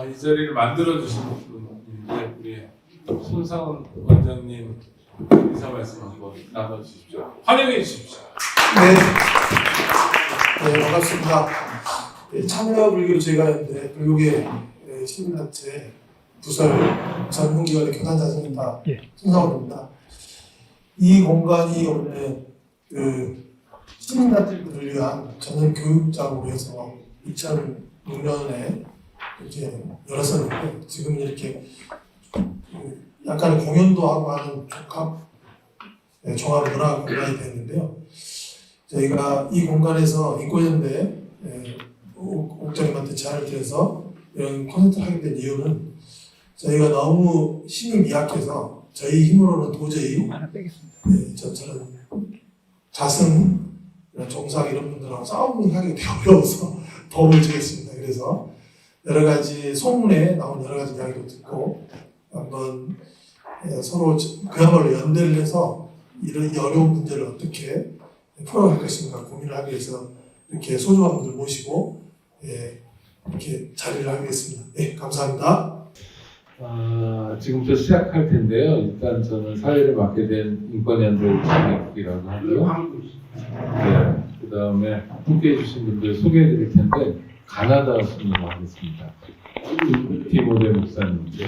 이 자리를 만들어주신 분인데 우리 손상훈 원장님 인사 말씀 한번 나눠주십시오. 활용해 주십시오. 네, 반갑습니다. 참여불교 저희가 이제 불교계 시민단체 부설 전문기관의 교단자입니다. 손상훈입니다. 이 공간이 원래 시민단체들을 위한 전문 교육장으로 해서 2006년에 이렇게 열었었는데 지금 이렇게 약간의 공연도 하고 하는 종합 문화 공간이 됐는데요. 저희가 이 공간에서 인권연대 옥장님한테 제안을 드려서 이런 콘서트를 하게 된 이유는 저희가 너무 힘이 미약해서 저희 힘으로는 도저히 저처럼 자승, 종상 이런 분들하고 싸움을 하기 되게 어려워서 도움을 주겠습니다. 그래서 여러 가지 소문에 나온 여러 가지 이야기도 듣고 한번 서로 그야말로 연대를 해서 이런 어려운 문제를 어떻게 풀어갈 것인가 고민을 하기 위해서 이렇게 소중한 분들 모시고 이렇게 자리를 하겠습니다. 네, 감사합니다. 지금부터 시작할 텐데요. 일단 저는 사회를 맡게 된 인권연대 장학이라고 하고요. 네, 그 다음에 함께해 주신 분들 소개해 드릴 텐데 가나다 순으로 하겠습니다. 디모데 목사님인데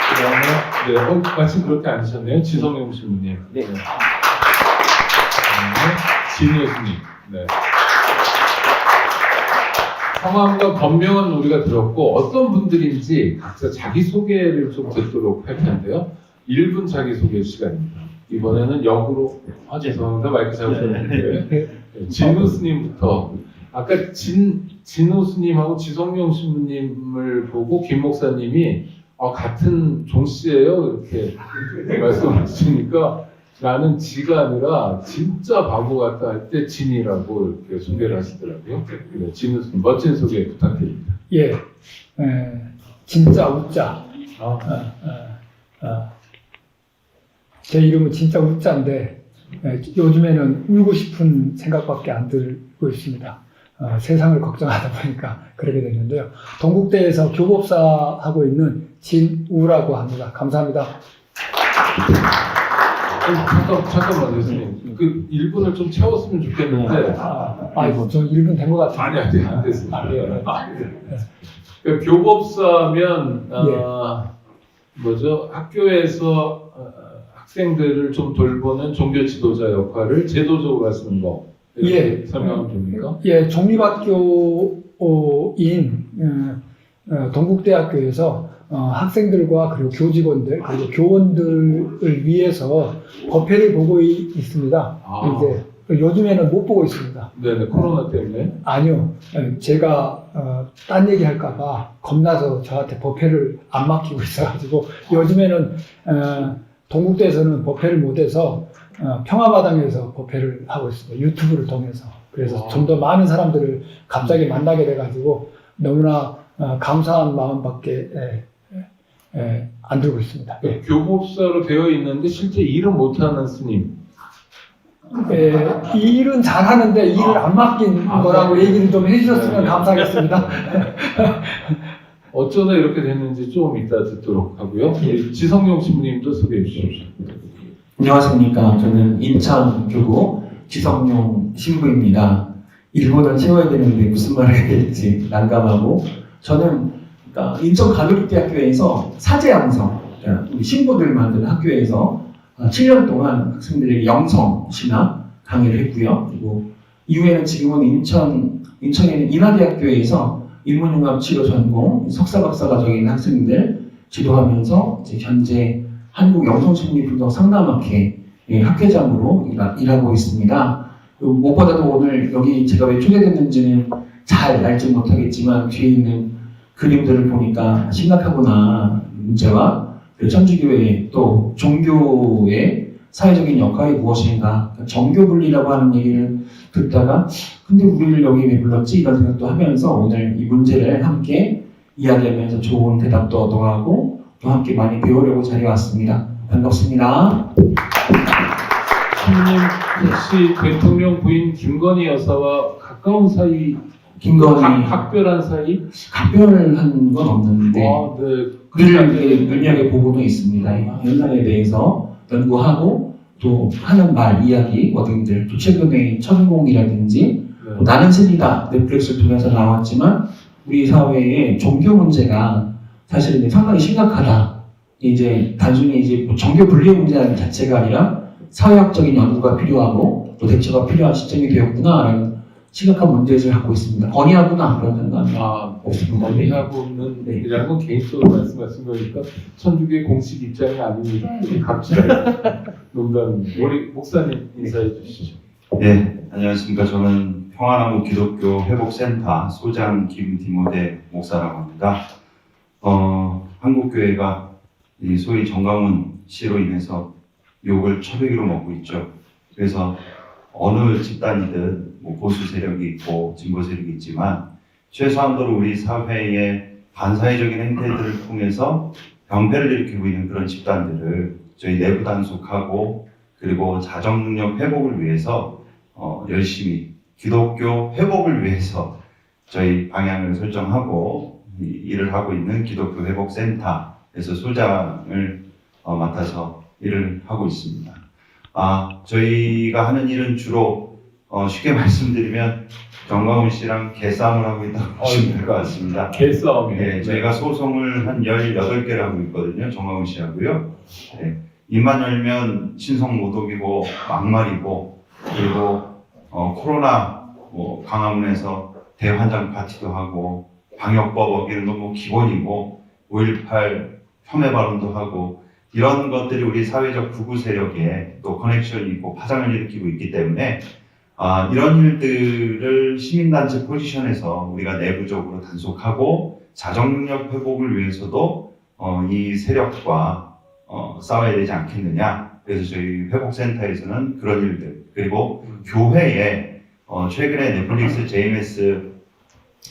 그 다음에 마침 그렇게 앉으셨네요. 지성용 신부님. 네. 진효수님. 네. 성함과 법명은 우리가 들었고 어떤 분들인지 각자 자기소개를 좀 듣도록 할 텐데요. 1분 자기소개 시간입니다. 이번에는 역으로 죄송합니다. 마이크 잡으셨는데 진우스님부터 아까 진우스님하고 지성용 신부님을 보고 김 목사님이 같은 종씨예요 이렇게 말씀하시니까 나는 지가 아니라 진짜 바보 같다 할 때 진이라고 이렇게 소개를 하시더라고요. 네, 진우스님 멋진 소개 부탁드립니다. 예, 진짜 웃자. 제 이름은 진짜 웃자인데 요즘에는 울고 싶은 생각밖에 안 들고 있습니다. 세상을 걱정하다 보니까 그렇게 됐는데요. 동국대에서 교법사 하고 있는 진우라고 합니다. 감사합니다. 잠깐만요, 선생님. 그 1분을 좀 채웠으면 좋겠는데. 저 1분 된 것 같아요. 아니, 안 됐습니다. 그러니까 교법사면, 학교에서 학생들을 좀 돌보는 종교 지도자 역할을 제도적으로 하시는 거. 이렇게 설명하면 됩니까? 예, 종립학교인 동국대학교에서 학생들과 그리고 교직원들 그리고 교원들을 위해서 법회를 보고 있습니다. 이제 요즘에는 못 보고 있습니다. 네네, 코로나 때문에? 아니요, 제가 딴 얘기 할까봐 겁나서 저한테 법회를 안 맡기고 있어가지고 요즘에는 동국대에서는 법회를 못해서 평화마당에서 법회를 하고 있습니다. 유튜브를 통해서. 그래서 좀 더 많은 사람들을 갑자기 만나게 돼가지고 너무나 감사한 마음밖에 안 들고 있습니다. 교법사로 되어 있는데 실제 일은 못하는 스님. 일은 잘하는데 일을 안 맡긴 거라고 얘기를 좀 해주셨으면 감사하겠습니다. 어쩌다 이렇게 됐는지 좀 이따 듣도록 하고요. 지성용 신부님도 소개해 주십시오. 안녕하십니까. 저는 인천교구 지성용 신부입니다. 1분을 채워야 되는데 무슨 말을 해야 될지 난감하고 저는 인천가톨릭대학교에서 사제양성 우리 신부들 만드는 학교에서 7년 동안 학생들에게 영성 신학 강의를 했고요. 그리고 이후에는 지금은 인천에 있는 인하대학교에서 인문융합치료 전공 석사 박사과정에 있는 학생들 지도하면서 이제 현재 한국영성심리분석 상담학회 학회장으로 일하고 있습니다. 무엇보다도 오늘 여기 제가 왜 초대됐는지는 잘 알지 못하겠지만 뒤에 있는 그림들을 보니까 심각하구나 문제와 천주교회 또 종교의 사회적인 역할이 무엇인가 정교분리라고 하는 얘기를 듣다가 근데 우리를 여기 왜 불렀지 이런 생각도 하면서 오늘 이 문제를 함께 이야기하면서 좋은 대답도 얻어가고 또 함께 많이 배우려고 자리에 왔습니다. 반갑습니다. 신부님 혹시 대통령 부인 김건희 여사와 가까운 사이 김건희 각별한 사이? 각별한 건 없는데 아, 네. 늘 이렇게 눈여겨보고는 있습니다. 이 현상에 대해서 연구하고 또 하는 말, 이야기, 어딘들 또 최근에 천공이라든지 네. 또 나는 신이다 넷플릭스를 통해서 나왔지만 우리 사회의 종교 문제가 사실은 상당히 심각하다. 이제 단순히 이제 뭐 종교 분리 문제 자체가 아니라 사회학적인 연구가 필요하고 또 대처가 필요한 시점이 되었구나라는 심각한 문제를 갖고 있습니다. 건의하구나 그런 생각이 없습니다. 건의하고는 네. 이라는 건 개인적으로 말씀하신 거니까 천주교의 공식 입장이 아닙니다. 각자 농담입니다. 우리 목사님 인사해 주시죠. 네, 안녕하십니까. 저는 평안나무 기독교 회복센터 소장 김디모데 목사라고 합니다. 한국교회가 이 소위 정강훈 씨로 인해서 욕을 처배기로 먹고 있죠. 그래서 어느 집단이든 뭐 보수 세력이 있고 진보 세력이 있지만 최소한도로 우리 사회의 반사회적인 행태들을 통해서 병폐를 일으키고 있는 그런 집단들을 저희 내부 단속하고 그리고 자정 능력 회복을 위해서 열심히 기독교 회복을 위해서 저희 방향을 설정하고 일을 하고 있는 기독교 회복센터에서 소장을 맡아서 일을 하고 있습니다. 저희가 하는 일은 주로 쉽게 말씀드리면 정강훈 씨랑 개싸움을 하고 있다고 보시면 될 것 같습니다. 개싸움이요. 네, 저희가 소송을 한 18개를 하고 있거든요. 정강훈 씨하고요. 네, 입만 열면 신성 모독이고 막말이고 그리고 코로나 광화문에서 대환장 파티도 하고 방역법 어기는 건 뭐 기본이고 5.18 폄훼 발언도 하고 이런 것들이 우리 사회적 극우 세력에 또 커넥션이 있고 파장을 일으키고 있기 때문에 이런 일들을 시민단체 포지션에서 우리가 내부적으로 단속하고 자정능력 회복을 위해서도 이 세력과 싸워야 되지 않겠느냐. 그래서 저희 회복센터에서는 그런 일들 그리고 교회에 최근에 넷플릭스 JMS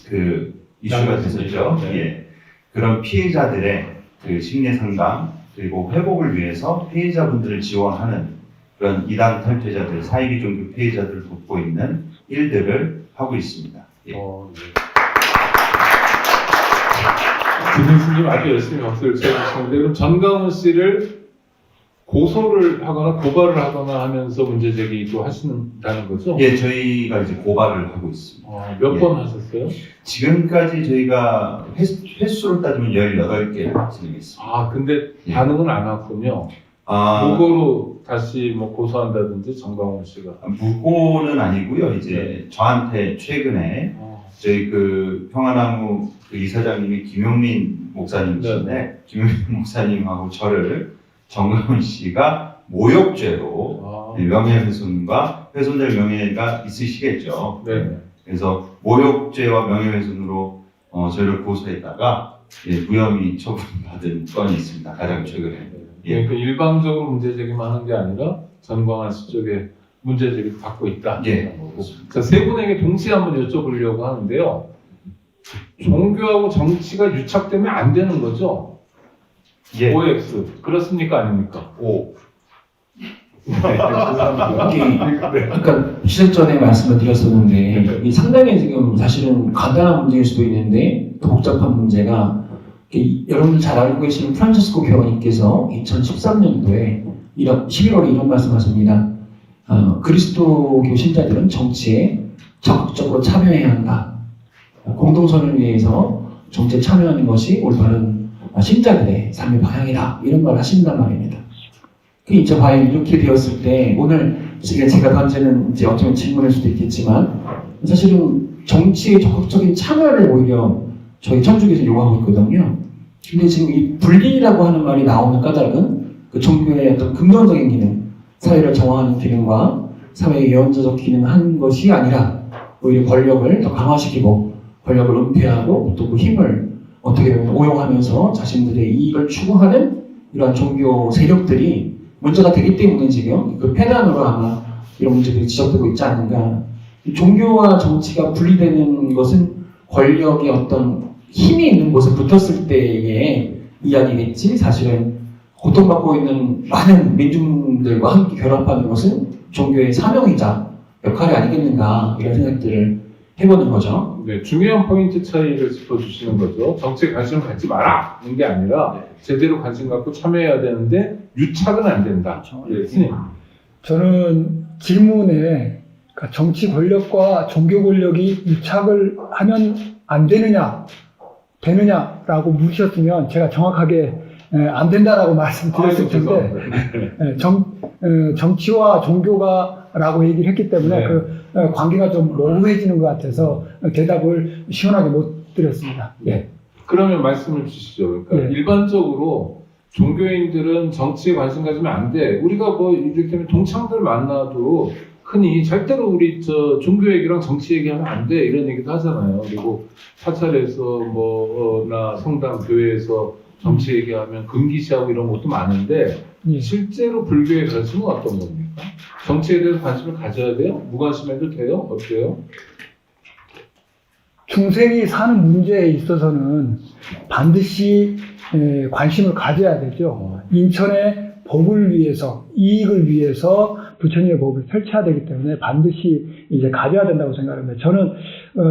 그 이슈가 됐었죠. 네. 예. 그런 피해자들의 그 심리 상담 그리고 회복을 위해서 피해자분들을 지원하는 그런 이단 탈퇴자들, 사이비 종교 피해자들을 돕고 있는 일들을 하고 있습니다. 예. 네. 김민수님 아주 열심히 박수를 쳐주시는데 그럼 정강훈 씨를 고소를 하거나 고발을 하거나 하면서 문제 제기도 하신다는 거죠? 예, 저희가 이제 고발을 하고 있습니다. 몇 번 예. 하셨어요? 지금까지 저희가 횟수로 따지면 18개를 진행했습니다. 근데 예. 반응은 안 왔군요. 무고로 다시 뭐 고소한다든지 정강훈 씨가. 무고는 아니고요. 이제 저한테 최근에 저희 그 평안나무 그 이사장님이 김용민 목사님이신데 김용민 목사님하고 저를 정강훈 씨가 모욕죄로 명예훼손과 훼손될 명예가 있으시겠죠. 네. 그래서 모욕죄와 명예훼손으로 저희를 고소했다가 무혐의 처분받은 건이 있습니다. 가장 최근에. 예. 그러니까 일방적으로 문제 제기만 하는 게 아니라 전광환 씨 쪽에 문제 제기를 받고 있다. 예. 자, 세 분에게 동시에 한번 여쭤보려고 하는데요. 종교하고 정치가 유착되면 안 되는 거죠? 예. OX. 그렇습니까? 아닙니까? 오. 네, 죄송합니다. 네. 아까 시작 전에 말씀을 드렸었는데 이게 상당히 지금 사실은 간단한 문제일 수도 있는데 더 복잡한 문제가 여러분들 잘 알고 계시는 프란치스코 교황님께서 2013년도에 11월에 이런 말씀하십니다. 그리스도교 신자들은 정치에 적극적으로 참여해야 한다. 공동선을 위해서 정치에 참여하는 것이 올바른 신자들의 삶의 방향이다. 이런 말 하신단 말입니다. 이제 과연 이렇게 되었을 때 오늘 제가 던지는 이제 어쩌면 질문일 수도 있겠지만 사실은 정치에 적극적인 참여를 오히려 저희 천주교에서 요구하고 있거든요. 근데 지금 이 분리라고 하는 말이 나오는 까닭은 그 종교의 어떤 긍정적인 기능, 사회를 정화하는 기능과 사회의 예언자적 기능을 하는 것이 아니라 오히려 권력을 더 강화시키고 권력을 은폐하고 또 그 힘을 어떻게 보면 오용하면서 자신들의 이익을 추구하는 이러한 종교 세력들이 문제가 되기 때문에 지금 그 폐단으로 아마 이런 문제들이 지적되고 있지 않는가. 종교와 정치가 분리되는 것은 권력이 어떤 힘이 있는 곳에 붙었을 때의 이야기겠지. 사실은 고통받고 있는 많은 민중들과 함께 결합하는 것은 종교의 사명이자 역할이 아니겠는가 이런 생각들을 해보는 거죠. 네, 중요한 포인트 차이를 짚어주시는 거죠. 정치에 관심을 갖지 마라는 게 아니라 제대로 관심 갖고 참여해야 되는데 유착은 안 된다. 예, 스님. 저는 질문에 그러니까 정치 권력과 종교 권력이 유착을 하면 안 되느냐, 되느냐라고 물으셨으면 제가 정확하게 안 된다라고 말씀드렸을 텐데 정치와 종교가라고 얘기를 했기 때문에 네. 그 관계가 좀 모호해지는 것 같아서 대답을 시원하게 못 드렸습니다. 네. 그러면 말씀을 주시죠. 그러니까 네. 일반적으로 종교인들은 정치에 관심 가지면 안 돼. 우리가 뭐 이를테면 동창들 만나도 흔히 절대로 우리 저 종교 얘기랑 정치 얘기하면 안 돼. 이런 얘기도 하잖아요. 그리고 사찰에서 뭐나 성당 교회에서 정치 얘기하면 금기시하고 이런 것도 많은데 예. 실제로 불교의 관심은 어떤 겁니까? 정치에 대해서 관심을 가져야 돼요? 무관심해도 돼요? 어때요? 중생이 사는 문제에 있어서는 반드시 관심을 가져야 되죠. 인천의 복을 위해서, 이익을 위해서 부처님의 법을 펼쳐야 되기 때문에 반드시 이제 가져야 된다고 생각합니다. 저는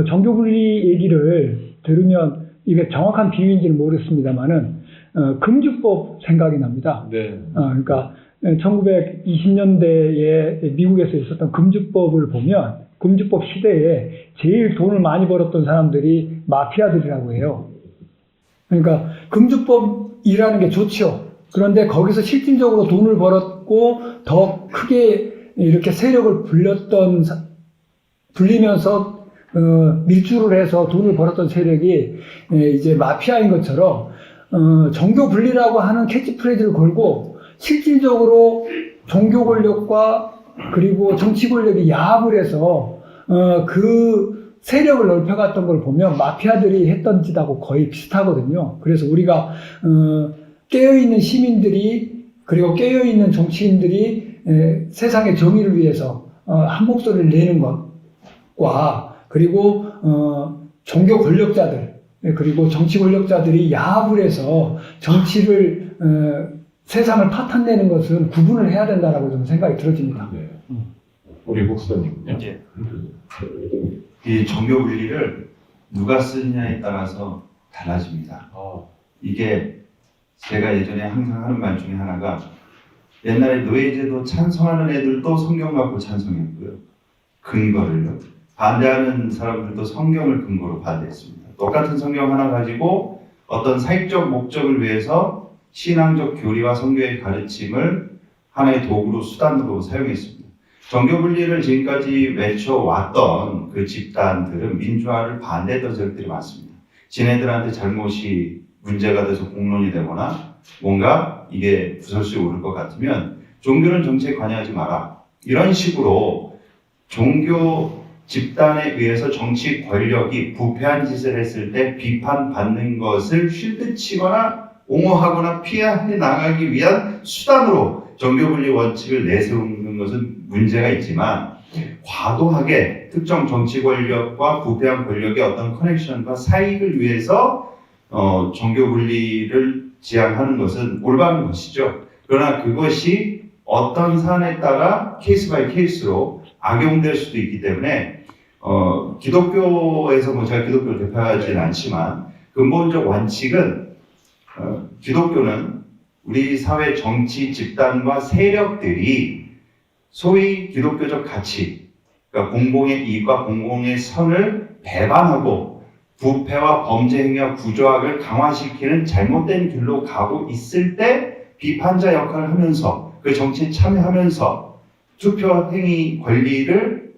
정교 분리 얘기를 들으면 이게 정확한 비유인지는 모르겠습니다만은 금주법 생각이 납니다. 네. 그러니까 1920년대에 미국에서 있었던 금주법을 보면 금주법 시대에 제일 돈을 많이 벌었던 사람들이 마피아들이라고 해요. 그러니까 금주법이라는 게 좋죠. 그런데 거기서 실질적으로 돈을 벌었고 더 크게 이렇게 세력을 불리면서 밀주를 해서 돈을 벌었던 세력이 이제 마피아인 것처럼 종교 분리라고 하는 캐치프레이즈를 걸고 실질적으로 종교 권력과 그리고 정치 권력이 야합을 해서 그 세력을 넓혀갔던 걸 보면 마피아들이 했던 짓하고 거의 비슷하거든요. 그래서 우리가 깨어있는 시민들이 그리고 깨어있는 정치인들이 세상의 정의를 위해서 한 목소리를 내는 것과 그리고 종교 권력자들 그리고 정치 권력자들이 야합을 해서 정치를 세상을 파탄내는 것은 구분을 해야 된다라고 좀 생각이 들어집니다. 네. 우리 목사님은요? 예. 이 정교 분리를 누가 쓰느냐에 따라서 달라집니다. 이게 제가 예전에 항상 하는 말 중에 하나가 옛날에 노예제도 찬성하는 애들도 성경 갖고 찬성했고요. 근거를요. 반대하는 사람들도 성경을 근거로 반대했습니다. 똑같은 성경 하나 가지고 어떤 사익적 목적을 위해서 신앙적 교리와 성경의 가르침을 하나의 도구로 수단으로 사용했습니다. 정교 분리를 지금까지 외쳐왔던 그 집단들은 민주화를 반대했던 세력들이 많습니다. 지네들한테 잘못이 문제가 돼서 공론이 되거나 뭔가 이게 부설수에 오를 것 같으면 종교는 정치에 관여하지 마라. 이런 식으로 종교 집단에 의해서 정치 권력이 부패한 짓을 했을 때 비판받는 것을 쉴드치거나 옹호하거나 피해 나가기 위한 수단으로 정교분리 원칙을 내세우는 것은 문제가 있지만 과도하게 특정 정치 권력과 부패한 권력의 어떤 커넥션과 사익을 위해서 정교분리를 지향하는 것은 올바른 것이죠. 그러나 그것이 어떤 사안에 따라 케이스 바이 케이스로 악용될 수도 있기 때문에 기독교에서 제가 기독교를 대표하지는 않지만 근본적 원칙은 기독교는 우리 사회 정치 집단과 세력들이 소위 기독교적 가치, 그러니까 공공의 이익과 공공의 선을 배반하고 부패와 범죄 행위와 구조학을 강화시키는 잘못된 길로 가고 있을 때 비판자 역할을 하면서 그 정치에 참여하면서 투표 행위 권리를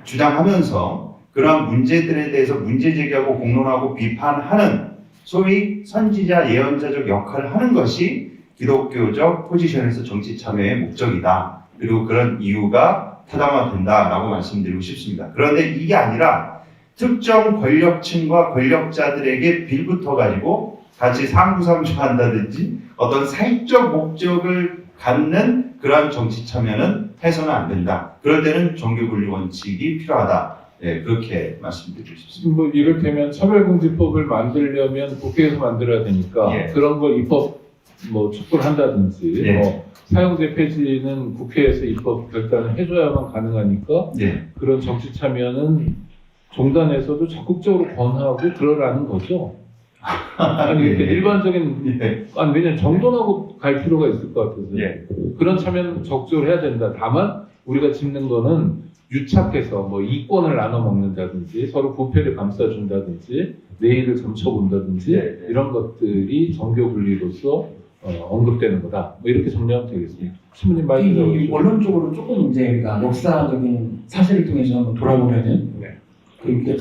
주장하면서 그러한 문제들에 대해서 문제 제기하고 공론하고 비판하는 소위 선지자 예언자적 역할을 하는 것이 기독교적 포지션에서 정치 참여의 목적이다. 그리고 그런 이유가 타당화된다라고 말씀드리고 싶습니다. 그런데 이게 아니라 특정 권력층과 권력자들에게 빌붙어가지고 같이 상부상조한다든지 어떤 사익적 목적을 갖는 그러한 정치 참여는 해서는 안 된다. 그럴 때는 종교분리 원칙이 필요하다. 네, 그렇게 말씀드리고 싶습니다. 뭐 이를테면 차별금지법을 만들려면 국회에서 만들어야 되니까 예. 그런 걸 입법 촉구를 한다든지 예. 사용제 폐지는 국회에서 입법 결단을 해줘야만 가능하니까 네. 그런 정치 참여는 종단에서도 적극적으로 권하고 그러라는 거죠. 아니 이렇게 일반적인 예. 아니 왜냐면 정돈하고 갈 필요가 있을 것 같아서 예. 그런 참여는 적극적으로 해야 된다. 다만 우리가 짚는 거는 유착해서 뭐 이권을 나눠 먹는다든지 서로 부패를 감싸준다든지 내일을 점쳐본다든지 예. 이런 것들이 정교 분리로서 언급되는 거다. 뭐 이렇게 정리하면 되겠습니다. 신부님 이 말씀하시죠. 원론적으로 조금 이제 우리가 역사적인 사실을 통해서 한번 돌아보면은 네. 그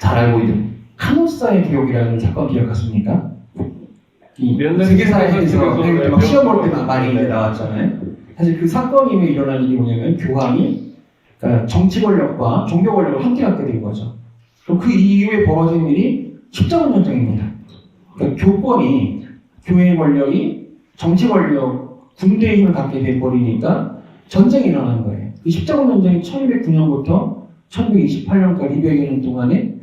잘 알고 있는 카노사의 기록이라는 사건 기억하십니까? 이 옛날 세계사에서 세계사에서 막 시험 볼 때 네. 많이 이제 나왔잖아요. 사실 그 사건 이후에 일어난 일이 뭐냐면 교황이 그러니까 정치 권력과 종교 권력을 함께 갖게 된 거죠. 그럼 그 이후에 벌어진 일이 십자군 전쟁입니다. 그러니까 교권이 교회 권력이 정치 권력, 군대의 힘을 갖게 돼버리니까 전쟁이 일어난 거예요. 이 십자군 전쟁이 1209년부터 1228년까지 200여 년 동안에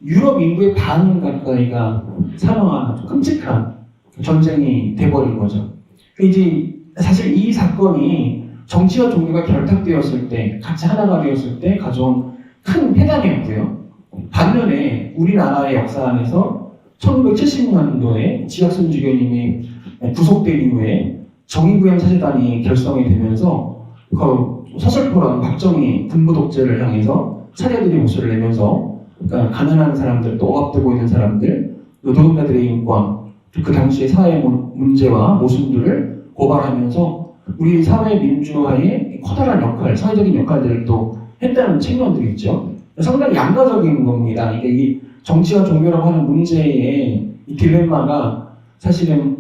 유럽 인구의 반 가까이가 사망한 아주 끔찍한 전쟁이 돼버린 거죠. 이제 사실 이 사건이 정치와 종교가 결탁되었을 때, 같이 하나가 되었을 때 가져온 큰 폐단이었고요. 반면에 우리나라의 역사 안에서 1970년도에 지학순주교님이 구속된 이후에 정의구현 사제단이 결성이 되면서 그 서슬퍼런 박정희 군부 독재를 향해서 사제들이 목소리를 내면서 그러니까 가난한 사람들, 또 억압되고 있는 사람들, 노동자들의 인권, 그 당시의 사회 문제와 모순들을 고발하면서 우리 사회 민주화의 커다란 역할, 사회적인 역할들을 또 했다는 측면들이 있죠. 상당히 양가적인 겁니다. 이게 이 정치와 종교라고 하는 문제의 이 딜레마가 사실은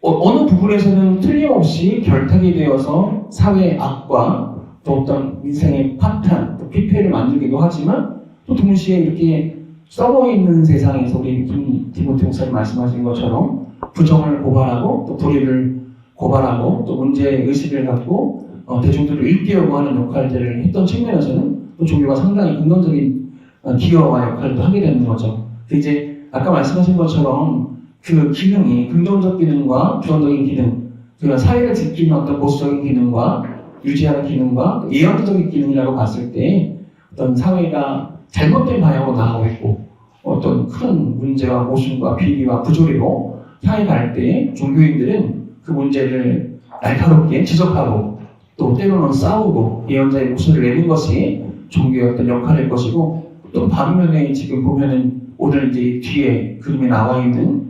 어느 부분에서는 틀림없이 결탁이 되어서 사회의 악과 또 어떤 인생의 파탄, 또 피폐를 만들기도 하지만 또 동시에 이렇게 썩어있는 세상에서 우리 디모데 목사님 말씀하신 것처럼 부정을 고발하고 또 불의를 고발하고 또 문제의식을 갖고 대중들을 일깨우고 하는 역할들을 했던 측면에서는 또 종교가 상당히 긍정적인 기여와 역할도 하게 되는 거죠. 이제 아까 말씀하신 것처럼 그 기능이 긍정적 기능과 부정적인 기능, 그러니까 사회를 지키는 어떤 보수적인 기능과 유지하는 기능과 예언적인 기능이라고 봤을 때 어떤 사회가 잘못된 방향으로 나가고 있고 어떤 큰 문제와 모순과 비리와 부조리로 향해 갈 때 종교인들은 그 문제를 날카롭게 지적하고 또 때로는 싸우고 예언자의 목소리를 내는 것이 종교의 어떤 역할일 것이고 또 반면에 지금 보면은 오늘 이제 뒤에 그림에 나와 있는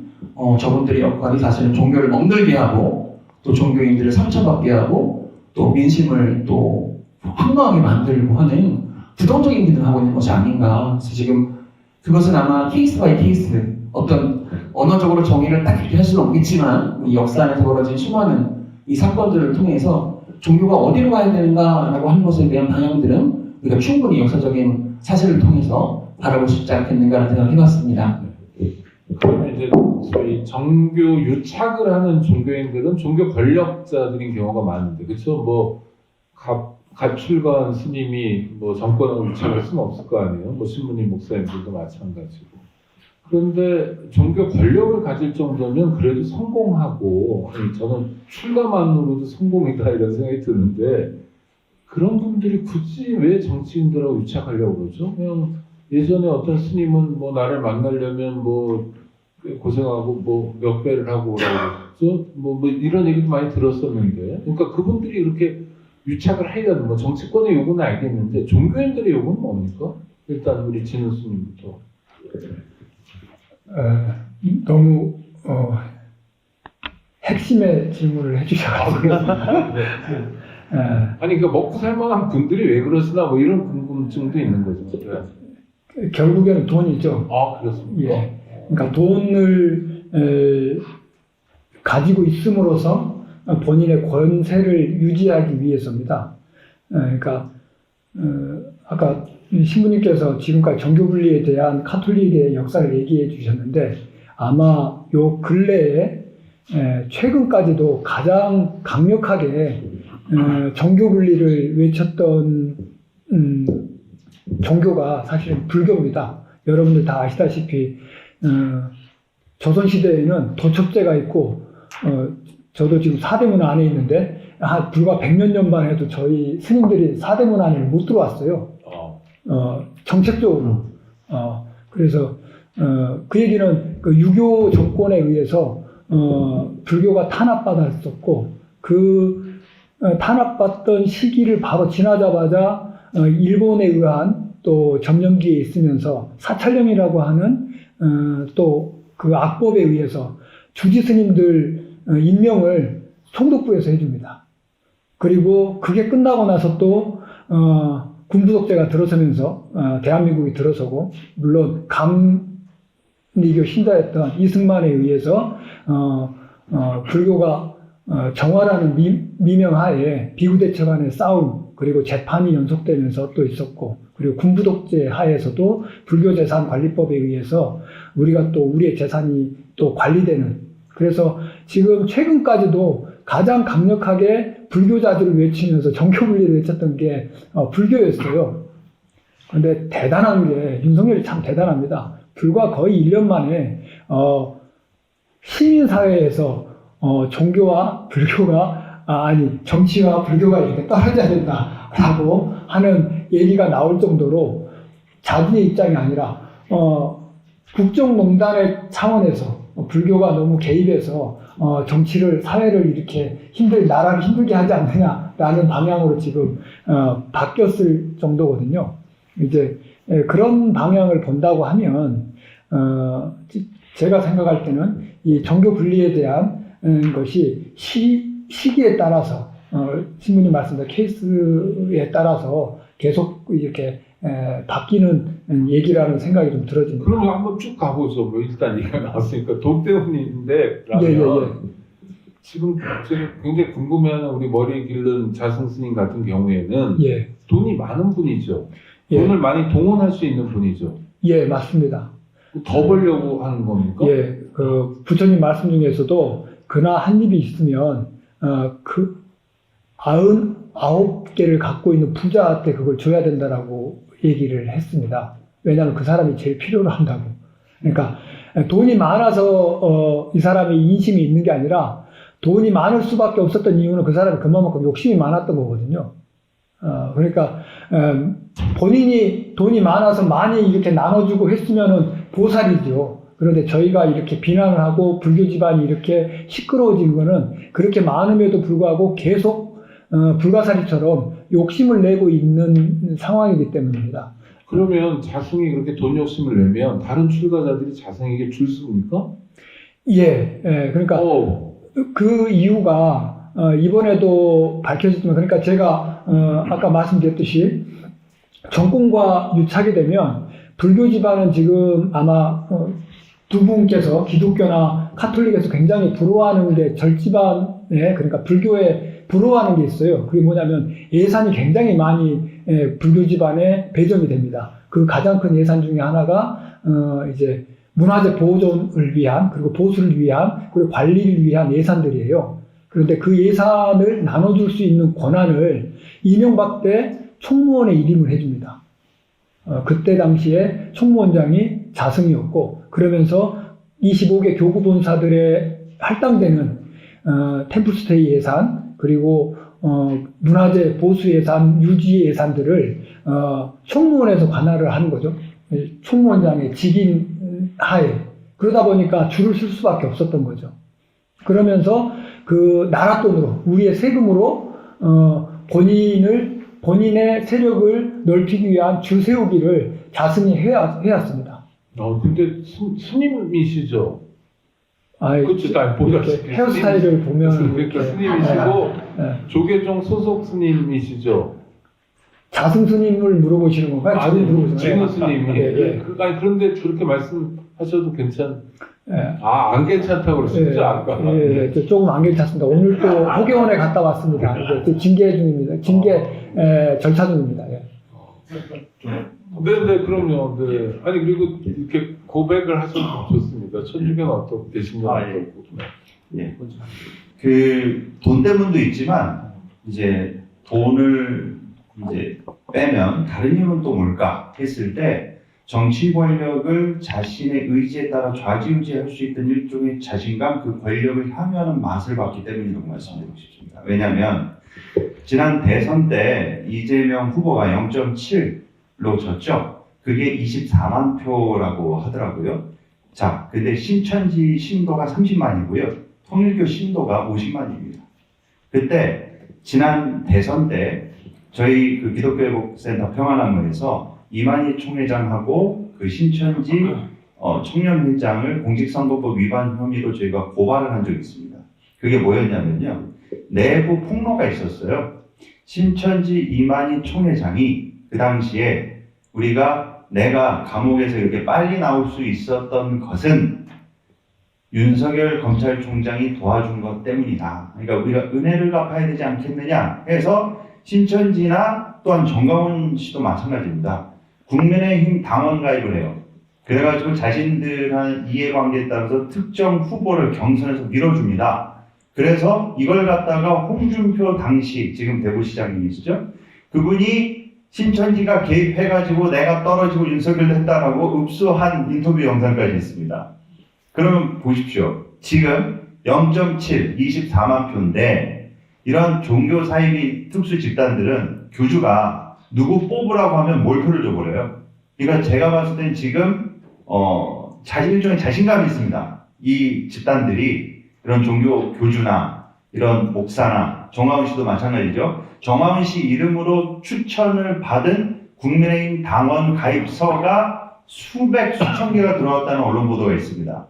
저분들의 역할이 사실은 종교를 멍들게 하고 또 종교인들을 상처받게 하고 또 민심을 또 황망하게 만들고 하는 부정적인 기능을 하고 있는 것이 아닌가. 그래서 지금 그것은 아마 케이스 바이 케이스 어떤 언어적으로 정의를 딱 이렇게 할 수는 없겠지만 이 역사 안에서 벌어진 수많은 이 사건들을 통해서 종교가 어디로 가야 되는가라고 하는 것에 대한 방향들은 우리가 충분히 역사적인 사실을 통해서 바라볼 수 있지 않겠는가라는 생각을 해봤습니다. 그러면 이제 저희 정교 유착을 하는 종교인들은 종교 권력자들인 경우가 많은데, 그렇죠? 뭐 가출간 스님이 뭐 정권하고 유착할 수는 없을 거 아니에요. 뭐 신부님, 목사님들도 마찬가지고. 그런데 종교 권력을 가질 정도면 그래도 성공하고, 저는 출가만으로도 성공이다 이런 생각이 드는데, 그런 분들이 굳이 왜 정치인들하고 유착하려고 그러죠? 그냥 예전에 어떤 스님은 뭐 나를 만나려면 뭐 고생하고 뭐 몇 배를 하고 오라고 뭐 이런 얘기도 많이 들었었는데, 그러니까 그분들이 이렇게 유착을 하려는 뭐 정치권의 요구는 알겠는데 종교인들의 요구는 뭡니까? 일단 우리 진우 스님부터. 너무 핵심의 질문을 해주셔가지고 아니 그러니까 먹고 살만한 분들이 왜 그러시나 뭐 이런 궁금증도 있는 거죠. 결국에는 돈이죠. 아 그렇습니까? 예. 그러니까 돈을 가지고 있음으로써 본인의 권세를 유지하기 위해서입니다. 그러니까 아까 신부님께서 지금까지 정교 분리에 대한 카톨릭의 역사를 얘기해 주셨는데 아마 요 근래에 최근까지도 가장 강력하게 정교 분리를 외쳤던 종교가 사실은 불교입니다. 여러분들 다 아시다시피 조선시대에는 도척제가 있고 저도 지금 사대문 안에 있는데 불과 100몇 년만 해도 저희 스님들이 사대문 안에 못 들어왔어요. 정책적으로 그래서 그 얘기는 그 유교 정권에 의해서 불교가 탄압받았었고 그 탄압받던 시기를 바로 지나자마자 일본에 의한 또 점령기에 있으면서 사찰령이라고 하는 또 그 악법에 의해서 주지 스님들 임명을 총독부에서 해줍니다. 그리고 그게 끝나고 나서 또 군부독재가 들어서면서 대한민국이 들어서고 물론 감리교 신자였던 이승만에 의해서 불교가 정화라는 미명하에 비구대처 간의 싸움 그리고 재판이 연속되면서 또 있었고 그리고 군부독재 하에서도 불교재산관리법에 의해서 우리가 또 우리의 재산이 또 관리되는 그래서 지금 최근까지도 가장 강력하게 불교자들을 외치면서 정교분리를 외쳤던 게 불교였어요. 그런데 대단한 게 윤석열이 참 대단합니다. 불과 거의 1년 만에 시민사회에서 종교와 불교가 정치와 불교가 이렇게 떨어져야 된다라고 하는 얘기가 나올 정도로 자기의 입장이 아니라 국정농단의 차원에서 불교가 너무 개입해서 정치를 사회를 이렇게 나라를 힘들게 하지 않느냐라는 방향으로 지금 바뀌었을 정도거든요. 이제 그런 방향을 본다고 하면 제가 생각할 때는 이 종교 분리에 대한 것이 시기에 따라서 신부님 말씀대로 케이스에 따라서 계속 이렇게 바뀌는 얘기라는 생각이 좀 들어집니다. 그럼 한번 쭉 가보죠. 뭐 일단 얘기가 나왔으니까 독대원인데 라면 예. 지금 제가 굉장히 궁금해하는 우리 머리 기른 자승 스님 같은 경우에는 예, 돈이 많은 분이죠. 예. 돈을 많이 동원할 수 있는 분이죠. 예, 맞습니다. 더 벌려고 하는 겁니까? 예, 그 부처님 말씀 중에서도 그나 한 입이 있으면 그 99개를 갖고 있는 부자한테 그걸 줘야 된다라고 얘기를 했습니다. 왜냐하면 그 사람이 제일 필요로 한다고. 그러니까 돈이 많아서 이 사람이 인심이 있는 게 아니라 돈이 많을 수밖에 없었던 이유는 그 사람이 그만큼 욕심이 많았던 거거든요. 그러니까 본인이 돈이 많아서 많이 이렇게 나눠주고 했으면은 보살이죠. 그런데 저희가 이렇게 비난을 하고 불교 집안이 이렇게 시끄러워진 거는 그렇게 많음에도 불구하고 계속 불가사리처럼 욕심을 내고 있는 상황이기 때문입니다. 그러면 자승이 그렇게 돈 욕심을 내면 다른 출가자들이 자승에게 줄 습니까? 예, 그러니까 그 이유가 이번에도 밝혀졌지만 그러니까 제가 아까 말씀드렸듯이 정권과 유착이 되면 불교 집안은 지금 아마 두 분께서 기독교나 카톨릭에서 굉장히 부러워하는 게 절집안에 그러니까 불교에 부러워하는 게 있어요. 그게 뭐냐면 예산이 굉장히 많이 불교 집안에 배정이 됩니다. 그 가장 큰 예산 중에 하나가 이제 문화재 보존을 위한 그리고 보수를 위한 그리고 관리를 위한 예산들이에요. 그런데 그 예산을 나눠줄 수 있는 권한을 이명박 때 총무원에 일임을 해줍니다. 그때 당시에 총무원장이 자승이었고 그러면서 25개 교구 본사들의 할당되는 템플스테이 예산 그리고 문화재 보수 예산, 유지 예산들을 총무원에서 관할을 하는 거죠. 총무원장의 직인 하에. 그러다 보니까 줄을 쓸 수밖에 없었던 거죠. 그러면서 그 나라 돈으로 우리의 세금으로 본인의 세력을 넓히기 위한 줄 세우기를 자승이 해왔습니다. 근데 스님이시죠? 그렇죠. 나 이렇게 보다시피 헤어스타일을 보면 그러니까 스님이시고 네. 조계종 소속 스님이시죠? 자승 스님을 물어보시는 건가요? 저를 물어보시는 진우 건가요? 스님이. 예. 그런데 그렇게 말씀하셔도 예. 안 괜찮다고 그러셨죠? 아까. 예, 조금 안 괜찮습니다. 오늘 또 호계원에 갔다 왔습니다. 이제 또 징계 중입니다. 징계 절차 중입니다. 예. 네, 그럼요. 네. 아니, 그리고 이렇게 고백을 하셔도 좋습니다. 천주교는 어떻고, 대신교는 어떻고. 예. 그 돈 때문도 있지만 이제 돈을 이제 빼면 다른 이유는 또 뭘까 했을 때 정치 권력을 자신의 의지에 따라 좌지우지할 수 있던 일종의 자신감, 그 권력을 향유하는 맛을 봤기 때문이라고 말씀드리고 싶습니다. 왜냐하면 지난 대선 때 이재명 후보가 0.7 로 졌죠. 그게 24만 표라고 하더라고요. 자, 근데 신천지 신도가 30만이고요. 통일교 신도가 50만입니다. 그때 지난 대선 때 저희 그 기독교회복센터 평안안무에서 이만희 총회장하고 그 신천지 청년회장을 공직선거법 위반 혐의로 저희가 고발을 한 적이 있습니다. 그게 뭐였냐면요. 내부 폭로가 있었어요. 신천지 이만희 총회장이 그 당시에 내가 감옥에서 이렇게 빨리 나올 수 있었던 것은 윤석열 검찰총장이 도와준 것 때문이다. 그러니까 우리가 은혜를 갚아야 되지 않겠느냐 해서 신천지나 또한 정광훈 씨도 마찬가지입니다. 국민의힘 당원 가입을 해요. 그래가지고 자신들한 이해관계에 따라서 특정 후보를 경선에서 밀어줍니다. 그래서 이걸 갖다가 홍준표 당시 지금 대구시장님이시죠? 그분이 신천지가 개입해가지고 내가 떨어지고 윤석열 했다라고 읍수한 인터뷰 영상까지 있습니다. 그러면 보십시오. 지금 0.7, 24만 표인데 이런 종교 사이비 특수 집단들은 교주가 누구 뽑으라고 하면 몰표를 줘버려요. 그러니까 제가 봤을 땐 지금 일종의 자신감이 있습니다. 이 집단들이 이런 종교 교주나 이런 목사나 정광훈 씨도 마찬가지죠. 정광훈 씨 이름으로 추천을 받은 국민의힘 당원 가입서가 수천 개가 들어왔다는 언론 보도가 있습니다.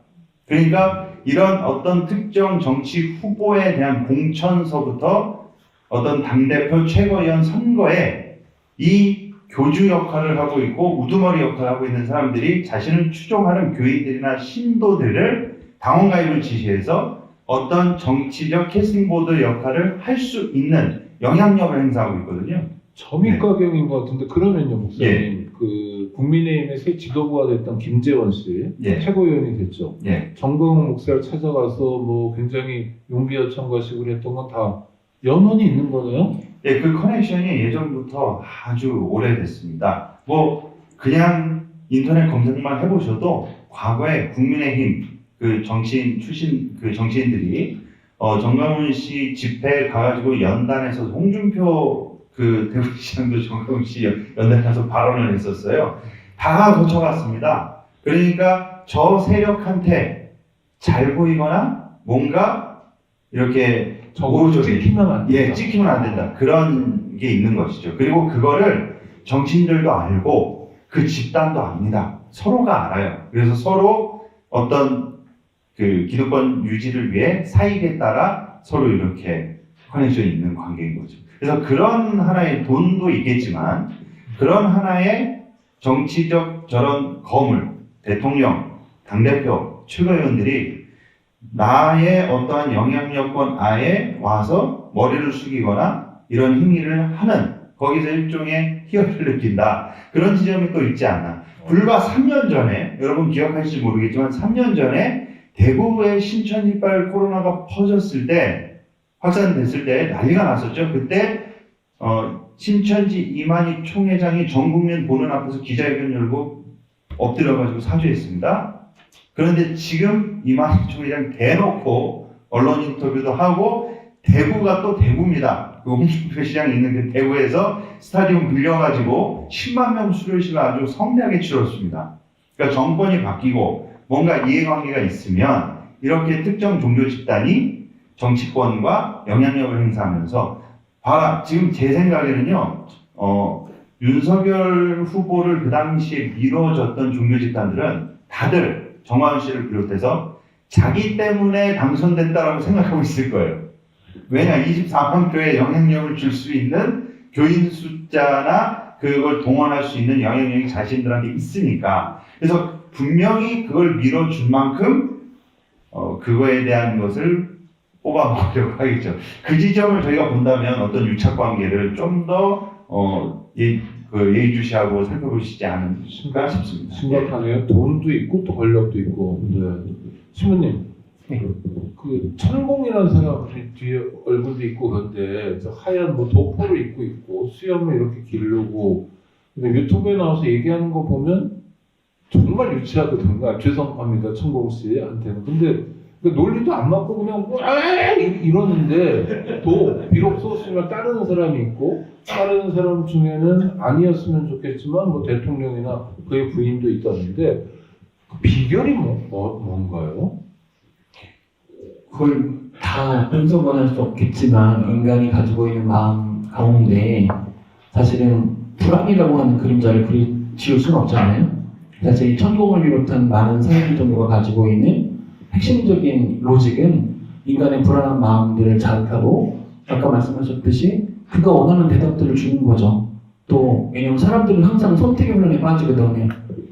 그러니까 이런 어떤 특정 정치 후보에 대한 공천서부터 어떤 당대표 최고위원 선거에 이 교주 역할을 하고 있고 우두머리 역할을 하고 있는 사람들이 자신을 추종하는 교인들이나 신도들을 당원 가입을 지시해서 어떤 정치적 캐스팅보드 역할을 할 수 있는 영향력을 행사하고 있거든요. 점입가경인 것 같은데 그러면요 목사님 그 국민의힘의 새 지도부가 됐던 김재원 씨 최고위원이 됐죠. 정광훈 목사를 찾아가서 뭐 굉장히 용비어천거식으로 했던 건 다 연원이 있는 거네요. 그 커넥션이 예전부터 아주 오래됐습니다. 뭐 그냥 인터넷 검색만 해보셔도 과거에 국민의힘 그 정치인 출신 그 정치인들이 정광훈 씨 집회 가가지고 연단에서 홍준표 그 대구시장도 정광훈 씨 연단에 가서 발언을 했었어요. 다 거쳐갔습니다. 그러니까 저 세력한테 잘 보이거나 뭔가 이렇게 찍히면 안 된다. 찍히면 안 된다. 그런 게 있는 것이죠. 그리고 그거를 정치인들도 알고 그 집단도 압니다. 서로가 알아요. 그래서 서로 어떤 그 기득권 유지를 위해 사익에 따라 서로 이렇게 커넥션이 있는 관계인 거죠. 그래서 그런 하나의 돈도 있겠지만 그런 하나의 정치적 저런 거물, 대통령, 당대표, 최고위원들이 나의 어떠한 영향력권 아에 와서 머리를 숙이거나 이런 행위를 하는 거기서 일종의 희열을 느낀다. 그런 지점이 또 있지 않나. 불과 3년 전에 여러분 기억하실지 모르겠지만 3년 전에 대구에 신천지발 코로나가 퍼졌을 때 확산됐을 때 난리가 났었죠. 그때 신천지 이만희 총회장이 전 국민 보는 앞에서 기자회견 열고 엎드려가지고 사죄했습니다. 그런데 지금 이만희 총회장 대놓고 언론 인터뷰도 하고 대구가 또 대구입니다. 그 홍준표 시장이 있는 그 대구에서 스타디움 빌려가지고 10만 명 수료식을 아주 성대하게 치렀습니다. 그러니까 정권이 바뀌고 뭔가 이해관계가 있으면 이렇게 특정 종교 집단이 정치권과 영향력을 행사하면서 봐라 지금 제 생각에는요 윤석열 후보를 그 당시에 밀어줬던 종교 집단들은 다들 정광훈 씨를 비롯해서 자기 때문에 당선됐다라고 생각하고 있을 거예요. 왜냐 24만 표의 영향력을 줄 수 있는 교인 숫자나 그걸 동원할 수 있는 영향력이 자신들한테 있으니까. 그래서 분명히 그걸 밀어준 만큼 그거에 대한 것을 뽑아먹으려고 하겠죠. 그 지점을 저희가 본다면 어떤 유착관계를 좀 더 예의주시하고 살펴보시지 않을까 싶습니다. 심각하네요. 돈도 있고 또 권력도 있고. 네. 신부님, 그 천공이라는 사람이 뒤에 얼굴도 있고 그런데 저 하얀 뭐 도포를 입고 있고 수염을 이렇게 기르고 근데 유튜브에 나와서 얘기하는 거 보면 정말 유치하거든요. 죄송합니다, 천공 씨한테는. 근데 그러니까 논리도 안 맞고 그냥 이러는데 또 비록 소수지만 따르는 사람이 있고 따르는 사람 중에는 아니었으면 좋겠지만 뭐 대통령이나 그의 부인도 있다는데 그 비결이 뭔가요? 그걸 다 분석은 할 수 없겠지만 인간이 가지고 있는 마음 가운데 사실은 불안이라고 하는 그림자를 지울 수는 없잖아요. 사실 이 천공을 비롯한 많은 사회 종교가 가지고 있는 핵심적인 로직은 인간의 불안한 마음들을 자극하고 아까 말씀하셨듯이 그가 원하는 대답들을 주는 거죠. 또 왜냐면 사람들은 항상 선택의 혼란에 빠지거든요.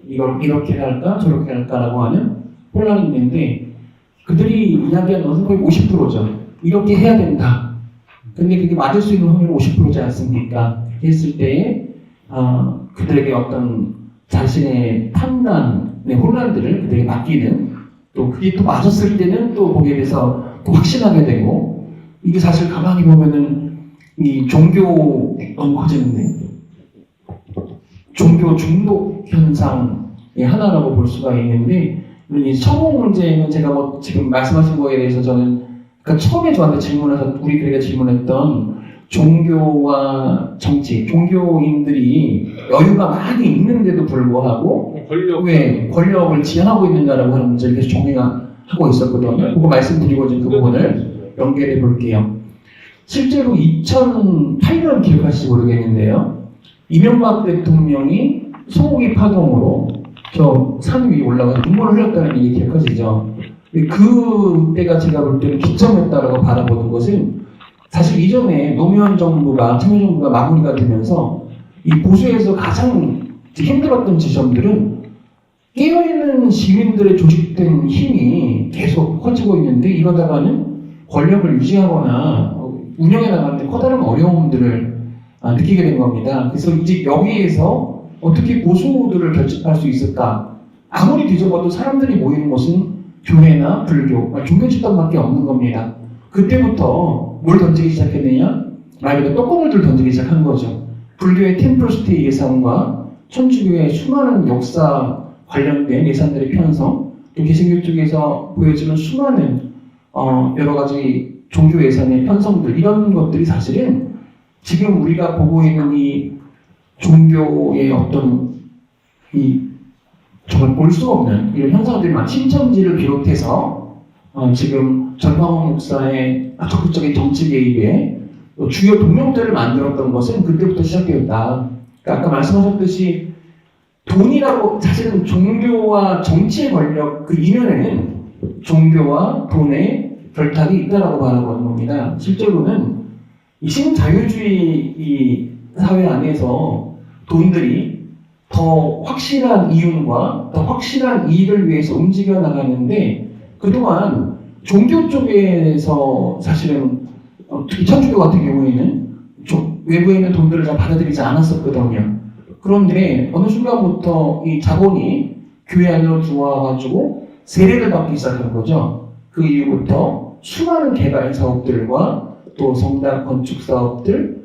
이걸 이렇게 할까 저렇게 할까라고 하는 혼란이 있는데 그들이 이야기하는 것은 거의 50%죠. 이렇게 해야 된다. 근데 그게 맞을 수 있는 확률은 50%지 않습니까? 했을 때에 그들에게 어떤 자신의 판단의 혼란들을 그들에게 맡기는 또 그게 또 맞았을 때는 또 거기에 대해서 또 확신하게 되고 이게 사실 가만히 보면은 이 종교 너무 커지는데 종교 중독 현상의 하나라고 볼 수가 있는데 이 천공 문제는 제가 뭐 지금 말씀하신 거에 대해서 저는 그러니까 처음에 저한테 질문해서 우리들에게 질문했던 종교와 정치, 종교인들이 여유가 많이 있는데도 불구하고 왜 권력을 지향하고 있는가라고 하는 문제를 계속 정리하고 있었거든요. 그거 말씀드리고 지금 그 부분을 연결해 볼게요. 실제로 2008년 기억하실지 모르겠는데요. 이명박 대통령이 소고기 파동으로 저 산 위에 올라가서 눈물을 흘렸다는 얘기 기억하시죠? 그때가 제가 볼 때는 기점이었다라고 바라보는 것은 사실 이전에 노무현 정부가 참여정부가 마무리가 되면서 이 보수에서 가장 힘들었던 지점들은 깨어있는 시민들의 조직된 힘이 계속 커지고 있는데 이러다가는 권력을 유지하거나 운영해 나가는데 커다란 어려움들을 느끼게 된 겁니다. 그래서 이제 여기에서 어떻게 보수들을 결집할 수 있을까? 아무리 뒤져봐도 사람들이 모이는 곳은 교회나 불교, 종교 집단밖에 없는 겁니다. 그때부터 뭘 던지기 시작했느냐? 말 그대로 떡고물들 던지기 시작한 거죠. 불교의 템플스테이 예산과 천주교의 수많은 역사 관련된 예산들의 편성, 또 개신교 쪽에서 보여주는 수많은 여러 가지 종교 예산의 편성들 이런 것들이 사실은 지금 우리가 보고 있는 이 종교의 어떤 이 정말 볼 수 없는 이런 현상들만 신천지를 비롯해서 지금 전광훈 목사의 적극적인 정치 개입에 주요 동력들을 만들었던 것은 그때부터 시작되었다. 그러니까 아까 말씀하셨듯이 돈이라고 사실은 종교와 정치의 권력 그 이면에는 종교와 돈의 결탁이 있다라고 바라보는 겁니다. 실제로는 이 신자유주의 이 사회 안에서 돈들이 더 확실한 이윤과 더 확실한 이익을 위해서 움직여 나가는데 그동안 종교 쪽에서 사실은 특히 천주교 같은 경우에는 좀 외부에 있는 돈들을 잘 받아들이지 않았었거든요. 그런데 어느 순간부터 이 자본이 교회 안으로 들어와가지고 세례를 받기 시작한 거죠. 그 이후부터 수많은 개발 사업들과 또 성당 건축 사업들,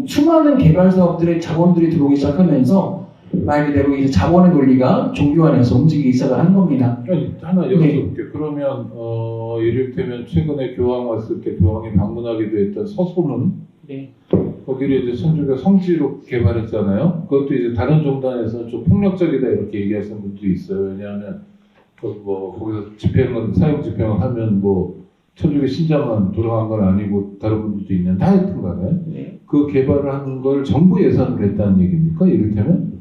수많은 개발 사업들의 자본들이 들어오기 시작하면서 말 그대로 이제 자본의 논리가 종교 안에서 움직이기 시작을 한 겁니다. 아니, 하나 여쭤볼게요. 그러면 이를테면 최근에 교황 왔을 때 교황이 방문하기도 했던 서소문, 거기를 이제 천주교 성지로 개발했잖아요. 그것도 이제 다른 종단에서 좀 폭력적이다 이렇게 얘기하시는 분도 있어요. 왜냐하면 거기서 사형 집행을 하면 천주교 신자만 돌아간 건 아니고 다른 분들도 있는데 하여튼간에 그 개발을 하는 걸 정부 예산으로 했다는 얘기입니까? 이를테면?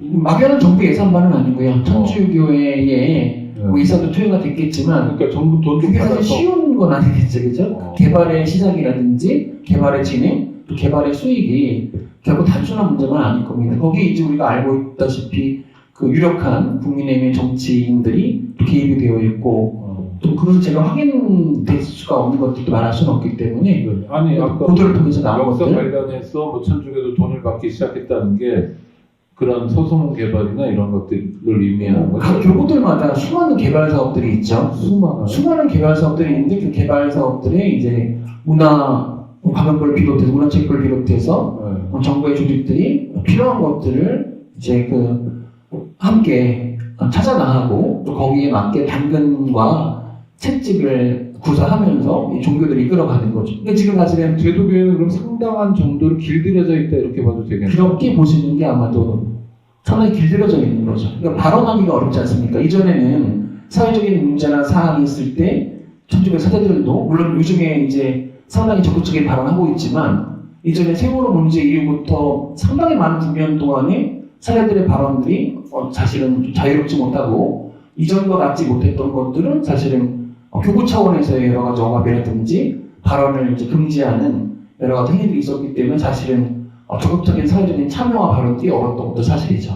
막연한 정부 예산만은 아니고요. 천주교회의 예산도 투여가 됐겠지만 그러니까 정부 돈 좀 그게 사실 받아서 쉬운 건 아니겠죠, 그죠? 개발의 시작이라든지 개발의 진행, 또 개발의 수익이 결국 단순한 문제만 아닐 겁니다. 거기에 이제 우리가 알고 있다시피 그 유력한 국민의힘의 정치인들이 개입이 되어 있고 또 그것을 제가 확인될 수가 없는 것들도 말할 수는 없기 때문에 아니 아까 보도를 통해서 나온 역사 것들 관련해서 천주교도 돈을 받기 시작했다는 게 그런 소소문 개발이나 이런 것들을 의미하는 거죠. 각 교구들마다 수많은 개발 사업들이 있죠. 수많은 개발 사업들이 있는데 그 개발 사업들에 이제 문화 관광부를 비롯해서 문화체육부를 비롯해서 정부의 조직들이 필요한 것들을 이제 함께 찾아 나가고 또 거기에 맞게 당근과 채찍을 구사하면서 이 종교들이 이끌어가는 거죠. 그러니까 지금 사실은 제도교회는 그럼 상당한 정도로 길들여져 있다 이렇게 봐도 되겠네요. 그렇게 보시는 게 아마도 상당히 길들여져 있는 거죠. 그러니까 발언하기가 어렵지 않습니까? 이전에는 사회적인 문제나 사안이 있을 때 천주교 사제들도 물론 요즘에 이제 상당히 적극적인 발언하고 있지만 이전에 세월호 문제 이후부터 상당히 많은 국면 동안에 사제들의 발언들이 사실은 좀 자유롭지 못하고 이전과 같지 못했던 것들은 사실은 교구 차원에서의 여러 가지 억압이라든지 발언을 이제 금지하는 여러 가지 행위들이 있었기 때문에 사실은 적극적인 사회적인 참여와 발언들이 어려웠던 것도 사실이죠.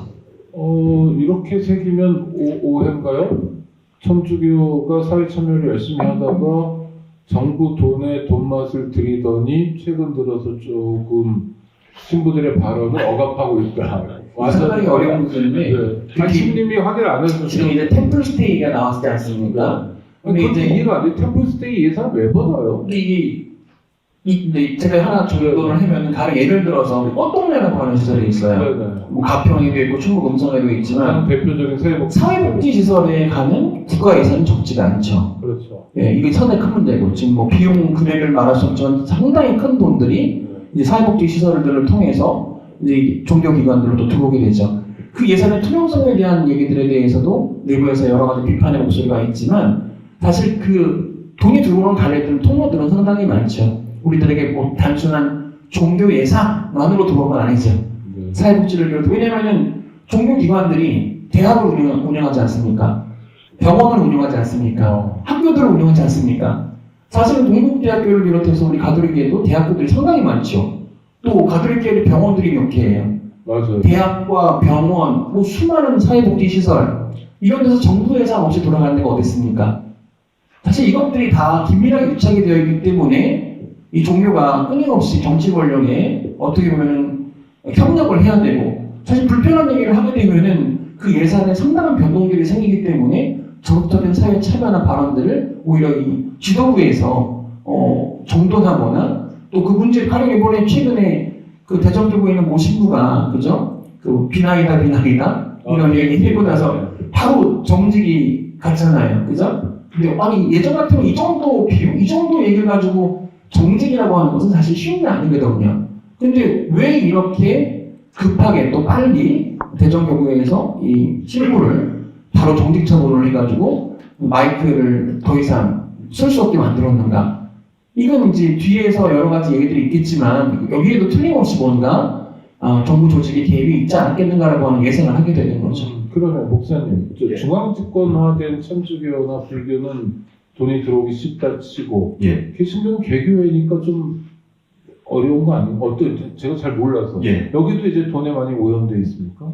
이렇게 새기면 오해인가요? 천주교가 사회 참여를 열심히 하다가 정부 돈에 돈맛을 들이더니 최근 들어서 조금 신부들의 발언을 억압하고 있다. 상당히 어려운 문제인데 네. 신님이 확인을 안 해서 지금 이제 템플스테이가 나왔지 않습니까? 근데 이제 이제 이해가 안 돼. 템플스테이 예산 왜 받아요? 근데 이게 제가 하나 조언을 하면 다른 예를 들어서 꽃동네라고 하는 시설이 있어요. 네네. 뭐 가평에도 있고 충북 음성에도 있지만 가장 대표적인 사회복지 시설에 가는 국가 예산이 적지가 않죠. 그렇죠. 예, 이게 상당히 큰 문제고 지금 뭐 비용 금액을 말할 수 없지만 상당히 큰 돈들이 이제 사회복지 시설들을 통해서 이제 종교기관들로 또 들어오게 되죠. 그 예산의 투명성에 대한 얘기들에 대해서도 내부에서 여러 가지 비판의 목소리가 있지만 사실 그 돈이 들어오는 갈래들 통로들은 상당히 많죠. 우리들에게 뭐 단순한 종교 예산만으로 들어온 건 아니죠. 네. 사회복지를 비롯해 왜냐면은 종교기관들이 대학을 운영하지 않습니까? 병원을 운영하지 않습니까? 학교들을 운영하지 않습니까? 사실은 동국대학교를 비롯해서 우리 가톨릭계에도 대학교들이 상당히 많죠. 또 가톨릭계의 병원들이 몇 개예요. 맞아요. 대학과 병원, 뭐 수많은 사회복지 시설 이런 데서 정부 예산 없이 돌아가는 데가 어디 있습니까? 사실 이것들이 다 긴밀하게 유착이 되어 있기 때문에 이 종교가 끊임없이 정치 권력에 어떻게 보면은 협력을 해야 되고 사실 불편한 얘기를 하게 되면은 그 예산에 상당한 변동들이 생기기 때문에 적극적인 사회 참여나 발언들을 오히려 이 지도부에서 정돈하거나 또 그 문제 가령 이번에 최근에 그 대전되고 있는 모 신부가 그죠? 그 비나이다 이런 얘기 하고 나서 바로 정직이 갔잖아요. 그죠? 근데 아니 예전 같으면 이 정도 비용, 이 정도 얘기를 가지고 정직이라고 하는 것은 사실 쉬운 게 아니거든요. 근데 왜 이렇게 급하게 또 빨리 대전교구에서 이 신부를 바로 정직 처분을 해가지고 마이크를 더 이상 쓸 수 없게 만들었는가? 이건 이제 뒤에서 여러 가지 얘기들이 있겠지만 여기에도 틀림없이 뭔가 정부 조직의 개입이 있지 않겠는가라고 하는 예상을 하게 되는 거죠. 그러면 목사님, 예. 중앙집권화된 천주교나 불교는 돈이 들어오기 쉽다 치고 예. 개신교는 개교회니까 좀 어려운 거 아니에요? 제가 잘 몰라서. 예. 여기도 이제 돈에 많이 오염돼 있습니까?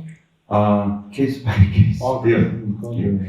케이스 바이 케이스인데요. 그렇습니까? 예. 네.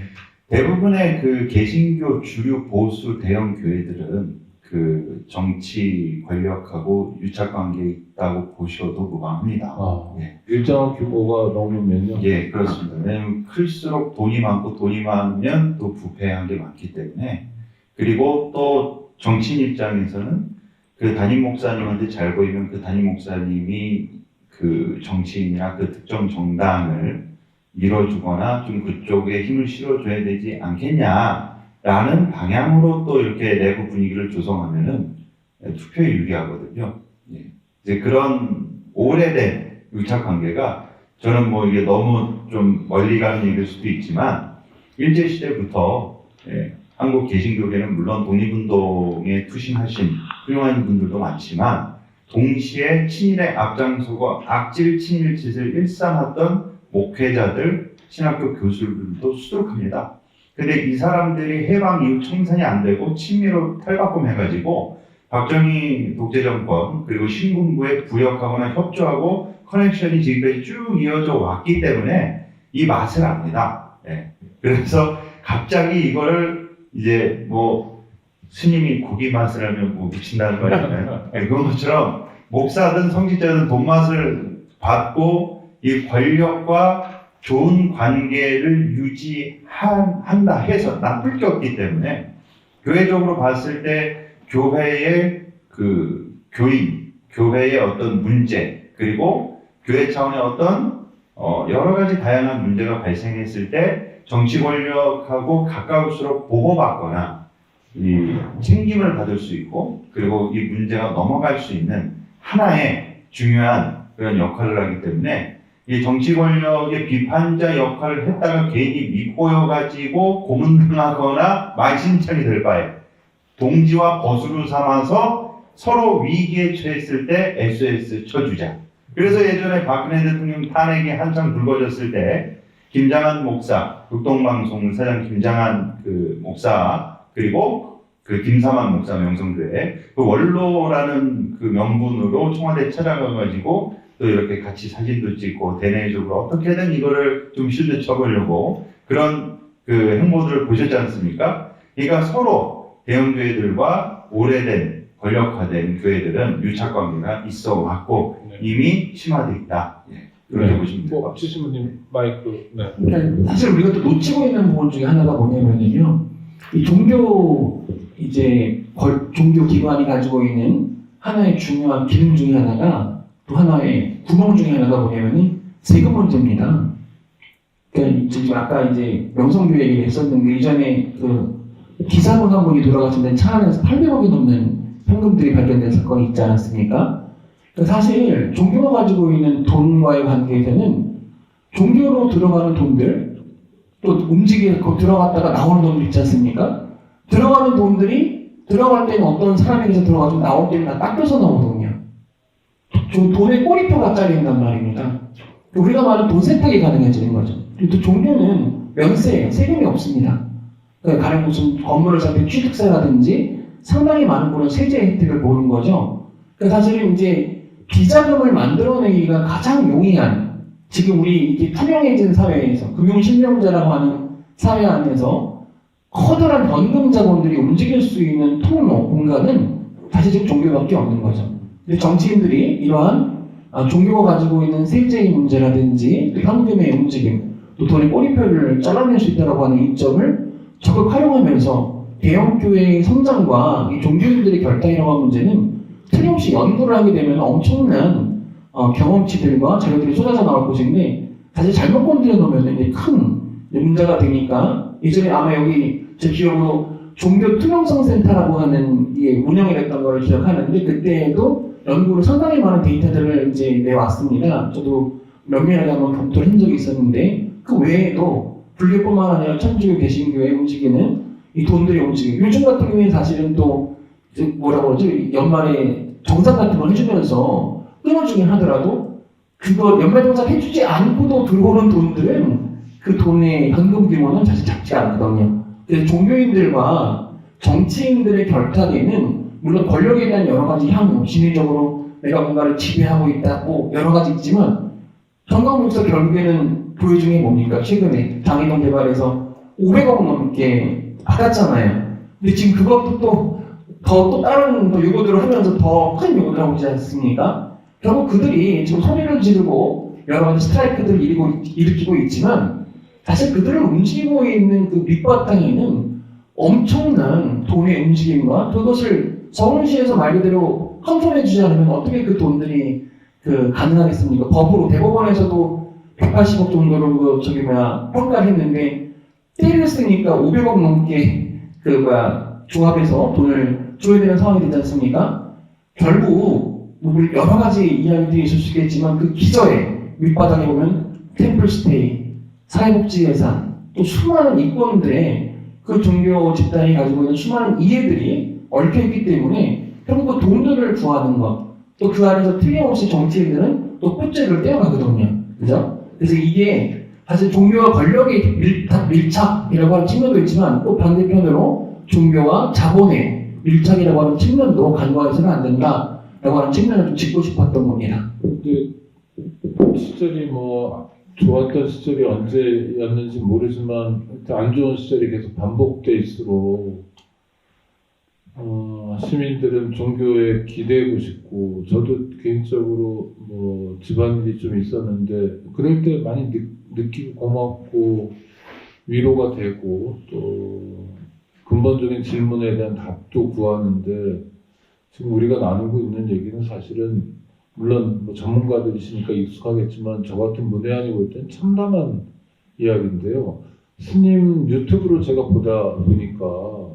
대부분의 그 개신교 주류 보수 대형 교회들은 그 정치 권력하고 유착 관계에 있다고 보셔도 무방합니다. 예. 일정한 규모가 넘으면요. 예, 그렇습니다. 왜냐하면 클수록 돈이 많고 돈이 많으면 또 부패한 게 많기 때문에 그리고 또 정치인 입장에서는 그 담임 목사님한테 잘 보이면 그 담임 목사님이 그 정치인이나 그 특정 정당을 밀어주거나 좀 그쪽에 힘을 실어줘야 되지 않겠냐라는 방향으로 또 이렇게 내부 분위기를 조성하면은 투표에 유리하거든요. 예. 이제 그런 오래된 유착 관계가 저는 뭐 이게 너무 좀 멀리 가는 얘기일 수도 있지만 일제시대부터 한국 개신교계는 물론 독립운동에 투신하신 훌륭한 분들도 많지만 동시에 친일에 앞장서고 악질 친일 짓을 일삼았던 목회자들, 신학교 교수들도 수두룩합니다. 근데 이 사람들이 해방 이후 청산이 안 되고 친미로 탈바꿈해가지고 박정희 독재정권 그리고 신군부에 부역하거나 협조하고 커넥션이 지금까지 쭉 이어져 왔기 때문에 이 맛을 압니다. 예. 그래서 갑자기 이거를 이제 뭐 스님이 고기 맛을 하면 뭐 미친다는 말이잖아요. 예, 그런 것처럼 목사든 성직자든 돈 맛을 받고 이 권력과 좋은 관계를 유지한다 해서 나쁠 게 없기 때문에 교회적으로 봤을 때 교회의 그 교인, 교회의 어떤 문제 그리고 교회 차원의 어떤 여러 가지 다양한 문제가 발생했을 때 정치 권력하고 가까울수록 보호받거나 이 책임을 받을 수 있고 그리고 이 문제가 넘어갈 수 있는 하나의 중요한 그런 역할을 하기 때문에 이 정치 권력의 비판자 역할을 했다가 괜히 밑보여가지고 고문당하거나 만신창이 될 바에 동지와 거수로 삼아서 서로 위기에 처했을 때 SOS 쳐주자. 그래서 예전에 박근혜 대통령 탄핵이 한창 불거졌을 때 김장한 목사, 극동방송 사장 김장한 그 목사 그리고 그 김사만 목사 명성교회 그 원로라는 그 명분으로 청와대 찾아가가지고 또 이렇게 같이 사진도 찍고 대내적으로 어떻게든 이거를 좀 실드 쳐보려고 그런 그 행보들을 보셨지 않습니까? 그러니까 서로 대형교회들과 오래된 권력화된 교회들은 유착관계가 있어 왔고 네. 이미 심화돼 있다. 예, 그렇게 네. 보시면 될 것 같습니다. 지신부님 마이크. 네. 그러니까 사실 우리가 또 놓치고 있는 부분 중에 하나가 뭐냐면요, 이 종교 종교 기관이 가지고 있는 하나의 중요한 기능 중에 하나가 또 하나의 구멍 중에 하나가 뭐냐면은 세금 문제입니다. 그러니까 지금 아까 이제 명성교회 얘기를 했었는데 이전에 그 기사분 한 분이 돌아가신 데 차 안에서 800억이 넘는 현금들이 발견된 사건이 있지 않았습니까? 그러니까 사실 종교가 가지고 있는 돈과의 관계에서는 종교로 들어가는 돈들 또 움직이고 들어갔다가 나오는 돈들 있지 않습니까? 들어가는 돈들이 들어갈 때는 어떤 사람에게서 들어가지고 나올 때는 다 닦여서 나오거든요. 돈의 꼬리표가 잘린단 말입니다. 우리가 말하는 돈 세탁이 가능해지는 거죠. 또 종교는 면세, 세금이 없습니다. 그러니까 가령 무슨 건물을 살 때 취득세라든지 상당히 많은 그런 세제 혜택을 보는 거죠. 그러니까 사실은 이제 비자금을 만들어내기가 가장 용이한 지금 우리 이게 투명해진 사회에서 금융실명제라고 하는 사회 안에서 커다란 연금 자본들이 움직일 수 있는 통로 공간은 사실 지금 종교밖에 없는 거죠. 근데 정치인들이 이러한 종교가 가지고 있는 세제의 문제라든지 또 현금의 움직임, 또 돈의 꼬리표를 잘라낼 수 있다고 하는 이점을 적극 활용하면서 대형교회의 성장과 이 종교인들의 결단이라고 하는 문제는 틀림없이 연구를 하게 되면 엄청난 경험치들과 자료들이 쏟아져 나올 것인데 사실 잘못 건드려 놓으면 이제 큰 문제가 되니까 예전에 아마 여기 제 기억으로 종교 투명성 센터라고 하는 운영이 됐던 걸 기억하는데 그때에도 연구로 상당히 많은 데이터들을 이제 내왔습니다. 저도 면밀하게 한번 검토를 한 적이 있었는데 그 외에도 불교뿐만 아니라 천주교 개신교에 움직이는 이 돈들이 움직이고 요즘 같은 경우에는 사실은 또 뭐라고 그러죠? 연말에 정산 같은 걸 해주면서 끊어주긴 하더라도 그거 연말 정산 해주지 않고도 들어오는 돈들은 그 돈의 현금 규모는 사실 작지 않거든요. 그래서 종교인들과 정치인들의 결탁에는 물론 권력에 대한 여러 가지 향후, 심리적으로 내가 뭔가를 지배하고 있다고 여러 가지 있지만 정강 목사 결국에는 보여준 게 뭡니까? 최근에 장애동 개발에서 500억 넘게 받았잖아요. 근데 지금 그것도 또 다른 요구들을 하면서 더 큰 요구를 하고 있지 않습니까? 결국 그들이 지금 소리를 지르고 여러 가지 스트라이크들을 일으키고 있지만 사실 그들을 움직이고 있는 그 밑바탕에는 엄청난 돈의 움직임과 그것을 서울시에서 말 그대로 컨트롤해주지 않으면 어떻게 그 돈들이 가능하겠습니까? 법으로 대법원에서도 180억 정도로 평가를 했는데 때를 쓰니까 500억 넘게 조합해서 돈을 줘야 되는 상황이 되지 않습니까? 결국 우리 여러 가지 이야기들이 있을 수 있겠지만 그 기저에 밑바닥에 보면 템플스테이, 사회복지 예산, 또 수많은 이권들의 그 종교 집단이 가지고 있는 수많은 이해들이 얽혀있기 때문에 결국 그 돈들을 구하는 것, 또 그 안에서 틀림없이 정치인들은 또 뿌째를 떼어가거든요. 그죠? 그래서 이게 사실 종교와 권력의 밀착이라고 하는 측면도 있지만 또 반대편으로 종교와 자본의 밀착이라고 하는 측면도 간과해서는 안 된다라고 하는 측면을 좀 짚고 싶었던 겁니다. 근데 시절이 뭐 좋았던 시절이 언제였는지 모르지만 안 좋은 시절이 계속 반복될수록 시민들은 종교에 기대고 싶고 저도 개인적으로 뭐 집안일이 좀 있었는데 그럴 때 많이 느끼고 고맙고 위로가 되고 또 근본적인 질문에 대한 답도 구하는데 지금 우리가 나누고 있는 얘기는 사실은 물론 뭐 전문가들이시니까 익숙하겠지만 저 같은 문외한이 볼 땐 참담한 이야기인데요. 스님 유튜브로 제가 보다 보니까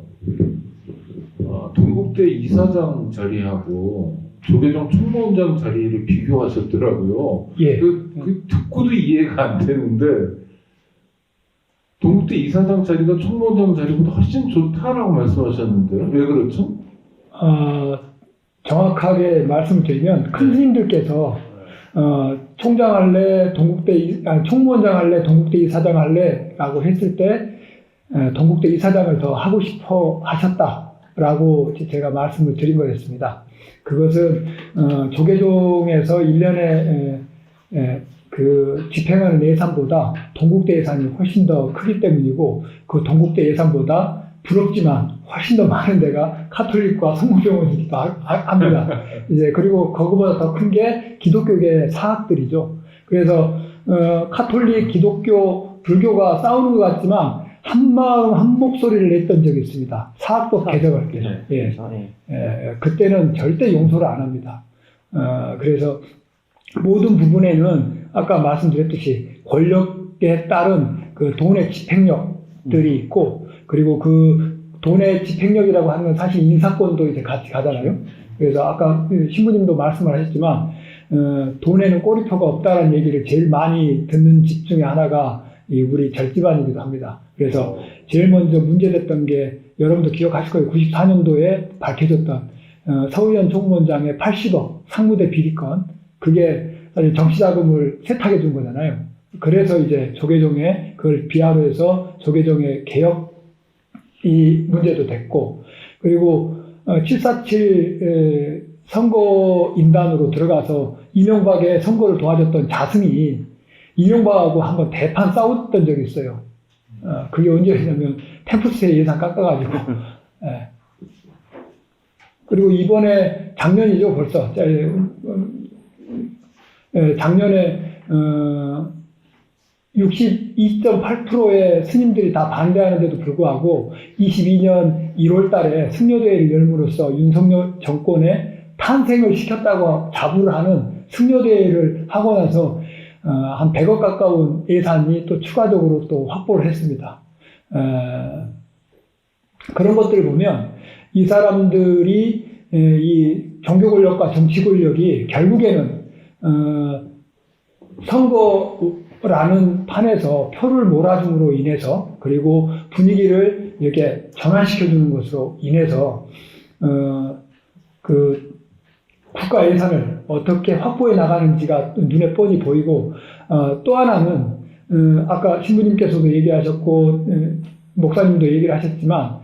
동국대 이사장 자리하고 조계종 총무원장 자리를 비교하셨더라고요. 예. 그 듣고도 이해가 안 되는데 동국대 이사장 자리가 총무원장 자리보다 훨씬 좋다라고 말씀하셨는데요. 왜 그렇죠? 정확하게 말씀드리면 큰 스님들께서 총장 할래, 총무원장 할래, 동국대 이사장 할래라고 했을 때 동국대 이사장을 더 하고 싶어 하셨다라고 제가 말씀을 드린 거였습니다. 그것은 조계종에서 1년에 그 집행하는 예산보다 동국대 예산이 훨씬 더 크기 때문이고 그 동국대 예산보다 부럽지만 훨씬 더 많은 데가 카톨릭과 성모병원이기도 합니다. 이제 그리고 그거보다 더 큰 게 기독교계 사학들이죠. 그래서 카톨릭, 기독교, 불교가 싸우는 것 같지만 한 마음 한 목소리를 냈던 적이 있습니다. 사학법 개정할 때. 예. 그때는 절대 용서를 안 합니다. 그래서 모든 부분에는 아까 말씀드렸듯이 권력에 따른 그 돈의 집행력들이 있고 그리고 그 돈의 집행력이라고 하는 건 사실 인사권도 이제 같이 가잖아요. 그래서 아까 신부님도 말씀을 하셨지만 돈에는 꼬리표가 없다는 얘기를 제일 많이 듣는 집 중에 하나가 우리 절집안이기도 합니다. 그래서 제일 먼저 문제됐던 게 여러분도 기억하실 거예요. 94년도에 밝혀졌던 서의원 총무원장의 80억 상무대 비리건 그게 사실 정치자금을 세탁해 준 거잖아요. 그래서 이제 조계종에 그걸 비하로 해서 조계종의 개혁 이 문제도 됐고 그리고 747 선거인단으로 들어가서 이명박의 선거를 도와줬던 자승이 이명박하고 한번 대판 싸웠던 적이 있어요. 그게 언제였냐면 템프스의 예산 깎아가지고 그리고 이번에 작년이죠 벌써 작년에 62.8%의 스님들이 다 반대하는데도 불구하고 22년 1월 달에 승려대회를 열므로써 윤석열 정권의 탄생을 시켰다고 자부를 하는 승려대회를 하고 나서 한 100억 가까운 예산이 또 추가적으로 또 확보를 했습니다. 그런 것들을 보면 이 사람들이 이 종교 권력과 정치 권력이 결국에는 선거라는 판에서 표를 몰아줌으로 인해서 그리고 분위기를 이렇게 전환시켜주는 것으로 인해서 그 국가 예산을 어떻게 확보해 나가는지가 눈에 뻔히 보이고 또 하나는 아까 신부님께서도 얘기하셨고 목사님도 얘기를 하셨지만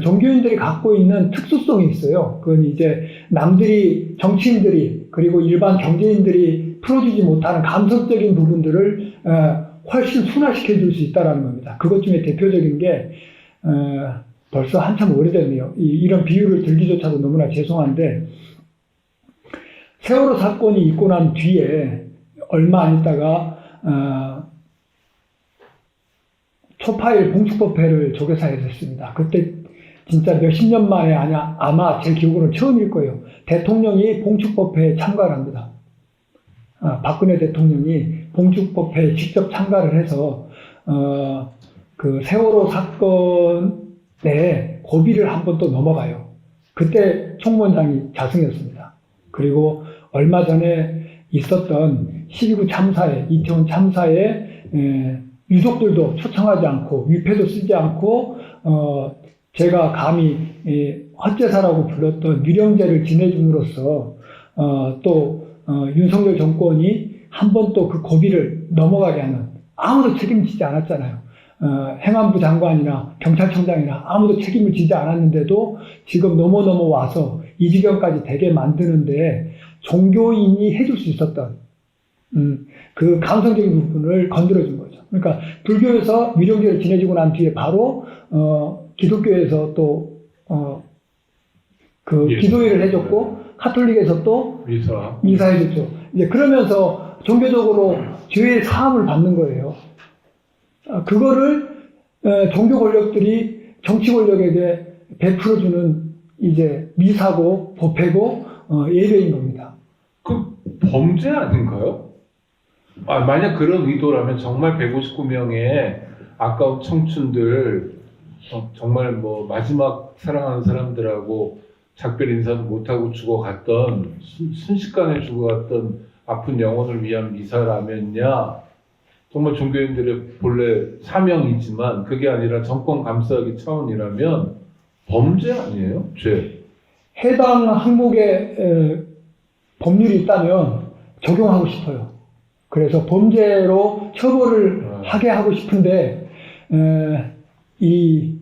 종교인들이 갖고 있는 특수성이 있어요. 그건 이제 남들이 정치인들이 그리고 일반 경제인들이 풀어주지 못하는 감성적인 부분들을 훨씬 순화시켜 줄 수 있다는 겁니다. 그것 중에 대표적인 게 벌써 한참 오래됐네요. 이런 비유를 들기조차도 너무나 죄송한데 세월호 사건이 있고 난 뒤에 얼마 안 있다가 초파일 봉축법회를 조계사에서 했습니다. 그때 진짜 몇십 년 만에 아마 제 기억으로는 처음일 거예요. 대통령이 봉축법회에 참가를 합니다. 박근혜 대통령이 봉축법회에 직접 참가를 해서 그 세월호 사건에 고비를 한 번 또 넘어가요. 그때 총무원장이 자승이었습니다. 그리고 얼마 전에 있었던 12.9 참사에 이태원 참사에 유족들도 초청하지 않고 위패도 쓰지 않고 제가 감히 헛제사라고 불렀던 유령제를 지내줌으로써 또 윤석열 정권이 한 번 또 그 고비를 넘어가게 하는 아무도 책임지지 않았잖아요. 행안부 장관이나 경찰청장이나 아무도 책임을 지지 않았는데도 지금 넘어와서 이 지경까지 되게 만드는데 종교인이 해줄 수 있었던 그 감성적인 부분을 건드려준 거죠. 그러니까 불교에서 유령제를 지내주고 난 뒤에 바로 기독교에서 또 그 기도회를 해줬고 카톨릭에서 또 미사해줬죠. 이제 그러면서 종교적으로 죄의 사함을 받는 거예요. 그거를 종교 권력들이 정치 권력에게 베풀어주는 이제 미사고 법회고 예배인 겁니다. 그 범죄 아닌가요? 만약 그런 의도라면 정말 159명의 아까운 청춘들 정말 뭐 마지막 사랑하는 사람들하고 작별 인사도 못하고 죽어갔던 순식간에 죽어갔던 아픈 영혼을 위한 미사라면야 정말 종교인들의 본래 사명이지만 그게 아니라 정권 감싸기 차원이라면 범죄 아니에요? 죄. 해당 항목에 법률이 있다면 적용하고 싶어요. 그래서 범죄로 처벌을 하게 하고 싶은데 이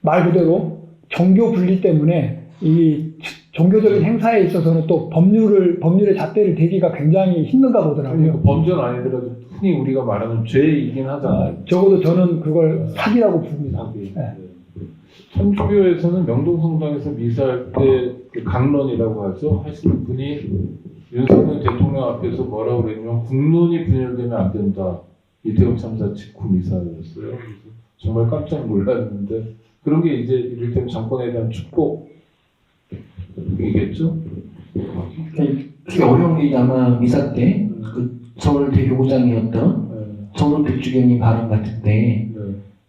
말 그대로 종교 분리 때문에 이 종교적인 행사에 있어서는 또 법률의 잣대를 대기가 굉장히 힘든가 보더라고요. 그러니까 범죄는 아니더라도 흔히 우리가 말하는 죄이긴 하잖아요. 적어도 저는 그걸 사기라고 부릅니다. 사기. 네. 천주교에서는 명동성당에서 미사할 때 그 강론이라고 하죠. 하시는 분이 윤석열 대통령 앞에서 뭐라고 그랬냐면 국론이 분열되면 안 된다. 이태원 참사 직후 미사였어요. 그래서 정말 깜짝 놀랐는데 그런 게 이제 이를테면 정권에 대한 축복이겠죠? 그게 어려운 게 아마 미사 때 그 서울대교구장이었던 정론백주교님 발언 같은데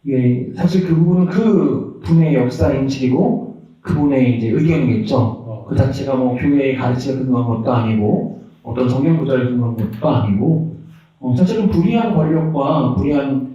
이게 사실 그 부분은 그 분의 역사 인식이고 그분의 이제 의견이겠죠. 그 자체가 뭐 교회의 가르침에 근거한 것도 아니고 어떤 성경 구절에 근거한 것도 아니고 사실은 불의한 권력과 불의한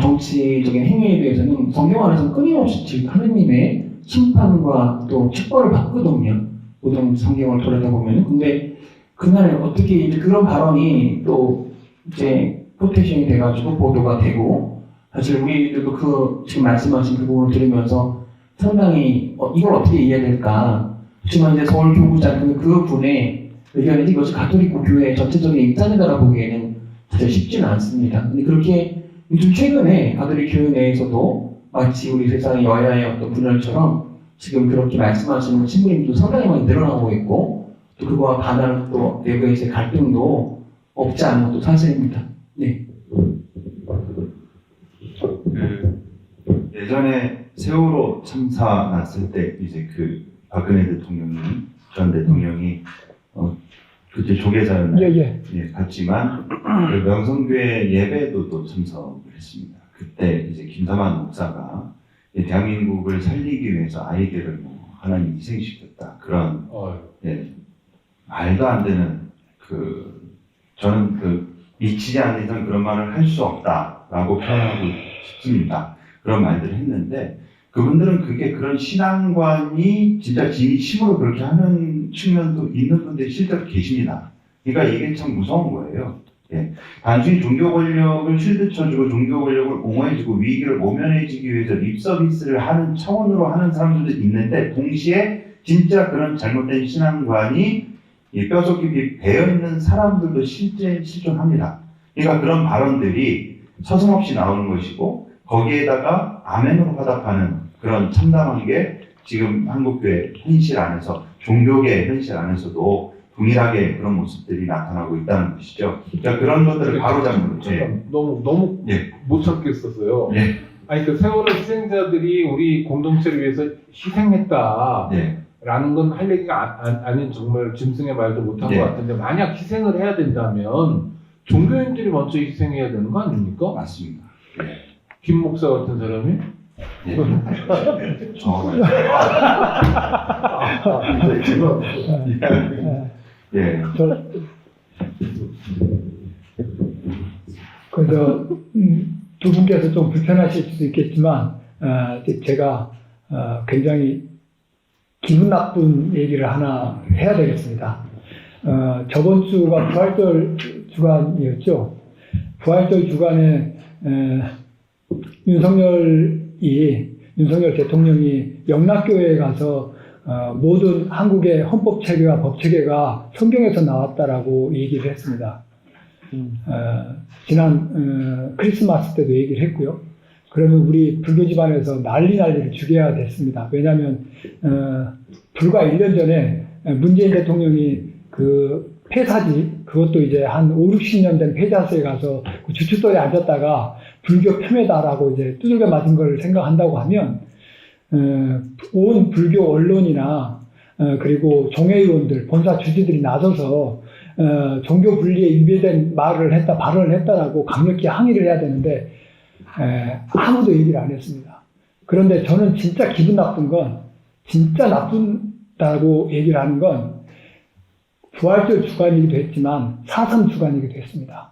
정치적인 행위에 대해서는 성경 안에서 끊임없이 지금 하느님의 심판과 또 축벌을 받거든요. 모든 성경을 돌아다보면. 근데 그날 어떻게 이제 그런 발언이 또 이제 포테이션이 돼가지고 보도가 되고 사실 우리들도 그 지금 말씀하신 그 부분을 들으면서 상당히 이걸 어떻게 이해해야 될까. 하지만 이제 서울 교구장 그 분의 의견이 이것이 가톨릭 교회의 전체적인 입장이다라 보기에는 사실 쉽지는 않습니다. 근데 그렇게 요즘 최근에 가톨릭 교회 내에서도 마치 우리 세상의 여야의 어떤 분열처럼 지금 그렇게 말씀하시는 신부님도 상당히 많이 늘어나고 있고 또 그거와 반할 또 내부의 이제 갈등도 없지 않은 것도 사실입니다. 네. 예전에 세월호 참사 났을 때 이제 그 박근혜 대통령이 전 대통령이 그때 조계사였나요? 예. 갔지만 그 명성교회 예배도 또 참석을 했습니다. 그때 이제 김사만 목사가 대한민국을 살리기 위해서 아이들을 뭐 하나님 희생시켰다 그런 말도 안 되는 저는 미치지 않는 이상 그런 말을 할 수 없다라고 표현하고 싶습니다. 그런 말들을 했는데 그분들은 그런 신앙관이 진짜 진심으로 그렇게 하는 측면도 있는 분들이 실제로 계십니다. 그러니까 이게 참 무서운 거예요. 단순히 종교 권력을 쉴드 쳐주고 종교 권력을 옹호해주고 위기를 모면해주기 위해서 립서비스를 하는 차원으로 하는 사람들도 있는데 동시에 진짜 그런 잘못된 신앙관이 뼈속 깊이 배어있는 사람들도 실존합니다. 그러니까 그런 발언들이 서슴없이 나오는 것이고 거기에다가 아멘으로 화답하는 그런 참담한 게 지금 한국교회 현실 안에서 종교계 현실 안에서도 동일하게 그런 모습들이 나타나고 있다는 것이죠. 그러니까 그런 것들을 바로잡는 거죠. 너무 못 찾겠었어요. 아니 그 세월호 희생자들이 우리 공동체를 위해서 희생했다. 라는 건 할 얘기가 아닌 정말 짐승의 말도 못한 것 같은데 만약 희생을 해야 된다면 종교인들이 먼저 희생해야 되는 거 아닙니까? 맞습니다. 김 목사 같은 사람이? 그래서 두 분께서 좀 불편하실 수도 있겠지만 제가 굉장히 기분 나쁜 얘기를 하나 해야 되겠습니다. 저번 주가 부활절 주간이었죠. 부활절 주간에 윤석열 대통령이 영락교회에 가서 모든 한국의 헌법 체계와 법 체계가 성경에서 나왔다라고 얘기를 했습니다. 지난 크리스마스 때도 얘기를 했고요. 그러면 우리 불교 집안에서 난리를 죽여야 됐습니다. 왜냐하면 불과 1년 전에 문재인 대통령이 그 폐사지, 그것도 이제 한 5, 60년 된 폐자소에 가서 그 주춧돌에 앉았다가 불교 폄훼다라고 이제 두들겨 맞은 걸 생각한다고 하면 온 불교 언론이나 그리고 종회의원들, 본사 주지들이 나서서 종교 분리에 위배된 발언을 했다라고 강력히 항의를 해야 되는데 아무도 얘기를 안 했습니다. 그런데 저는 진짜 기분 나쁜 건 진짜 나쁜 됐다고 얘기를 하는 건 부활절 주간이기도 했지만 4.3 주간이기도 했습니다.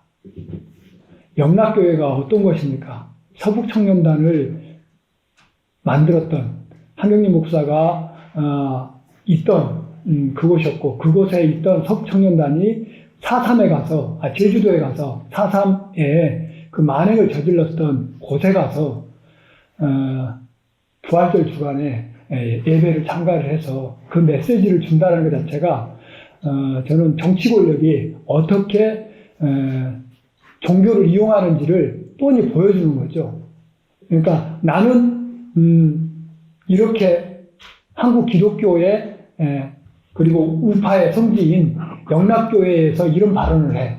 영락교회가 어떤 것입니까? 서북청년단을 만들었던 한경림 목사가 있던 그곳이었고, 그곳에 있던 서북청년단이 4.3에 가서, 제주도에 가서 4.3에 그 만행을 저질렀던 곳에 가서 부활절 주간에 예배를 참가를 해서 그 메시지를 준다는 것 자체가 저는 정치 권력이 어떻게 종교를 이용하는지를 뻔히 보여주는 거죠. 그러니까 나는 이렇게 한국 기독교의 그리고 우파의 성지인 영락교회에서 이런 발언을 해.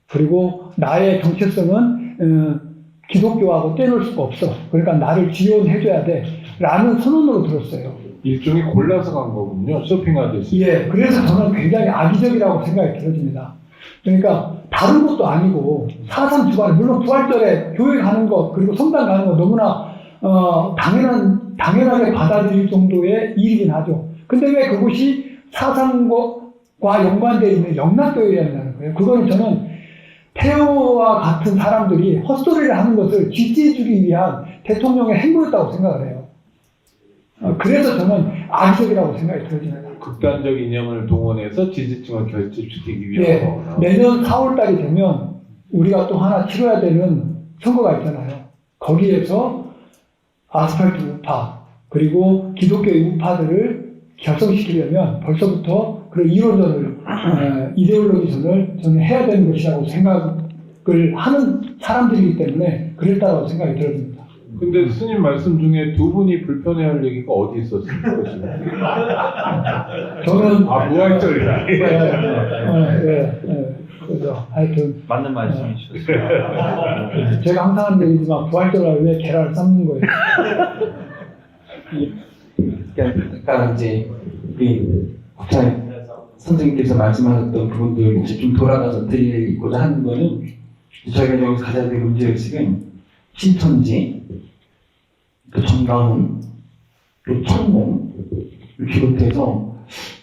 그리고 나의 정체성은 기독교하고 떼놓을 수가 없어. 그러니까 나를 지원해줘야 돼. 라는 선언으로 들었어요. 일종의 골라서 간 거군요. 쇼핑하듯이. 예, 그래서 저는 굉장히 악의적이라고 생각이 들어집니다. 그러니까 다른 것도 아니고 4.3 주간에 물론 부활절에 교회 가는 것 그리고 성당 가는 것 너무나 당연하게 받아들일 정도의 일이긴 하죠. 근데 왜 그곳이 4.3과 연관되어 있는 영락교회라는 거예요. 그거는 저는 태호와 같은 사람들이 헛소리를 하는 것을 지지해주기 위한 대통령의 행보였다고 생각을 해요. 그래서 저는 악의적이라고 생각이 들어집니다. 극단적 이념을 동원해서 지지층을 결집시키기 위한 예, 거구나. 내년 4월달이 되면 우리가 또 하나 치러야 되는 선거가 있잖아요. 거기에서 아스팔트 우파 그리고 기독교의 우파들을 결성시키려면 벌써부터 그런 이론전을 이데올로기전을 저는 해야 되는 것이라고 생각을 하는 사람들이기 때문에 그랬다고 생각이 들어집니다. 근데 스님 말씀 중에 두 분이 불편해할 얘기가 어디 있었습니까? 저는 부활절이다. 그죠. 하여튼 맞는 말씀이셨어요. 제가 항상 하는 얘기지만 부활절날 왜 계란을 삶는 거예요? 그러니까 이제 우리 국장 선생님께서 말씀하셨던 부분들 이제 좀 돌아가서 드리고자 하는 거는 저희가 여기서 가져야 될 문제의식은 신천지, 또 정강훈, 또 천몽을 비롯해서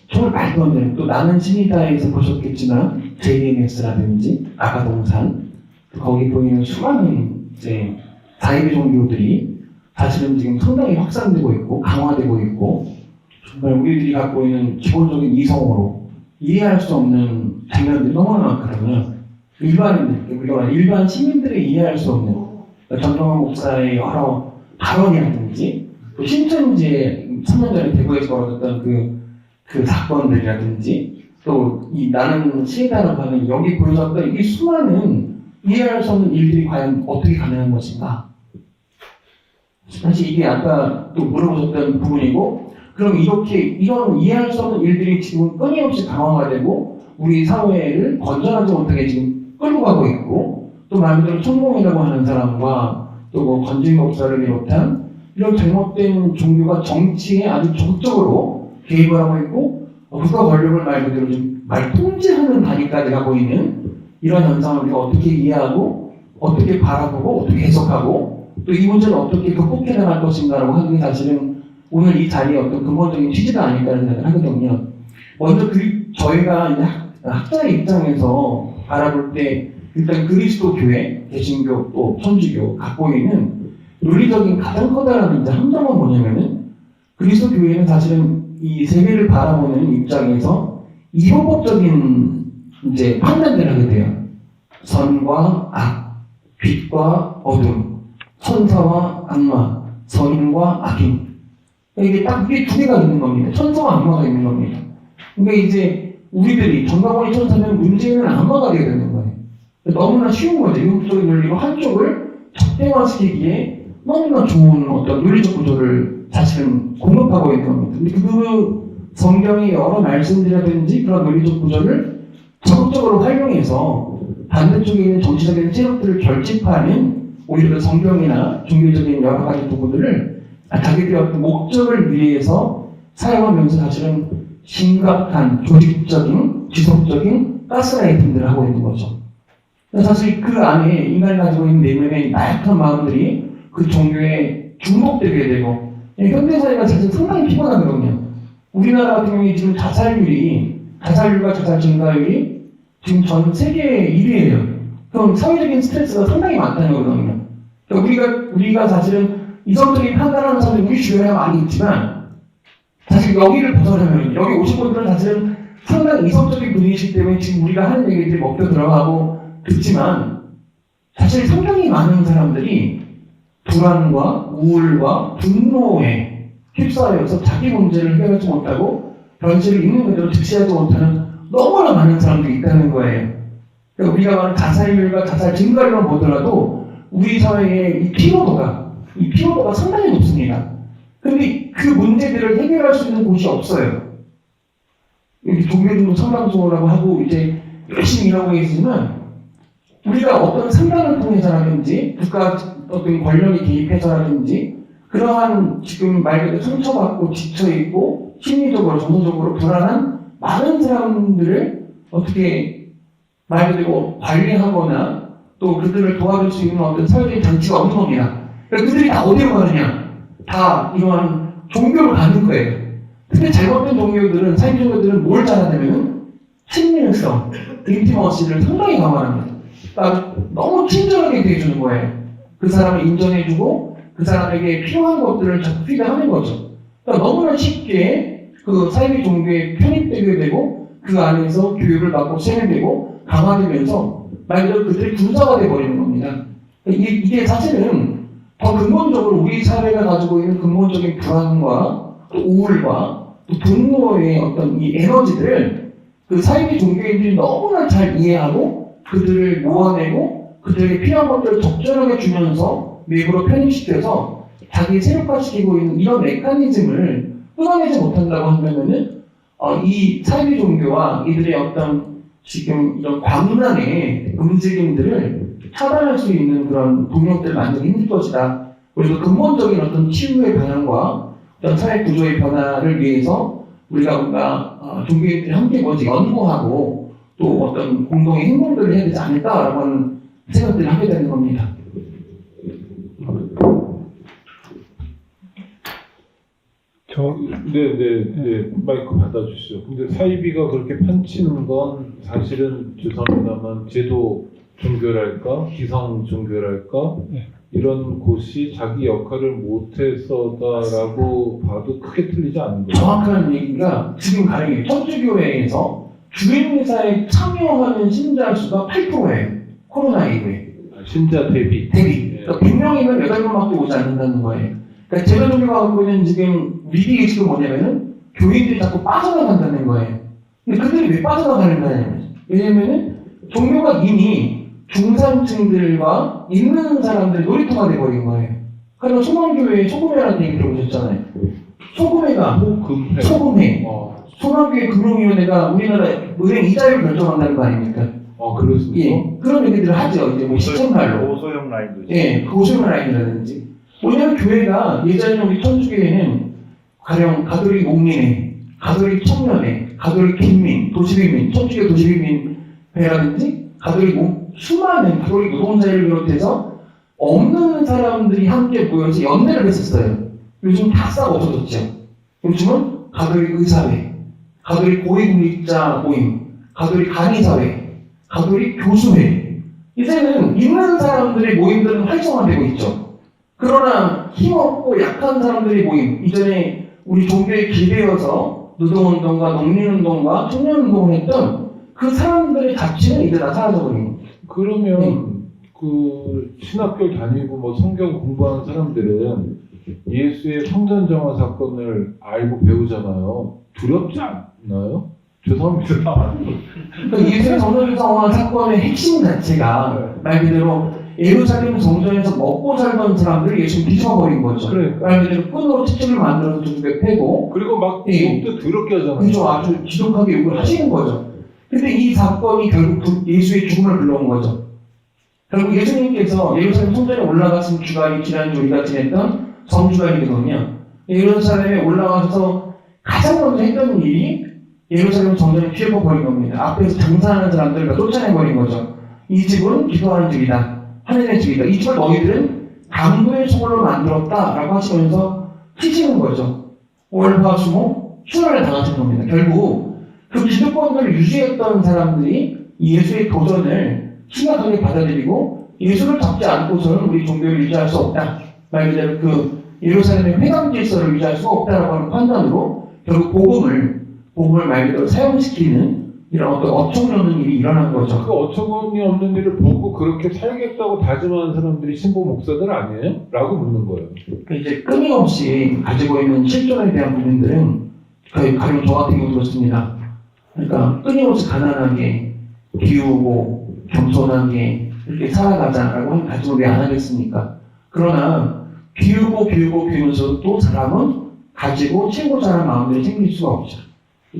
정말 말도 안 되는 또 나는 신이다에서 보셨겠지만 JMS라든지 아가동산 거기 보이는 수많은 이제 자유의 종교들이 사실은 지금 상당히 확산되고 있고 강화되고 있고 정말 우리들이 갖고 있는 기본적인 이성으로 이해할 수 없는 장면들이 너무나 많거든요. 일반인들, 우리가 일반 시민들이 이해할 수 없는 전정환 목사의 여러 발언이라든지 또 신천지에 3년 전에 대구에서 벌어졌던 그 사건들이라든지 또 이 나는 신이다라고 하는 여기 보여졌던 이 수많은 이해할 수 없는 일들이 과연 어떻게 가능한 것인가? 사실 이게 아까 또 물어보셨던 부분이고 그럼 이렇게 이런 이해할 수 없는 일들이 지금 끊임없이 강화가 되고 우리 사회를 건전하지 못하게 지금 끌고 가고 있고 또 말 그대로 천공이라고 하는 사람과 또 뭐 건진 목사를 비롯한 이런 잘못된 종교가 정치에 아주 적극적으로 개입을 하고 있고 국가 권력을 말 그대로 좀 말 통제하는 단위까지 가고 있는 이런 현상을 우리가 어떻게 이해하고 어떻게 바라보고 어떻게 해석하고 또 이 문제를 어떻게 극복해 나갈 것인가라고 하는 게 사실은 오늘 이 자리의 어떤 근본적인 취지가 아닐까라는 생각을 하거든요. 먼저 저희가 이제 학자의 입장에서 바라볼 때 일단 그리스도 교회, 개신교 또 천주교 갖고 있는 논리적인 가장 커다란 이제 함정은 뭐냐면은 그리스도 교회는 사실은 이 세계를 바라보는 입장에서 이론법적인 이제 판단들을 하게 돼요. 선과 악, 빛과 어둠, 천사와 악마, 선인과 악인. 이게 딱 이게 두 개가 있는 겁니다. 천사와 악마가 있는 겁니다. 그러니까 이제 우리들이 정가원이 천사면 문제는 악마가 되어야 되는 거예요. 너무나 쉬운 거죠. 이론적인 논리로 한쪽을 적대화시키기에 너무나 좋은 어떤 논리적 구조를 사실은 공급하고 있는 겁니다. 근데 그 성경의 여러 말씀들이라든지 그런 논리적 구조를 적극적으로 활용해서 반대쪽에 있는 정치적인 세력들을 결집하는 오히려 성경이나 종교적인 여러 가지 부분들을 자기들의 어떤 목적을 위해서 사용하면서 사실은 심각한 조직적인 지속적인 가스라이팅들을 하고 있는 거죠. 사실 그 안에 인간이 가지고 있는 내면의 나약한 마음들이 그 종교에 중독되게 되고 현대사회가 사실 상당히 피곤하거든요. 우리나라 같은 경우에 지금 자살률과 자살 증가율이 지금 전 세계 1위예요. 그럼 사회적인 스트레스가 상당히 많다는 거거든요. 그러니까 우리가 사실은 이성적인 판단하는 사람들이 우리 주변에 많이 있지만 사실 여기를 벗어나면 여기 오신 분들은 사실은 상당히 이성적인 분이시기 때문에 지금 우리가 하는 얘기들이 먹혀 들어가고 듣지만 사실 상당히 많은 사람들이 불안과 우울과 분노에 휩싸여서 자기 문제를 해결하지 못하고 현실을 있는 그대로 직시하지 못하는 너무나 많은 사람들이 있다는 거예요. 그러니까 우리가 말하는 자살률과 자살 증가율만 보더라도 우리 사회의 이 피로도가 상당히 높습니다. 근데 그 문제들을 해결할 수 있는 곳이 없어요. 여기 종교등록 상담소라고 하고 이제 열심히 일하고 계시지만 우리가 어떤 상담을 통해서라든지 국가 어떤 권력이 개입해서라든지 그러한 지금 말 그대로 상처받고 지쳐있고 심리적으로 정서적으로 불안한 많은 사람들을 어떻게 말 그대로 관리하거나 또 그들을 도와줄 수 있는 어떤 사회적인 장치가 없는 겁니다. 그러니까 그들이 다 어디로 가느냐? 다 이러한 종교로 가는 거예요. 근데 잘못된 종교들은, 사회 종교들은 뭘 잘하냐면은 친밀성, 인티머시를 상당히 강화합니다. 그러니까 너무 친절하게 대해주는 거예요. 그 사람을 인정해주고 그 사람에게 필요한 것들을 자꾸 피드하는 거죠. 그러니까 너무나 쉽게 그 사회 종교에 편입되게 되고 그 안에서 교육을 받고 세뇌되고 강화되면서 말 그대로 그들이 군사가 돼버리는 겁니다. 이게 사실은 더 근본적으로 우리 사회가 가지고 있는 근본적인 불안과 또 우울과 또 분노의 어떤 이 에너지들을 그 사이비 종교인들이 너무나 잘 이해하고 그들을 모아내고 그들에게 필요한 것들을 적절하게 주면서 내부로 편입시켜서 자기 세력화시키고 있는 이런 메커니즘을 끊어내지 못한다고 하면은 이 사이비 종교와 이들의 어떤 지금 이런 광란의 움직임들을 차단할 수 있는 그런 동력들을 만들기 힘들 것이다. 그래서 근본적인 어떤 치유의 방향과 어떤 사회 구조의 변화를 위해서 우리가 뭔가 종교인들이 함께 먼저 연구하고 또 어떤 공동의 행동들을 해야 되지 않을까라고 하는 생각들을 하게 되는 겁니다. 네, 마이크 받아주시죠. 근데 사이비가 그렇게 판치는 건 사실은 죄송합니다만 제도 종교랄까, 기성 종교랄까 이런 곳이 자기 역할을 못해서다라고 봐도 크게 틀리지 않은 거예요. 정확한 얘기가 지금 가령 천주교회에서 주일미사에 참여하는 신자 수가 8%예요. 코로나19에. 신자 대비. 그러니까 100명이면 8명밖에 오지 않는다는 거예요. 그러니까 제가 종교가 갖고 있는 지금 위기가 지금 뭐냐면은 교인들이 자꾸 빠져나간다는 거예요. 근데 그들이 왜 빠져나가는 거냐면 왜냐면은 종교가 이미 중산층들과 있는 사람들의 놀이터가 돼버린 거예요. 그러면 소망교회 소금회라는 얘기 들어보셨잖아요. 소금회가 소금회. 소망교회 금융위원회가 우리나라 은행 이자율 결정한다는 거 아닙니까? 그렇습니까? 예, 그런 얘기들을 하죠. 이제 뭐 시청말로. 고소형 라인도 있어요. 예, 고소형 라인이라든지. 뭐냐면 교회가 예전에 우리 천주교회는 가령 가톨릭 옥린회, 가톨릭 청년회, 가톨릭 빈민, 도시빈민, 천주교 도시빈민회라든지 가톨릭 수많은 가톨릭 노동자를 비롯해서 없는 사람들이 함께 모여서 연대를 했었어요. 요즘 다 싹 없어졌죠. 요즘은 가톨릭 의사회, 가톨릭 고위공직자 모임, 가톨릭 강의사회, 가톨릭 교수회. 이제는 있는 사람들의 모임들은 활성화되고 있죠. 그러나 힘없고 약한 사람들의 모임, 이전에 우리 종교에 기대어서 노동운동과 농민운동과 청년운동을 했던 그 사람들의 가치는 이제 다 사라져버린 거예요. 그러면 그 신학교 다니고 뭐 성경 공부하는 사람들은 예수의 성전정화 사건을 알고 배우잖아요. 두렵지 않나요? 죄송합니다. 그러니까 예수의 성전정화 사건의 핵심 자체가 말 그대로 예루살렘 성전에서 먹고 살던 사람들을 예수님 뒤집어버린 거죠. 그러니까. 말 그대로 끈으로 채찍을 만들어서 두둑에 패고 그리고 막 예. 욕도 더럽게 하잖아요. 그죠, 아주 지독하게 욕을 하시는 거죠. 근데 이 사건이 결국 예수의 죽음을 불러온 거죠. 결국 예수님께서 예루살렘 성전에 올라가신 주간이 지난주 우리가 지냈던 성주간이거든요. 예루살렘에 올라가서 가장 먼저 했던 일이 예루살렘 성전을 피해버린 겁니다. 앞에서 장사하는 사람들을 쫓아내버린 거죠. 이 집은 기도하는 집이다. 하늘의 집이다. 이 집을 너희들은 강도의 소굴로 만들었다라고 하시면서 치시는 거죠. 월화수목 추월을 당하신 겁니다. 결국 그 기득권을 유지했던 사람들이 이 예수의 도전을 심각하게 받아들이고 예수를 잡지 않고서는 우리 종교를 유지할 수 없다. 말 그대로 그 예루살렘의 회당 질서를 유지할 수가 없다라고 하는 판단으로 결국 복음을 말 그대로 사용시키는 이런 어떤 어처구니 없는 일이 일어난 거죠. 그 어처구니 없는 일을 보고 그렇게 살겠다고 다짐하는 사람들이 신보 목사들 아니에요? 라고 묻는 거예요. 그 이제 끊임없이 가지고 있는 실존에 대한 부분들은 가령 저 같은 경우 그렇습니다. 그러니까 끊임없이 가난하게 비우고 겸손하게 이렇게 살아가자라고 하는 다짐을 왜 안 하겠습니까? 그러나 비우면서도 또 사람은 가지고 친고자 하는 마음들이 생길 수가 없죠.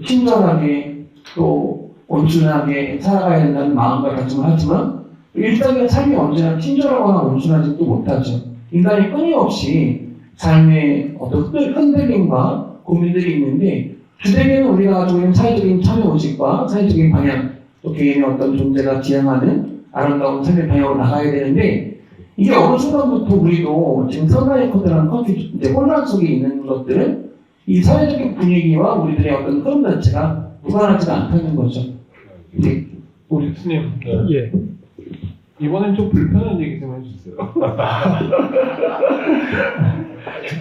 친절하게 또 온순하게 살아가야 된다는 마음과 다짐을 하지만 일상의 삶이 언제나 친절하거나 온순하지도 못하죠. 인간이 끊임없이 삶의 어떤 흔들림과 고민들이 있는데 주되게는 우리가 가지고 있는 사회적인 참여의식과 사회적인 방향 또 개인의 어떤 존재가 지향하는 아름다운 삶의 방향으로 나가야 되는데 이게 어느 순간부터 우리도 지금 선란의 코드라는 이제 혼란 속에 있는 것들은 이 사회적인 분위기와 우리들의 어떤 흐름 자체가 무관하지가 않다는 거죠. 네. 우리 스님, 예. 이번엔 좀 불편한 얘기 좀 해주세요.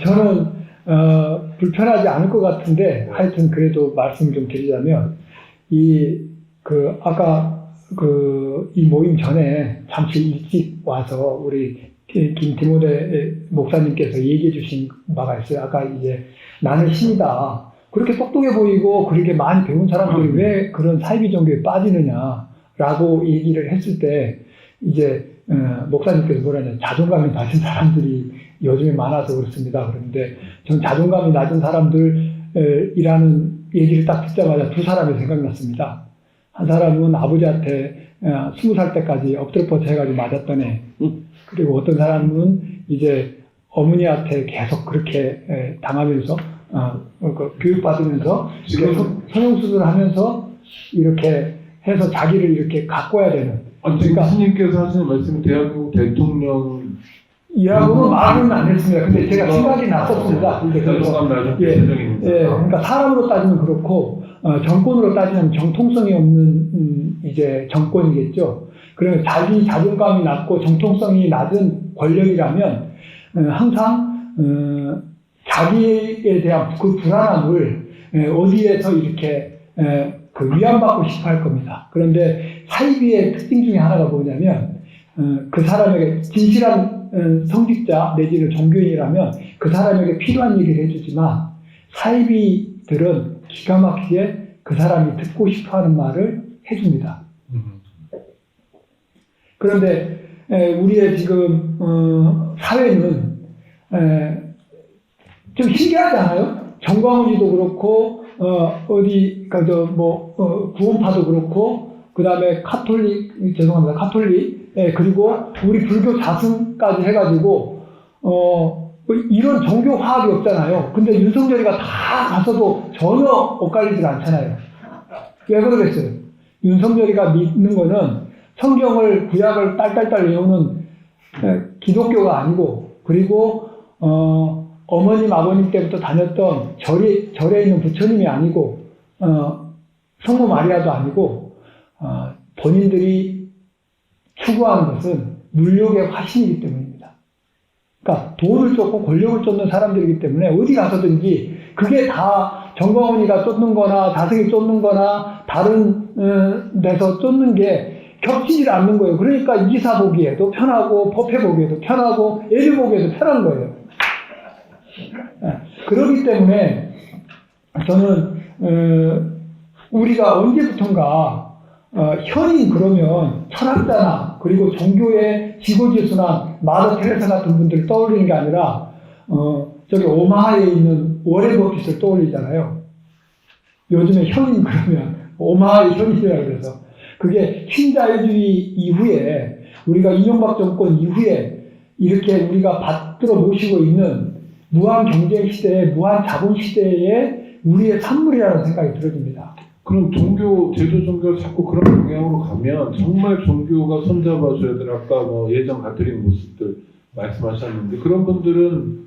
저는 불편하지 않을 것 같은데 하여튼 그래도 말씀을 좀 드리자면 아까 이 모임 전에 잠시 일찍 와서 우리 김티모데 목사님께서 얘기해 주신 바가 있어요. 아까 이제 나는 신이다. 그렇게 똑똑해 보이고 그렇게 많이 배운 사람들이 왜 그런 사이비 종교에 빠지느냐라고 얘기를 했을 때 이제 목사님께서 뭐라냐 자존감이 낮은 사람들이 요즘에 많아서 그렇습니다. 그런데 전 자존감이 낮은 사람들이라는 얘기를 딱 듣자마자 두 사람이 생각났습니다. 한 사람은 아버지한테 20살 때까지 엎드려 뻗쳐 해가지고 맞았던 애. 그리고 어떤 사람은 이제 어머니한테 계속 그렇게 당하면서 교육받으면서 성형수술을 하면서 이렇게 해서 자기를 이렇게 가꿔야 되는. 지금 스님께서 하시는 말씀은 대한민국 대통령 이라고는 말은 안 했습니다. 근데 제가 생각이 났었습니다. 자존감 낮은 예, 대통령입니다. 그러니까 사람으로 따지면 그렇고 정권으로 따지면 정통성이 없는 이제 정권이겠죠. 그러면 자기 자존감이 낮고 정통성이 낮은 권력이라면 항상 자기에 대한 그 불안함을 어디에서 이렇게 위안받고 싶어 할 겁니다. 그런데 사이비의 특징 중에 하나가 뭐냐면 그 사람에게 진실한 성직자 내지는 종교인이라면 그 사람에게 필요한 얘기를 해주지만 사이비들은 기가 막히게 그 사람이 듣고 싶어하는 말을 해줍니다. 그런데 우리의 지금 사회는 좀 신기하지 않아요? 정광훈이도 그렇고 구원파도 그렇고 그 다음에 카톨릭 그리고 우리 불교 자승까지 해가지고 이런 종교 화합이 없잖아요. 근데 윤석열이가 다 가서도 전혀 엇갈리질 않잖아요. 왜 그러겠어요? 윤석열이가 믿는 거는 성경을 구약을 딸딸딸 외우는 기독교가 아니고 그리고 어머님 아버님 때부터 다녔던 절에 있는 부처님이 아니고 성모 마리아도 아니고 본인들이 추구하는 것은 물욕의 화신이기 때문입니다. 그러니까 돈을 쫓고 권력을 쫓는 사람들이기 때문에 어디 가서든지 그게 다 정광훈이가 쫓는 거나 다승이 쫓는 거나 다른 데서 쫓는 게 겹치질 않는 거예요. 그러니까 이기사 보기에도 편하고 법회 보기에도 편하고 애들 보기에도 편한 거예요. 그렇기 때문에 저는 우리가 언제부턴가 현인 그러면 철학자나 그리고 종교의 지고지순한 마더 테레사 같은 분들을 떠올리는 게 아니라 저기 오마하에 있는 워렌 버핏을 떠올리잖아요. 요즘에 현인 그러면 오마하의 현인이라고 그래서 그게 신자유주의 이후에 우리가 이명박 정권 이후에 이렇게 우리가 받들어 모시고 있는 무한 경쟁 시대에 무한 자본 시대에 우리의 산물이라는 생각이 들어집니다. 그럼 제도 종교가 자꾸 그런 방향으로 가면 정말 종교가 손잡아줘야 될 아까 예전 가톨릭 모습들 말씀하셨는데 그런 분들은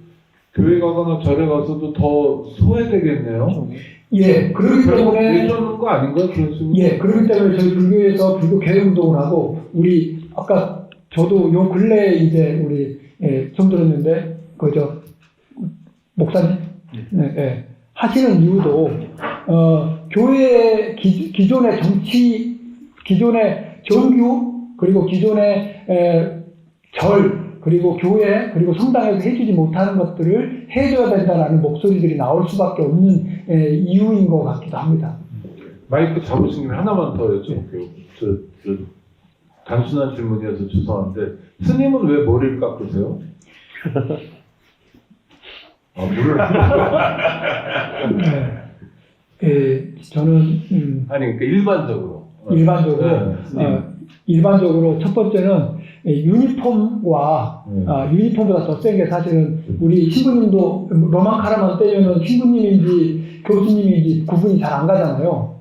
교회 가거나 절에 가서도 더 소외되겠네요. 예, 그렇기 때문에 내주는 거 아닌가요? 그런 식으로? 예, 그렇기 때문에 저희 불교에서 불교 개혁 운동을 하고 우리 아까 저도 요 근래에 이제 우리 처음 들었는데 그저 목사님 네, 하시는 이유도 교회의 기존의 정치, 기존의 정규 그리고 기존의 절 그리고 교회 그리고 성당에서 해주지 못하는 것들을 해줘야 된다라는 목소리들이 나올 수밖에 없는 이유인 것 같기도 합니다. 마이크 잡으신 김에 하나만 더 여쭤볼게요. 저 단순한 질문이어서 죄송한데 스님은 왜 머리를 깎으세요? 아, 물을 저는 아니 그러니까 일반적으로 일반적으로 첫 번째는 유니폼과 유니폼보다 더 센 게 사실은 우리 신부님도 로마카라만 떼면은 신부님인지 교수님인지 구분이 잘 안 가잖아요.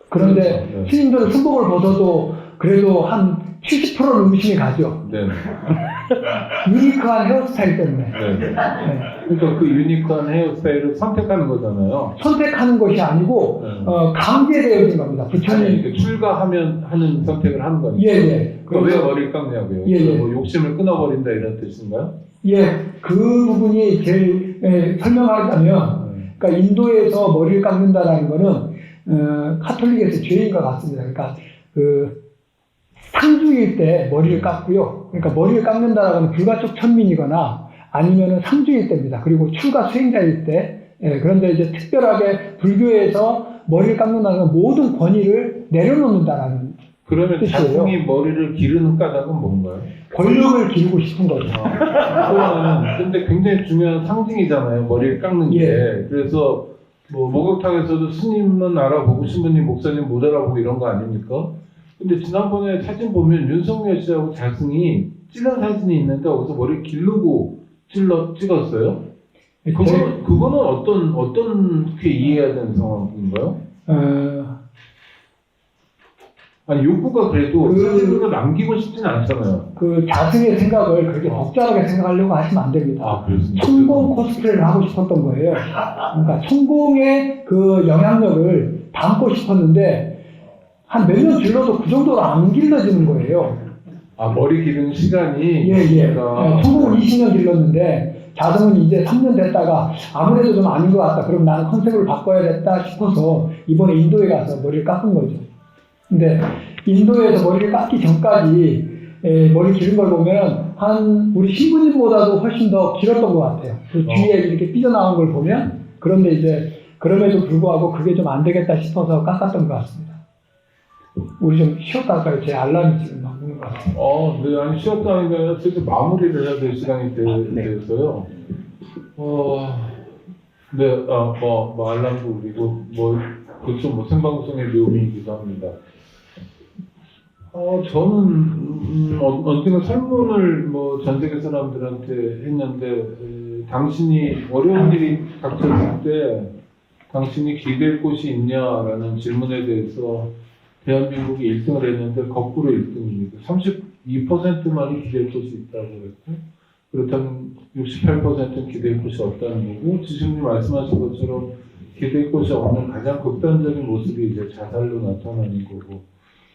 그런데 그렇죠. 네. 스님들은 순복을 벗어도 그래도 한 70%는 의심이 가죠. 네. 유니크한 헤어스타일 때문에. 네. 네. 그러니까 그 유니크한 헤어스타일을 선택하는 거잖아요. 선택하는 것이 아니고 네. 강제되어진 겁니다. 아니, 부처님. 그 출가하면 하는 선택을 하는 거니까. 예. 그럼 왜 머리를 깎냐고요? 예. 뭐 욕심을 끊어버린다 이런 뜻인가요? 예, 그 부분이 제일 설명하자면, 그러니까 인도에서 머리를 깎는다라는 거는 카톨릭에서 죄인 것 같습니다. 그러니까 그 상주일 때 머리를 깎고요. 그러니까 머리를 깎는다라는 건 불가촉 천민이거나 아니면은 상주일 때입니다. 그리고 출가 수행자일 때. 그런데 이제 특별하게 불교에서 머리를 깎는다는 건 모든 권위를 내려놓는다라는 그러면 뜻이에요. 자궁이 머리를 기르는 까닭은 뭔가요? 권력을 기르고 싶은 거죠. 그거는 근데 굉장히 중요한 상징이잖아요. 머리를 깎는 게. 예. 그래서 뭐 목욕탕에서도 스님은 알아보고 신부님, 목사님 못 알아보고 이런 거 아닙니까? 근데 지난번에 사진 보면 윤석열 씨하고 자승이 찔른 사진이 있는데 거기서 머리 기르고 찍었어요? 그거는 어떻게 이해해야 되는 상황인가요? 아니 욕구가 그래도 사진을 남기고 싶진 않잖아요. 그 자승의 생각을 그렇게 복잡하게 생각하려고 하시면 안 됩니다. 아 그렇습니까? 천공 코스프레를 하고 싶었던 거예요. 그러니까 천공의 그 영향력을 담고 싶었는데 한 몇 년 길러도 그 정도로 안 길러지는 거예요. 아 머리 기르는 시간이 천공은 20년 길렀는데 자승은 이제 3년 됐다가 아무래도 좀 아닌 것 같다. 그럼 나는 컨셉을 바꿔야겠다 싶어서 이번에 인도에 가서 머리를 깎은 거죠. 근데 인도에서 머리를 깎기 전까지 머리 기른 걸 보면 한 우리 신부님보다도 훨씬 더 길었던 것 같아요. 그 뒤에 이렇게 삐져나온 걸 보면. 그런데 이제 그럼에도 불구하고 그게 좀 안 되겠다 싶어서 깎았던 것 같습니다. 우리 좀 쉬었다 할까요? 제 알람이 지금 막 오는 것 같아요. 네, 아니 쉬었다는 게 아니라 슬슬 마무리를 해야 될 시간이 돼서요. 뭐 알람도 울리고 그렇죠. 뭐 생방송의 묘미이기도 합니다. 저는 언젠가 설문을 뭐 전 세계 사람들한테 했는데 당신이 어려운 일이 닥쳤을 때 당신이 기댈 곳이 있냐라는 질문에 대해서 대한민국이 1등을 했는데 거꾸로 1등입니다. 32%만이 기댈 곳이 있다고 했고 그렇다면 68%는 기댈 곳이 없다는 거고 지수님 말씀하신 것처럼 기댈 곳이 없는 가장 극단적인 모습이 이제 자살로 나타나는 거고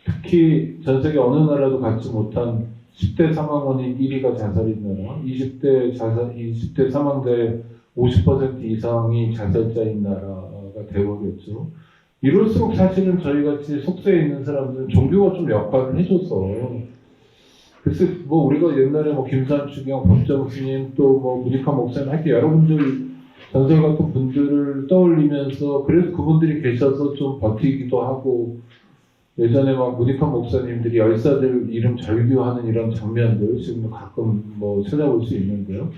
특히 전 세계 어느 나라도 갖지 못한 10대 사망원인 1위가 자살인 나라, 20대 사망자의 50% 이상이 자살자인 나라가 되어버렸죠. 이럴수록 사실은 저희같이 속세에 있는 사람들은 종교가 좀 역할을 해줘서 그래서 뭐 우리가 옛날에 뭐 김산추경, 법정스님 또 뭐 문익환 목사님 하여튼 여러분들 전설 같은 분들을 떠올리면서 그래도 그분들이 계셔서 좀 버티기도 하고 예전에 막 문익환 목사님들이 열사들 이름 절규하는 이런 장면들 지금도 가끔 뭐 찾아볼 수 있는데요.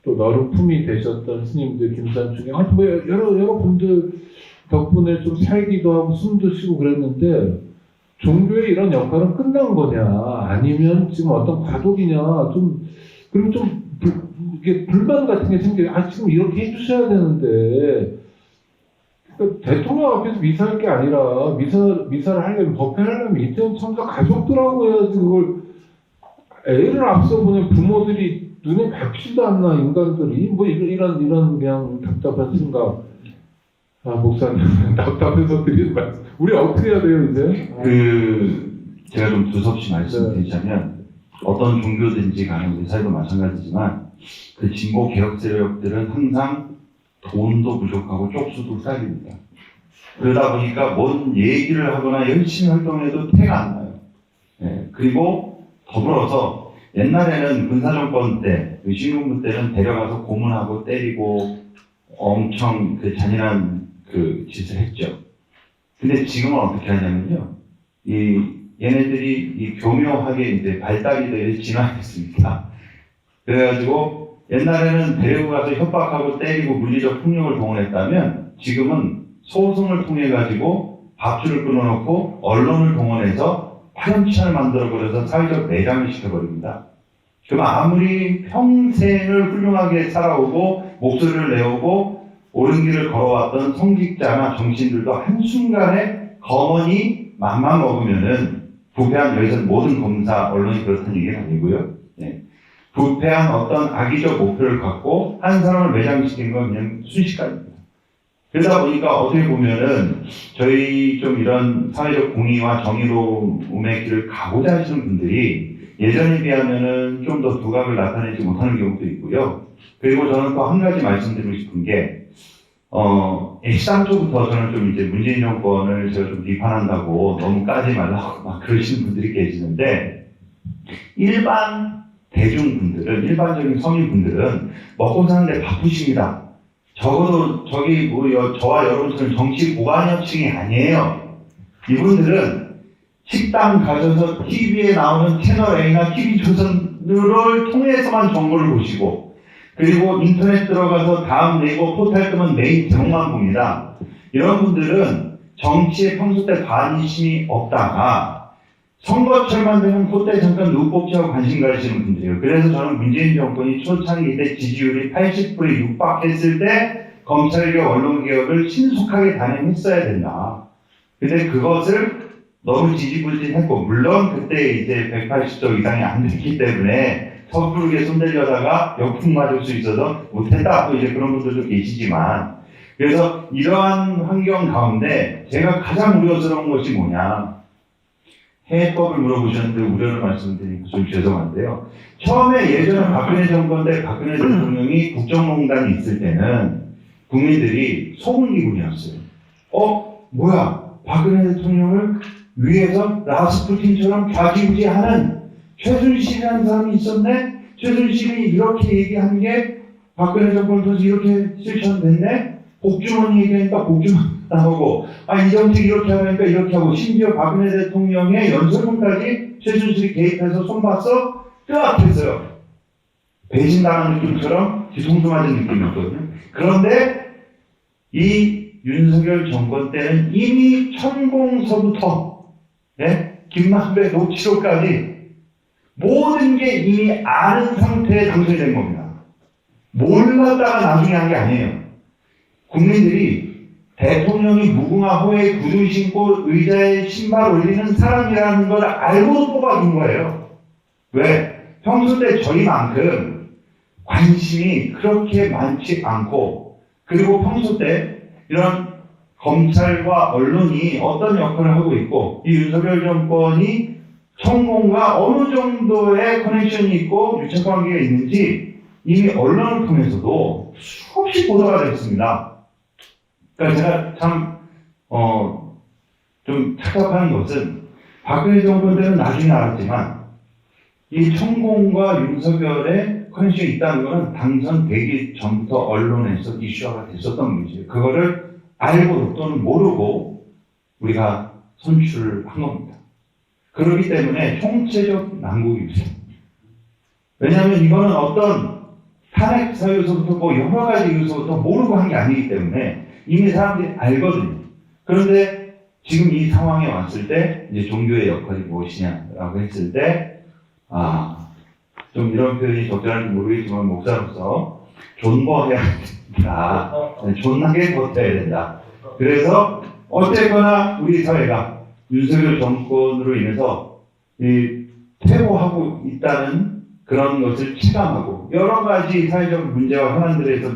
또 너른 품이 되셨던 스님들 김산추경 하여튼 뭐 여러 분들 덕분에 좀 살기도 하고 숨도 쉬고 그랬는데 종교의 이런 역할은 끝난 거냐 아니면 지금 어떤 과도기냐 그리고 이게 불만 같은 게 생겨요. 지금 이렇게 해주셔야 되는데 그러니까 대통령 앞에서 미사할 게 아니라 미사를 하려면 법회를 하려면 이태원 참사 가족들하고 해야지 그걸 애를 앞서 보낸 부모들이 눈에 밟지도 않나 인간들이 뭐 이런 그냥 답답한 생각 목사님 답답해서 드리는 말씀. 우리 어떻게 해야 돼요 이제? 제가 좀 두섭이 말씀드리자면 어떤 종교든지 간에 우리 사회도 마찬가지지만 그 진보 개혁 세력들은 항상 돈도 부족하고 쪽수도 쌓입니다. 그러다 보니까 뭔 얘기를 하거나 열심히 활동해도 태가 안 나요. 예, 그리고 더불어서 옛날에는 군사정권 때, 신군부 때는 데려가서 고문하고 때리고 엄청 그 잔인한 그 짓을 했죠. 근데 지금은 어떻게 하냐면요. 얘네들이 교묘하게 이제 발달이 되어 진화했습니다. 그래가지고 옛날에는 데리고 가서 협박하고 때리고 물리적 폭력을 동원했다면 지금은 소송을 통해 가지고 밥줄을 끊어놓고 언론을 동원해서 파렴치한을 만들어버려서 사회적 매장을 시켜버립니다. 그럼 아무리 평생을 훌륭하게 살아오고 목소리를 내오고 옳은 길을 걸어왔던 성직자나 정치인들도 한순간에 검언이 맘만 먹으면은 부패한 여기서 모든 검사, 언론이 그렇다는 얘기는 아니고요. 네. 부패한 어떤 악의적 목표를 갖고 한 사람을 매장시킨 건 그냥 순식간입니다. 그러다 보니까 어떻게 보면은 저희 좀 이런 사회적 공의와 정의로움의 길을 가고자 하시는 분들이 예전에 비하면은 좀 더 두각을 나타내지 못하는 경우도 있고요. 그리고 저는 또 한 가지 말씀드리고 싶은 게, 시장초부터 저는 좀 이제 문재인 정권을 제가 좀 비판한다고 너무 까지 말라고 막 그러시는 분들이 계시는데, 일반 대중분들은, 일반적인 서민분들은 먹고 사는데 바쁘십니다. 적어도 저와 여러분처럼 정치 고관여층이 아니에요. 이분들은 식당 가셔서 TV에 나오는 채널 A나 TV조선을 통해서만 정보를 보시고, 그리고 인터넷 들어가서 다음 네이버 포탈 뜨면 메인 제목만 봅니다. 이런 분들은 정치에 평소 때 관심이 없다가 선거철만 되면 그때 잠깐 누구 뽑자고 관심 가지시는 분들이에요. 그래서 저는 문재인 정권이 초창기 때 지지율이 80%에 육박했을 때 검찰개혁, 언론개혁을 신속하게 단행했어야 된다. 근데 그것을 너무 지지부진했고, 물론 그때 이제 180조 이상이 안 됐기 때문에 섣부르게 손대려다가 역풍 맞을 수 있어서 못했다. 또 이제 그런 분들도 계시지만, 그래서 이러한 환경 가운데 제가 가장 우려스러운 것이 뭐냐. 해법을 물어보셨는데 우려를 말씀드리고 좀 죄송한데요. 처음에 예전에 박근혜 정권 때 박근혜 대통령이 국정농단이 있을 때는 국민들이 속은 기분이었어요. 뭐야, 박근혜 대통령을 위해서 라스푸틴처럼 좌지우지하는 최순실이라는 사람이 있었네? 최순실이 이렇게 얘기한 게 박근혜 정권을 통해서 이렇게 실천됐네? 복주머니 얘기하니까 복주머니 나오고, 이 정책 이렇게 하니까 이렇게 하고, 심지어 박근혜 대통령의 연설문까지 최순실이 개입해서 손봤어? 뜨악했어요. 배신당한 느낌처럼 뒤통수 맞은 느낌이었거든요. 그런데 이 윤석열 정권 때는 이미 천공서부터 김만배 녹취록까지 모든 게 이미 아는 상태에 당선이 된 겁니다. 몰랐다가 나중에 한 게 아니에요. 국민들이 대통령이 무궁화 호에 구두 신고 의자에 신발 올리는 사람이라는 걸 알고도 뽑아준 거예요. 왜? 평소 때 저희만큼 관심이 그렇게 많지 않고, 그리고 평소 때 이런 검찰과 언론이 어떤 역할을 하고 있고, 이 윤석열 정권이 천공과 어느 정도의 커넥션이 있고 유착관계가 있는지 이미 언론을 통해서도 수없이 보도가 됐습니다. 그러니까 제가 참 좀 착각하는 것은, 박근혜 정권 때는 나중에 알았지만 이 천공과 윤석열의 커넥션이 있다는 것은 당선되기 전부터 언론에서 이슈화가 됐었던 문제예요. 그거를 알고도 또는 모르고 우리가 선출을 한 겁니다. 그렇기 때문에 총체적 난국입니다. 왜냐하면 이거는 어떤 탄핵 사유서부터 여러 가지 이유서부터 모르고 한 게 아니기 때문에 이미 사람들이 알거든요. 그런데 지금 이 상황에 왔을 때 이제 종교의 역할이 무엇이냐라고 했을 때, 좀 이런 표현이 적절한지 모르겠지만 목사로서 존버해야 된다. 존나게 버텨야 된다. 그래서 어쨌거나 우리 사회가 윤석열 정권으로 인해서 퇴보하고 있다는 그런 것을 체감하고, 여러 가지 사회적 문제와 현안들에서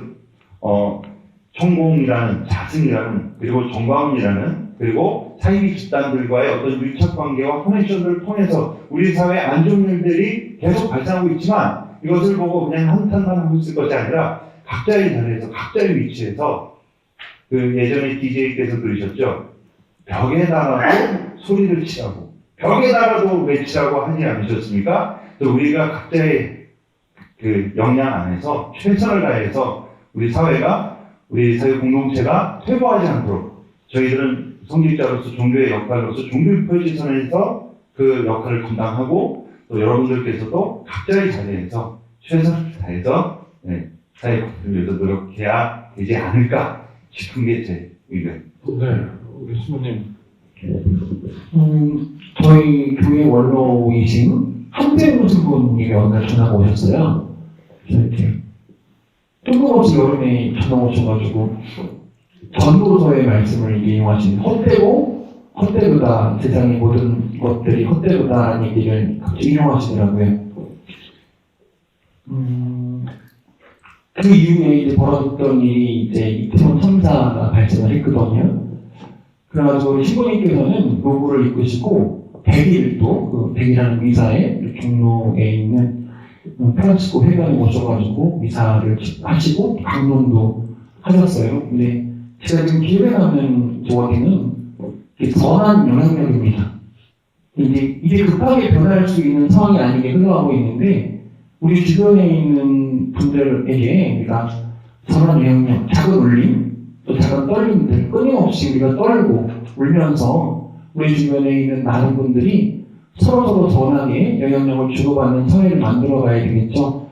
천공이라는 자승이라는 그리고 정광훈이라는 그리고 사이비 집단들과의 어떤 밀착관계와 커넥션들을 통해서 우리 사회에 안 좋은 일들이 계속 발생하고 있지만 이것을 보고 그냥 한탄만 하고 있을 것이 아니라 각자의 자리에서 각자의 위치에서 그 예전에 DJ께서 들으셨죠? 벽에 달아도 소리를 치라고 벽에 달아도 외치라고 하지 않으셨습니까? 그래서 우리가 각자의 그 역량 안에서 최선을 다해서 우리 사회가 우리 사회 공동체가 퇴보하지 않도록 저희들은 성직자로서 종교의 역할로서 종교 표시선에서 그 역할을 감당하고 또 여러분들께서도 각자의 자리에서 최선을 다해서 사회 발전을 위해서 노력해야 되지 않을까 싶은 게 제 의견. 네, 우리 신부님. 저희 교회 원로이신 한태우 신부님이 오늘 전화가 오셨어요. 그래서 이렇게 뜬금없이 여름에 전화 오셔가지고 전도서의 말씀을 이용하신 헛되도다 세상의 모든 것들이 헛되도다라는 얘기를 갑자기 인용하시더라고요. 그 이후에 이제 벌어졌던 일이 이제 이태원 참사가 발생을 했거든요. 그래가지고 우리 신부님께서는 노고를 이끄시고 100일 또 그 100일이라는 미사에 종로에 있는 프란치스코 회관에 오셔가지고 미사를 하시고 강론도 하셨어요. 근데 제가 지금 기억에 남는 조언에는 선한 영향력입니다. 이게 급하게 변할 수 있는 상황이 아니게 흘러가고 있는데 우리 주변에 있는 분들에게 우리가 선한 영향력, 작은 울림, 또 작은 떨림들 끊임없이 우리가 떨고 울면서 우리 주변에 있는 많은 분들이 서로서로 선하게 영향력을 주고받는 사회를 만들어가야 되겠죠.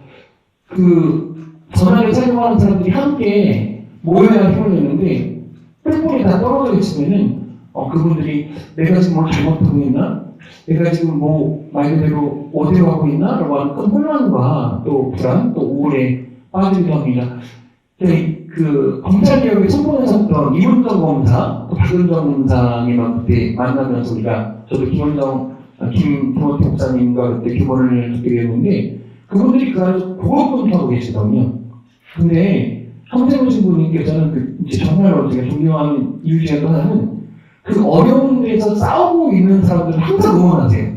그 선하게 살려가는 사람들이 함께 모여야 힘을 내는데 뿔뿔이 다 떨어져 있으면은 그분들이 내가 지금 뭘 잘못하고 있나? 내가 지금 뭐 말 그대로 어디로 가고 있나? 라고 하는 큰 혼란과 또 불안, 또 우울에 빠지기도 합니다. 그 검찰개혁에 선봉했었던 이문정 검사, 또 박은정 검사님과 그때 만나면서 우리가 저도 김태원 목사님과 그때 규범을 듣게 됐는데 그분들이 그 안에서 고급분투하고 계시거든요. 근데 한태훈 신부님께서는 이제 정말로 제가 존경하는 이유 중에 또 하나는 그 어려운 데서 싸우고 있는 사람들을 항상 응원하세요.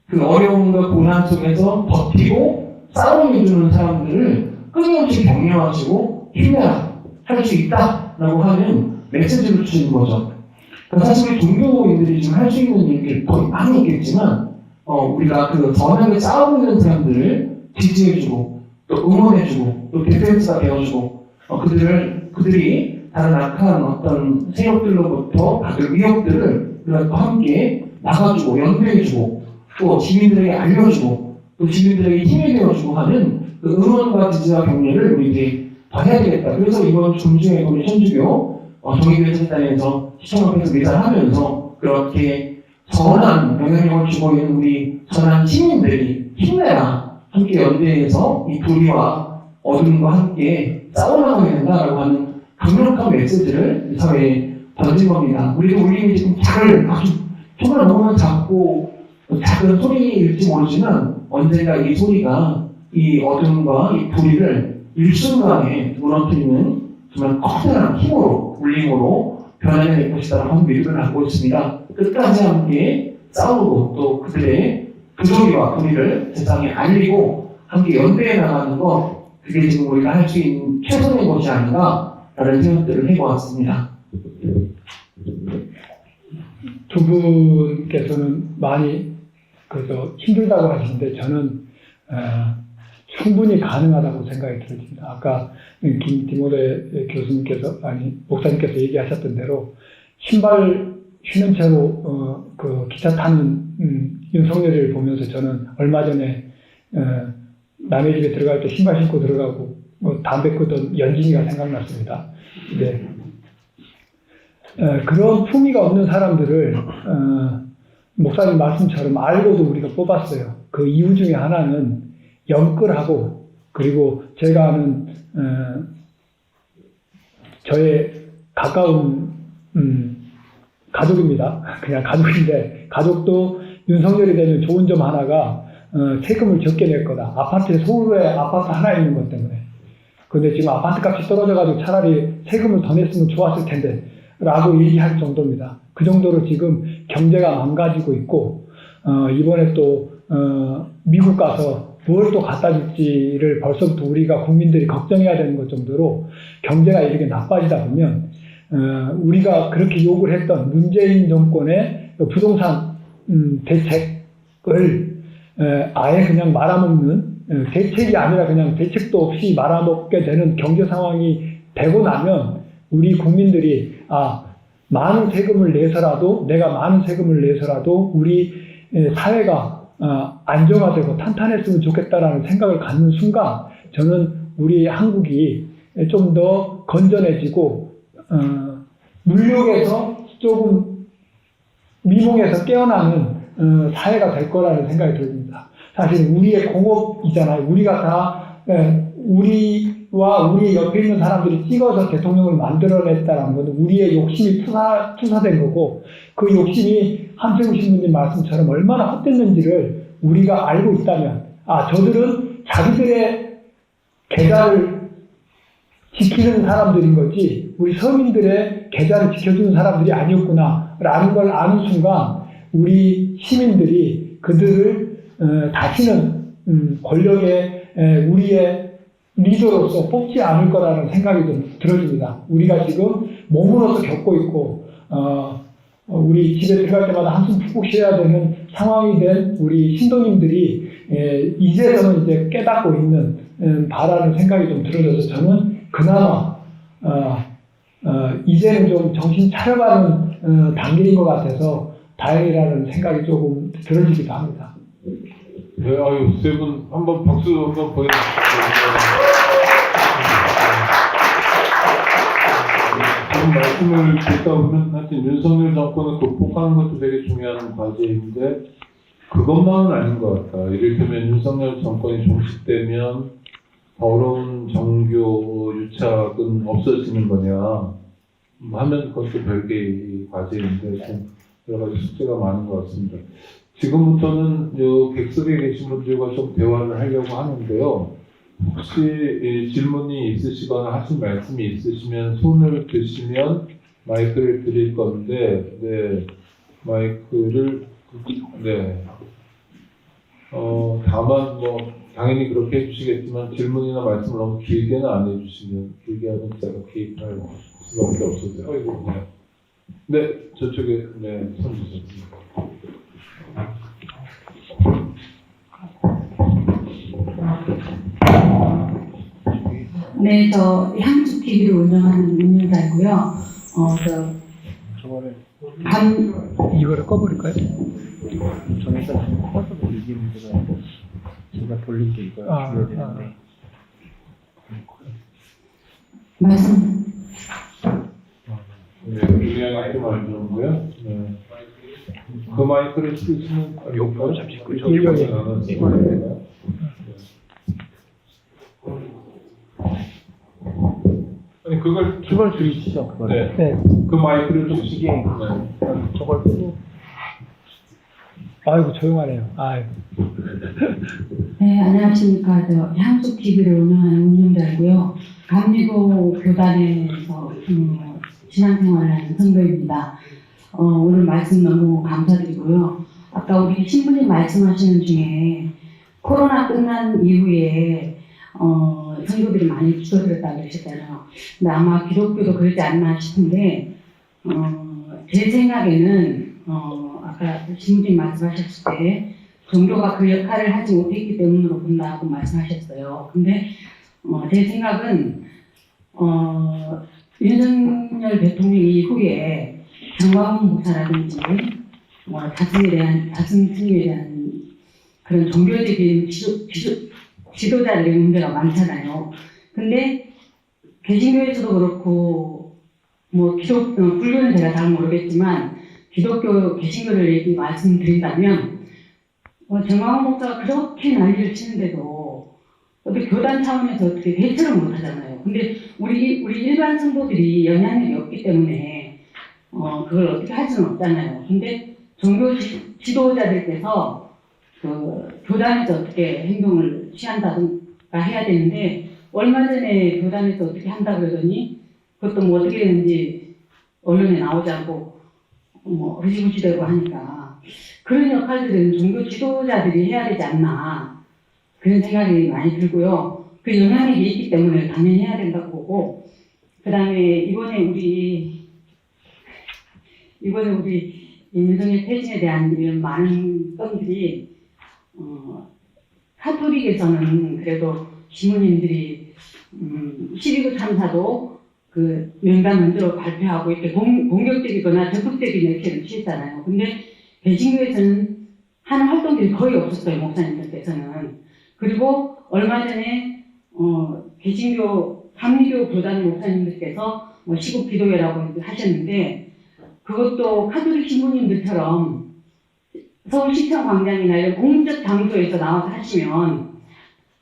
그 어려움과 고난 속에서 버티고 싸움해주는 사람들을 끊임없이 격려하시고 힘내라, 할 수 있다 라고 하는 메시지를 주시는 거죠. 그러니까 사실 우리 종교인들이 지금 할 수 있는 일들이 더 많이 있겠지만 우리가 그 선하게 싸우고 있는 사람들을 지지해주고 또 응원해주고 또 디펜스가 되어주고 그들이 다른 악한 어떤 세력들로부터 받을 위협들을 우리가 또 함께 막아주고 연대해주고 또 시민들에게 알려주고 또 시민들에게 힘이 되어주고 하는 그 응원과 지지와 격려를 우리들이 더 해야 되겠다. 그래서 이번 중주에 우리 천주교 정의교회 재단에서 시청업에서 매달 하면서 그렇게 선한 영향력을 주고 있는 우리 선한 시민들이 힘내라, 함께 연대해서 이 불의와 어둠과 함께 싸워나가야 된다라고 하는 강력한 메시지를 이 사회에 던진 겁니다. 우리도 울림이 지금 정말 너무 작고 작은 소리일지 모르지만 언젠가 이 소리가 이 어둠과 이 불의를 일순간에 무너뜨리는 정말 커다란 힘으로, 울림으로 변화될 것이다라고 하는 믿음을 갖고 있습니다. 끝까지 함께 싸우고 또 그들의 부조리와 불의를 세상에 알리고 함께 연대해 나가는 것, 그게 지금 우리가 할 수 있는 최선의 것이 아닌가라는 생각들을 해보았습니다. 두 분께서는 많이 힘들다고 하시는데 저는 충분히 가능하다고 생각이 들어집니다. 아까 김디모데 목사님께서 얘기하셨던 대로 신발 신은 채로 그 기차 타는 윤석열을 보면서 저는 얼마 전에 남의 집에 들어갈 때 신발 신고 들어가고 담배 끄던 연진이가 생각났습니다. 근데 그런 품위가 없는 사람들을 목사님 말씀처럼 알고도 우리가 뽑았어요. 그 이유 중에 하나는 영끌하고, 그리고 제가 아는 저의 가까운 가족입니다. 그냥 가족인데, 가족도 윤석열이 되는 좋은 점 하나가 세금을 적게 낼 거다. 서울에 아파트 하나 있는 것 때문에. 근데 지금 아파트값이 떨어져가지고 차라리 세금을 더 냈으면 좋았을 텐데 라고 얘기할 정도입니다. 그 정도로 지금 경제가 망가지고 있고 이번에 또 미국 가서 뭘 또 갖다 줄지를 벌써부터 우리가 국민들이 걱정해야 되는 것 정도로 경제가 이렇게 나빠지다 보면 우리가 그렇게 욕을 했던 문재인 정권의 부동산 대책을 아예 그냥 말아먹는 대책이 아니라 그냥 대책도 없이 말아먹게 되는 경제 상황이 되고 나면 우리 국민들이 많은 세금을 내서라도 내가 많은 세금을 내서라도 우리 사회가 안정화되고 탄탄했으면 좋겠다라는 생각을 갖는 순간 저는 우리 한국이 좀 더 건전해지고 물욕에서 조금 미몽에서 깨어나는 사회가 될 거라는 생각이 듭니다. 사실 우리의 공업이잖아요. 우리가 다 우리와 우리 옆에 있는 사람들이 찍어서 대통령을 만들어냈다는 것은 우리의 욕심이 투사된 거고 그 욕심이 함세우 신부님 말씀처럼 얼마나 헛됐는지를 우리가 알고 있다면 저들은 자기들의 계좌를 지키는 사람들인 거지 우리 서민들의 계좌를 지켜주는 사람들이 아니었구나 라는 걸 아는 순간 우리 시민들이 그들을 다시는 권력의 우리의 리더로서 뽑지 않을 거라는 생각이 좀 들어집니다. 우리가 지금 몸으로서 겪고 있고 우리 집에 들어갈 때마다 한숨 푹푹 쉬어야 되는 상황이 된 우리 신도님들이 이제서는 이제 깨닫고 있는 바라는 생각이 좀 들어져서 저는 그나마 이제는 좀 정신 차려가는 단계인 것 같아서 다행이라는 생각이 조금 들어지기도 합니다. 네, 아유, 세 분 한번 박수 한번 보내주시죠. 지금 말씀을 듣다 보면 하여튼 윤석열 정권을 극복하는 것도 되게 중요한 과제인데 그것만은 아닌 것 같다. 이를테면 윤석열 정권이 종식되면 더러운 정교 유착은 없어지는 거냐 하면 그것도 별개의 과제인데 좀 여러 가지 숙제가 많은 것 같습니다. 지금부터는 객석에 계신 분들과 좀 대화를 하려고 하는데요. 혹시 질문이 있으시거나 하실 말씀이 있으시면 손을 드시면 마이크를 드릴 건데, 네, 마이크를, 네. 다만 당연히 그렇게 해주시겠지만 질문이나 말씀을 너무 길게는 안 해주시면 길게 하면 제가 개입할 수밖에 없어서요. 아이고, 네. 네, 저쪽에, 네, 손 주셨습니다. 네, 저 향수 TV를 운영하는 운영자이고요. 이거를 꺼버릴까요? 저희가 지금 커서 이게 문제가 아니고 제가 돌린 게 이거 줄여야 되는데 말씀. 네, 그냥 이렇게 말해주는고요. 네. 그 마이크를 쓰시면 요거 잠시 끄죠. 아니 그걸 들으시죠 그거를. 네. 그 마이크를 좀 이게 저걸 끄고 아이고 조용하네요. 아이고. 네, 안녕하십니까. 저 향수 TV를 운영하는 운영자이고요. 감리교 교단에서 신앙생활을 하는 선교입니다. 오늘 말씀 너무 감사드리고요. 아까 우리 신부님 말씀하시는 중에 코로나 끝난 이후에 선교들이 많이 줄어들었다고 그러셨잖아요. 근데 아마 기독교도 그러지 않나 싶은데 제 생각에는 아까 신부님 말씀하셨을 때 종교가 그 역할을 하지 못했기 때문으로 본다고 말씀하셨어요. 근데 제 생각은 윤석열 대통령 이후에 장광훈 목사라든지 자승승에 대한 그런 종교적인 지도자들의 문제가 많잖아요. 근데 개신교에서도 그렇고 불교는 제가 잘 모르겠지만 기독교 개신교를 말씀드린다면 정광훈 목사가 그렇게 난리를 치는데도 어떻게 교단 차원에서 어떻게 대처를 못하잖아요. 근데 우리 일반 성도들이 영향력이 없기 때문에 그걸 어떻게 할 수는 없잖아요. 근데 종교 지도자들께서 그 교단에서 어떻게 행동을 취한다든가 해야 되는데 얼마 전에 교단에서 어떻게 한다 그러더니 그것도 뭐 어떻게 했는지 언론에 나오지 않고 뭐 흐지부지되고 하니까 그런 역할들은 종교 지도자들이 해야 되지 않나 그런 생각이 많이 들고요. 그 영향력이 있기 때문에 당연히 해야 된다고 보고 그 다음에 이번에 우리 윤석열 퇴진에 대한 이런 많은 건들이 카톨릭에서는 그래도 신부님들이 12구 참사도 그 명단 먼저 발표하고 이렇게 공격적이거나 적극적인 액션을 취했잖아요. 근데 개신교에서는 하는 활동들이 거의 없었어요, 목사님들께서는. 그리고 얼마 전에 개신교 감리교 교단 목사님들께서 뭐 시국 기도회라고 하셨는데 그것도 카톨릭 신부님들처럼 서울시청 광장이나 이런 공적 장소에서 나와서 하시면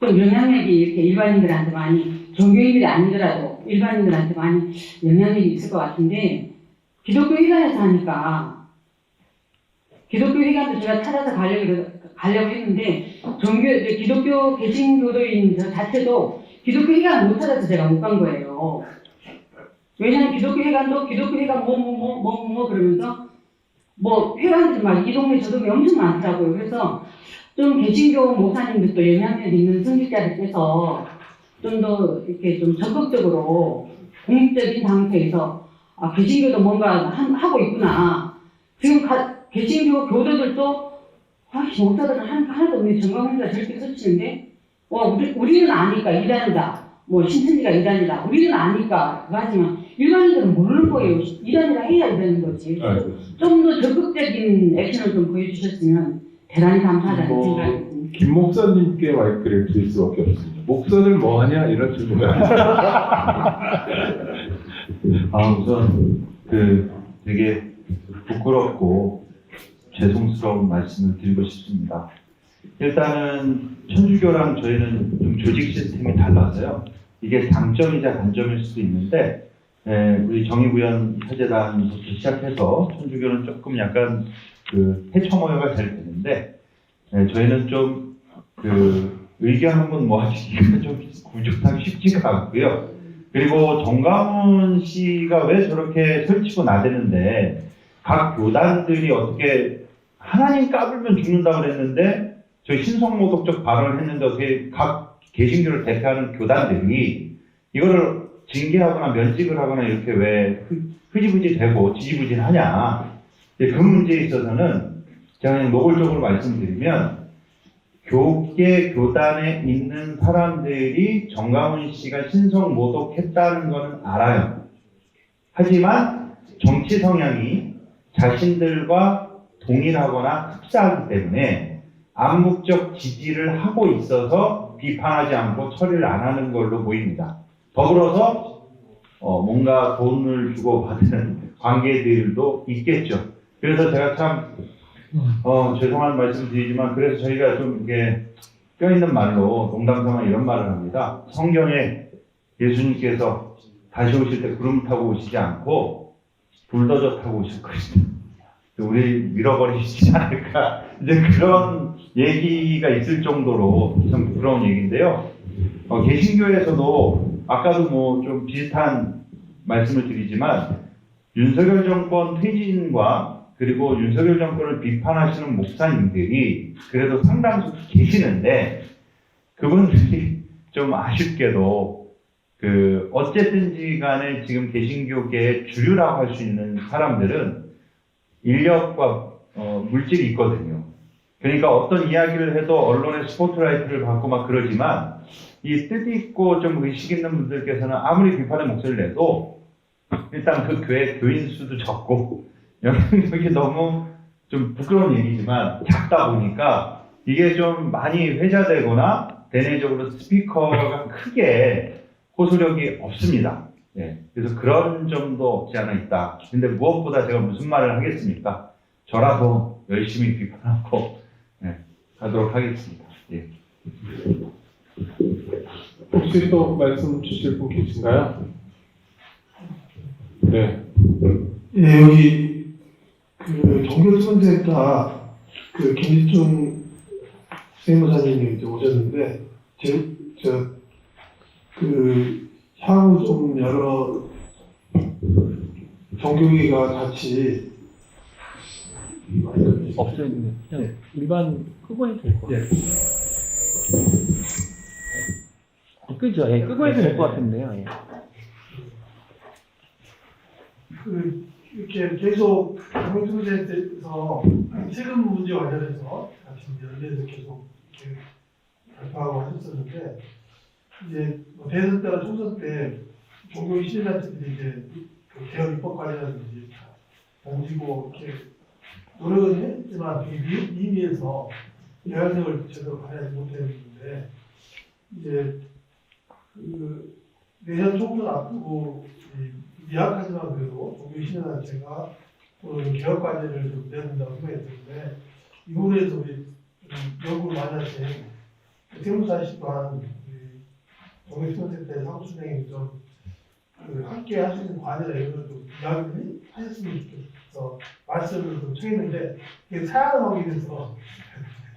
좀 영향력이 이렇게 일반인들한테 많이 종교인들이 아니더라도 일반인들한테 많이 영향력이 있을 것 같은데 기독교 회관에서 하니까 기독교 회관도 제가 찾아서 가려고 했는데 기독교 개신교도인 저 자체도 기독교 회관 못 찾아서 제가 못 간 거예요. 왜냐하면 기독교 회관도 기독교 회관 뭐 그러면서 뭐 회관들이 막 이 동네 저 동네 엄청 많더라고요. 그래서 좀 개신교 목사님들도 영향력 있는 성직자들께서 좀 더 이렇게 좀 적극적으로 공적인 장소에서 개신교도 뭔가 하고 있구나. 지금 개신교 교도들도 목사들은 하나도 없네. 정광훈이가 저렇게 서치는데 우리는 아니까 이단이다. 뭐 신천지가 이단이다. 우리는 아니까 그거 하지만 일반인들은 모르는 거예요. 이단이라 해야 이단인 거지. 좀 더 적극적인 액션을 좀 보여주셨으면 대단히 감사하다는 생각이 듭니다. 김 목사님께 마이크를 드릴 수밖에 없습니다. 목사들 뭐하냐 이런 질문을 우선 되게 부끄럽고 죄송스러운 말씀을 드리고 싶습니다. 일단은 천주교랑 저희는 좀 조직 시스템이 달라서요. 이게 장점이자 단점일 수도 있는데 우리 정의구현 사재단부터 시작해서 천주교는 조금 약간 해처모여가 잘 되는데 저희는 좀 의견 한번 모아주기가 좀 부족하기 쉽지가 않고요. 그리고 정광훈 씨가 왜 저렇게 설치고 나대는데 각 교단들이 어떻게 하나님 까불면 죽는다고 그랬는데 저희 신성모독적 발언을 했는데 어떻게 각 개신교를 대표하는 교단들이 이거를 징계하거나 면직을 하거나 이렇게 왜 흐지부지 되고 지지부진하냐. 그 문제에 있어서는 제가 그냥 노골적으로 말씀드리면 교단에 있는 사람들이 정광훈 씨가 신성 모독했다는 것은 알아요. 하지만 정치 성향이 자신들과 동일하거나 흡사하기 때문에 암묵적 지지를 하고 있어서 비판하지 않고 처리를 안 하는 걸로 보입니다. 더불어서 뭔가 돈을 주고 받는 관계들도 있겠죠. 그래서 제가 참 죄송한 말씀 드리지만 그래서 저희가 좀 이게 껴있는 말로 농담삼아 이런 말을 합니다. 성경에 예수님께서 다시 오실 때 구름 타고 오시지 않고 불더저 타고 오실 것이다. 우리 밀어버리시지 않을까 이제 그런 얘기가 있을 정도로 참 부끄러운 얘기인데요. 개신교에서도 아까도 뭐 좀 비슷한 말씀을 드리지만 윤석열 정권 퇴진과 그리고 윤석열 정권을 비판하시는 목사님들이 그래도 상당수 계시는데 그분들이 좀 아쉽게도 어쨌든지 간에 지금 개신교계의 주류라고 할 수 있는 사람들은 인력과 물질이 있거든요. 그러니까 어떤 이야기를 해도 언론의 스포트라이트를 받고 막 그러지만 이 뜻있고 좀 의식 있는 분들께서는 아무리 비판의 목소리를 내도 일단 그 교회 교인 수도 적고 영향력이 너무 좀 부끄러운 얘기지만 작다 보니까 이게 좀 많이 회자되거나 대내적으로 스피커가 크게 호소력이 없습니다. 그래서 그런 점도 없지 않아 있다. 근데 무엇보다 제가 무슨 말을 하겠습니까? 저라도 열심히 비판하고 하도록 하겠습니다. 혹시 또 말씀 주실 분 계신가요? 네. 여기 종교선대가 김일중 세무사님이 이제 오셨는데 향후 좀 여러 종교계가 같이 없어요. 그냥 일반 끄고 해도 될 것 같아요. 끄죠. 예, 끄고 해도 될 것 같은데요. 예. 이렇게 계속 공동체에서 세금 문제 관련해서 같이 연대해서 계속 이렇게 발표하고 하셨었는데 이제 뭐 대선 때나 총선 때 종교 시민단체들이 이제 그 개혁 입법 관련해서 던지고 이렇게 노력은 했지만 미미해서 영향력을 제대로 발휘하지 못했는데 이제 그 내년 총선 앞두고 미약하지만 그래도 종교신앙단체가 또는 개혁 과제를 좀 내야 된다고 생각했는데 이 부분에서 우리 연구를 많이 하신 세무사실 또한 종교신앙단체 사무총장님 좀 함께 할 수 있는 과제나 이런 좀 이야기를 하셨으면 좋겠어 말씀을 좀 청했는데 이게 사양을 하게 돼서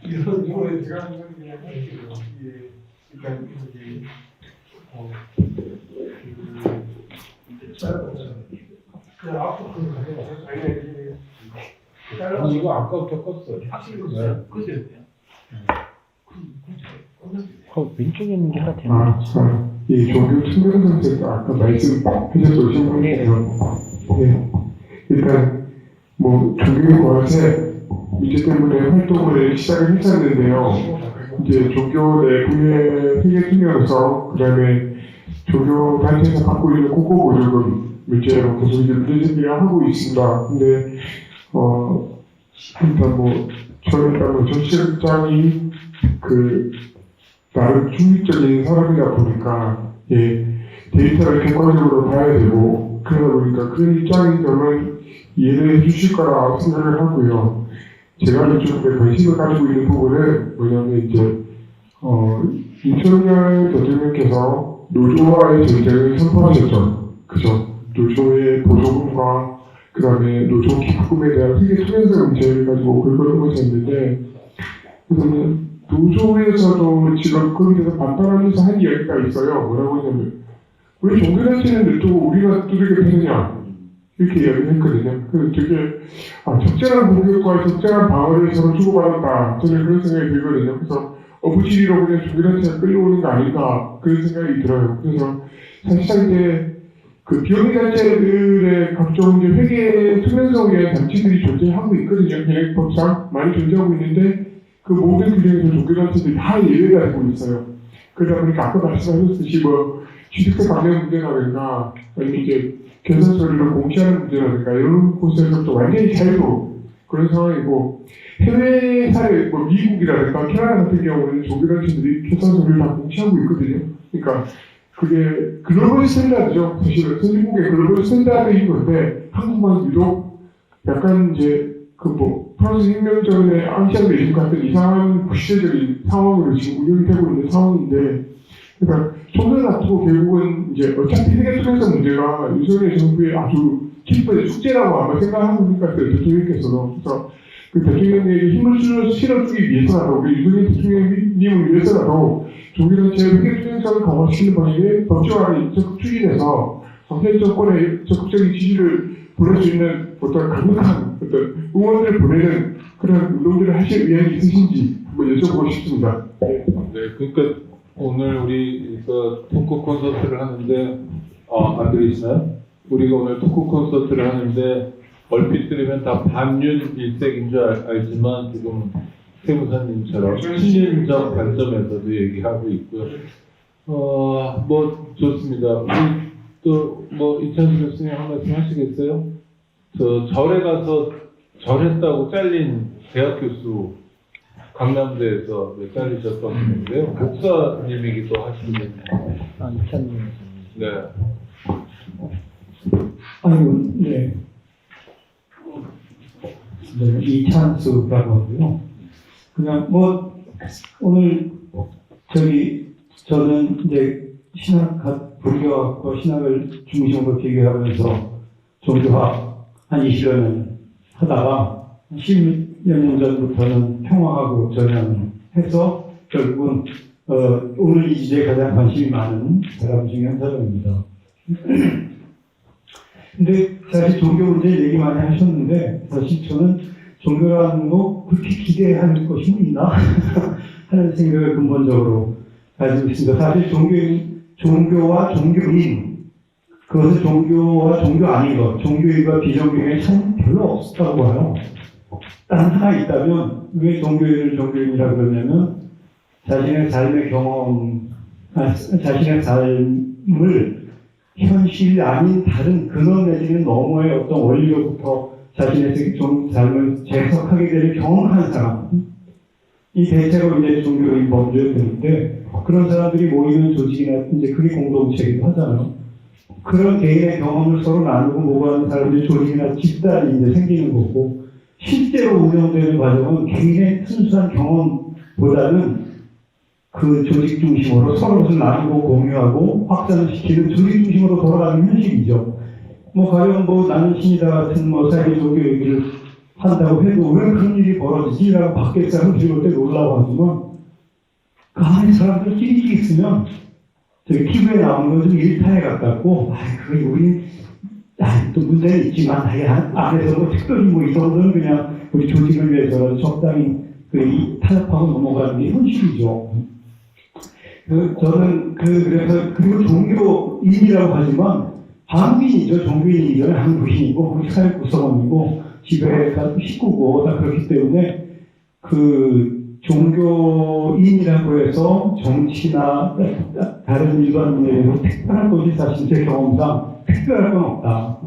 이런 이번에 제가 하는 건 그냥 예, 그러니까 이제 그냥 앞으로 아니, 이거 아까부터 껐어요. 왼쪽에 있는 게 하나 되네. 이 종교 투명 선생님께서 아까 말씀하셨던 분이에요. 네. 일단 뭐 종교의 것에 문제 때문에 활동을 시작을 했었는데요. 이제 종교 내부의 세계 투명에서 그다음에 종교 단체에서 받고 있는 국고보조금 문제로 계속 이제 문제 제기를 하고 있습니다. 근데 일단 뭐 저는 일단 뭐 정치적장이 나름 중립적인 사람이다 보니까 데이터를 객관적으로 봐야 되고 그러다 보니까 그런 입장이 저는 이해를 해주실 거라 생각을 하고요. 제가 이쪽에 관심을 가지고 있는 부분은 뭐냐면 이제 윤석열 대통령께서 노조와의 전쟁을 선포하셨죠. 그죠? 노조의 보조금과 그 다음에 노조 기부금에 대한 세계 투명성 문제를 가지고 그걸 하셨는데 그래서 노조에서도 지금 거기에 대해서 반발하면서 한 이야기가 있어요. 뭐라고 하냐면 왜 종교단체는 또 우리가 두들겨 패느냐 이렇게 이야기를 했거든요. 그래서 되게 적절한 공격과 적절한 방어를 서로 주고받았다 저는 그런 생각이 들거든요. 그래서 어부지리로 그냥 종교단체가 끌려오는 거 아닌가 그런 생각이 들어요. 그래서 사실상 이제 그 비영리단체들의 각종 이제 회계 투명성에 대한 장치들이 존재하고 있거든요. 현행법상 많이 존재하고 있는데 그 모든 규정에서 종교단체들이 다 예외가 되고 있어요. 그러다 보니까 아까 말씀하셨듯이 뭐 취득세 감면 문제라든가 아니면 이제 결산 서류를 공시하는 문제라든가 이런 곳에서 또 완전히 자유로 그런 상황이고 해외 사례 뭐 미국이라든가 캐나다 같은 경우는 종교단체들이 결산 서류를 다 공시하고 있거든요. 그러니까 그게 글로벌 스탠다드죠. 사실은 선진국의 글로벌 스탠다드인 건데 한국만 유독 약간 이제 프랑스 혁명 전에 앙시앙 레짐 같은 이상한 구시대적인 상황으로 지금 운영이 되고 있는 상황인데, 그러니까 총선 앞두고 결국은 이제 어차피 세계 투명성 문제가 윤석열 정부의 아주 깊은 숙제라고 아마 생각하고 있는 것 같아요. 대통령께서도. 그래서 그 대통령에게 힘을 실어주기 위해서라도, 우리 윤석열 대통령님을 위해서라도 종교단체의 세계 투명성을 강화시키는 방향의 법제화를 적극 추진해서 현 정권의 적극적인 지지를 보낼 수 있는 어떤 강력한 어떤 응원을 보내는 그런 운동들을 하실 의향이 있으신지 한번 여쭤보고 싶습니다. 네, 그러니까 오늘 우리 그 토크 콘서트를 하는데 안 들리시나요? 우리가 오늘 토크 콘서트를 하는데 얼핏 들으면 다 반윤 일색인 줄 알지만 지금 세무사님처럼 친윤적 관점에서도 얘기하고 있고요. 뭐 좋습니다. 우리 또 뭐 이찬수 교수님 한 말씀 하시겠어요? 저 절에 가서 절했다고 잘린 대학 교수 강남대에서 잘리셨던 분인데요. 목사님이기도 하시는데. 이찬님. 네. 아이고, 네. 이찬수라고 하고요. 그냥 뭐 오늘 저는 이제 불교학과 신학을 중심으로 비교하면서 종교학 한 20년 하다가 10몇 년 전부터는 평화하고 전향해서 결국은 오늘 이 주제에 가장 관심이 많은 사람 중에 한 사람입니다. 근데 사실 종교 문제 얘기 많이 하셨는데 사실 저는 종교라는 거 그렇게 기대할 것이 있나 하는 생각을 근본적으로 가지고 있습니다. 사실 종교와 종교인 그것은 종교와 종교 아닌 것, 종교인과 비종교인의 차이는 별로 없다고 봐요. 단 하나 있다면 왜 종교인을 종교인이라고 그러냐면 자신의 삶의 경험, 자신의 삶을 현실 아닌 다른 근원 내지는 너머의 어떤 원리로부터 자신의 삶을 재해석하게 되는 경험한 사람, 이 대체로 이제 종교인 범죄들인데 그런 사람들이 모이는 조직이나 이제 그게 공동체이기도 하잖아요. 그런 개인의 경험을 서로 나누고 모방하는 사람들이 조직이나 집단이 이제 생기는 거고 실제로 운영되는 과정은 개인의 순수한 경험보다는 그 조직 중심으로 서로 것을 나누고 공유하고 확산시키는 조직 중심으로 돌아가는 현실이죠. 가령 나는 신이다 같은 사회 종교 얘기를 한다고 해도 왜 그런 일이 벌어지지라고 밖에 사람들이 볼 때 놀라고 하지만 그 안에 사람들끼리 있으면 저기 TV에 나오는 건 좀 일탈에 가깝고 그게 우리 또 문제는 있지만 안에서 특별히 이 정도는 그냥 우리 조직을 위해서 적당히 타협하고 넘어가는 게 현실이죠. 저는 그래서 그리고 종교인이라고 하지만 한국인이죠. 종교인이 이전에 한국인이고 우리 사회 구성원이고 집에 식구고 다 그렇기 때문에 종교인이라고 해서 정치나 다른 일반 문제에서 특별한 것이 사실 제 경험상 특별할 건 없다.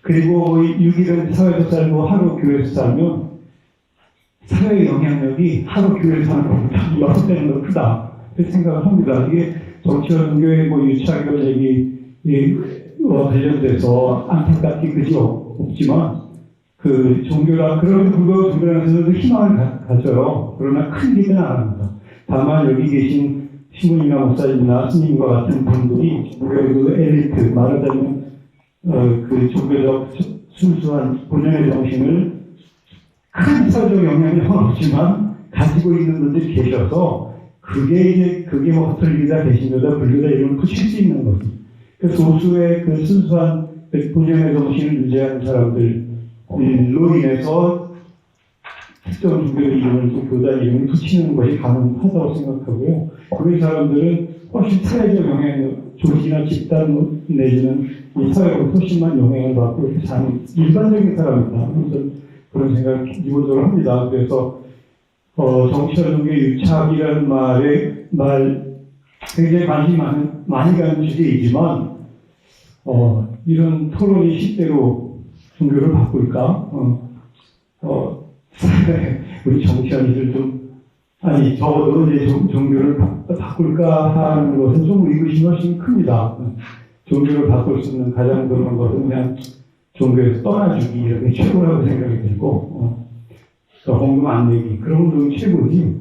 그리고 6일은 사회에서 살고 하루 교회에서 살면 사회의 영향력이 하루 교회에서 사는 것보다 6배는 더 크다. 그렇게 생각을 합니다. 이게 정치와 종교의 유착이라는 얘기 관련돼서 안타깝게 그지 없지만 종교가 그런 불구하고 종교라는 희망을 가져요. 그러나 큰 기대는 안 합니다. 다만 여기 계신 신부님이나 목사님이나 스님과 같은 분들이 종교의 엘리트 말하자면 종교적 순수한 본연의 정신을 큰 사회적 영향력은 없지만 가지고 있는 분들이 계셔서 그게 가톨릭이다 개신교다 불교다 이런 붙일 수 있는 거죠. 소수의 순수한 본연의 정신을 유지하는 사람들로 인해서 특정 종교의 이름을 교단 이름을 붙이는 것이 가능하다고 생각하고요. 그런 사람들은 훨씬 사회적 영향력, 조직이나 집단 내지는 이 사회로 훨씬만 영향을 받고 이렇게 사는 일반적인 사람이다. 그런 생각을 기본적으로 합니다. 그래서 정치와 종교의 유착이라는 말 굉장히 관심이 많이 가는 주제이지만 이런 토론이 실제로 종교를 바꿀까? 우리 정치인들 적어도 이제 종교를 바꿀까 하는 것은 좀 의구심이 훨씬 큽니다. 종교를 바꿀 수 있는 가장 그런 것은 그냥 종교에서 떠나주기 이런 게 최고라고 생각이 들고 헌금 안 내기 그런 건 최고지.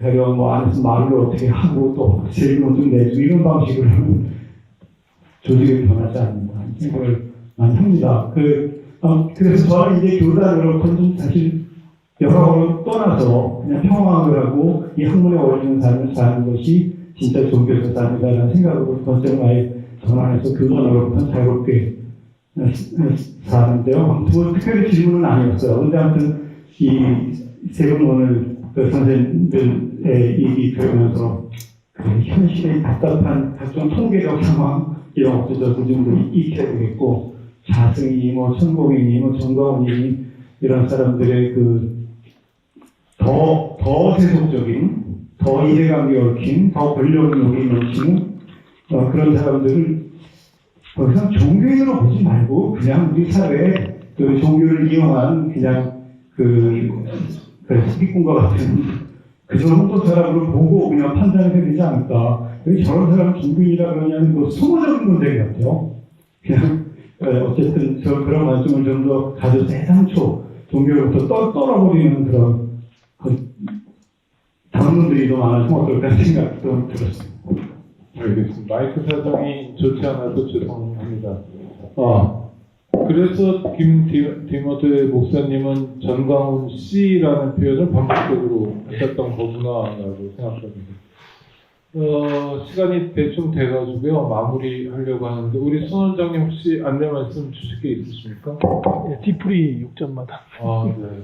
가령 안에서 말을 어떻게 하고 또 세금을 좀 내주고 이런 방식으로 하면 조직이 변하지 않는다 생각을 많이 합니다. 그래서 저는 이제 교단으로서는 사실 여러모로 떠나서 그냥 평화를 하고 이 학문에 어울리는 삶을 사는 것이 진짜 종교에서 삶이다라는 생각으로 컨셉을 아예 전환해서 교단으로부터 자유롭게 사는데요. 특별히 질문은 아니었어요. 근데 아무튼 이 세 분 오늘 선생님들의 얘기 들으면서 현실의 답답한 각종 통계적 상황 이런 것들도 좀 익혀야 되겠고 자승이 천공이니 정가원이니 이런 사람들의 더 세속적인 더 이해관계 얽힌 더 권력욕이 넘치는 그런 사람들을 그냥 종교인으로 보지 말고 그냥 우리 사회에 종교를 이용한 그냥 스피꾼과 같은 그 정도 사람으로 보고 그냥 판단해야 되지 않을까. 왜 저런 사람 종교인이라 그러냐는 소모적인 문제 같아요. 그냥 어쨌든 그런 관점을 좀 더 가져서 애당초 종교로부터 떨어버리는 그런 당론들이 더 많아지면 어떨까 생각도 들었습니다. 알겠습니다. 마이크 사정이 좋지 않아서 죄송합니다. 그래서 디모데 목사님은 전광훈 씨라는 표현을 반복적으로 하셨던 거구나라고 생각합니다. 시간이 대충 돼가지고요. 마무리하려고 하는데 우리 손 원장님 혹시 안내 말씀 주실 게 있으십니까? 뒤풀이 6점마다. 아, 네.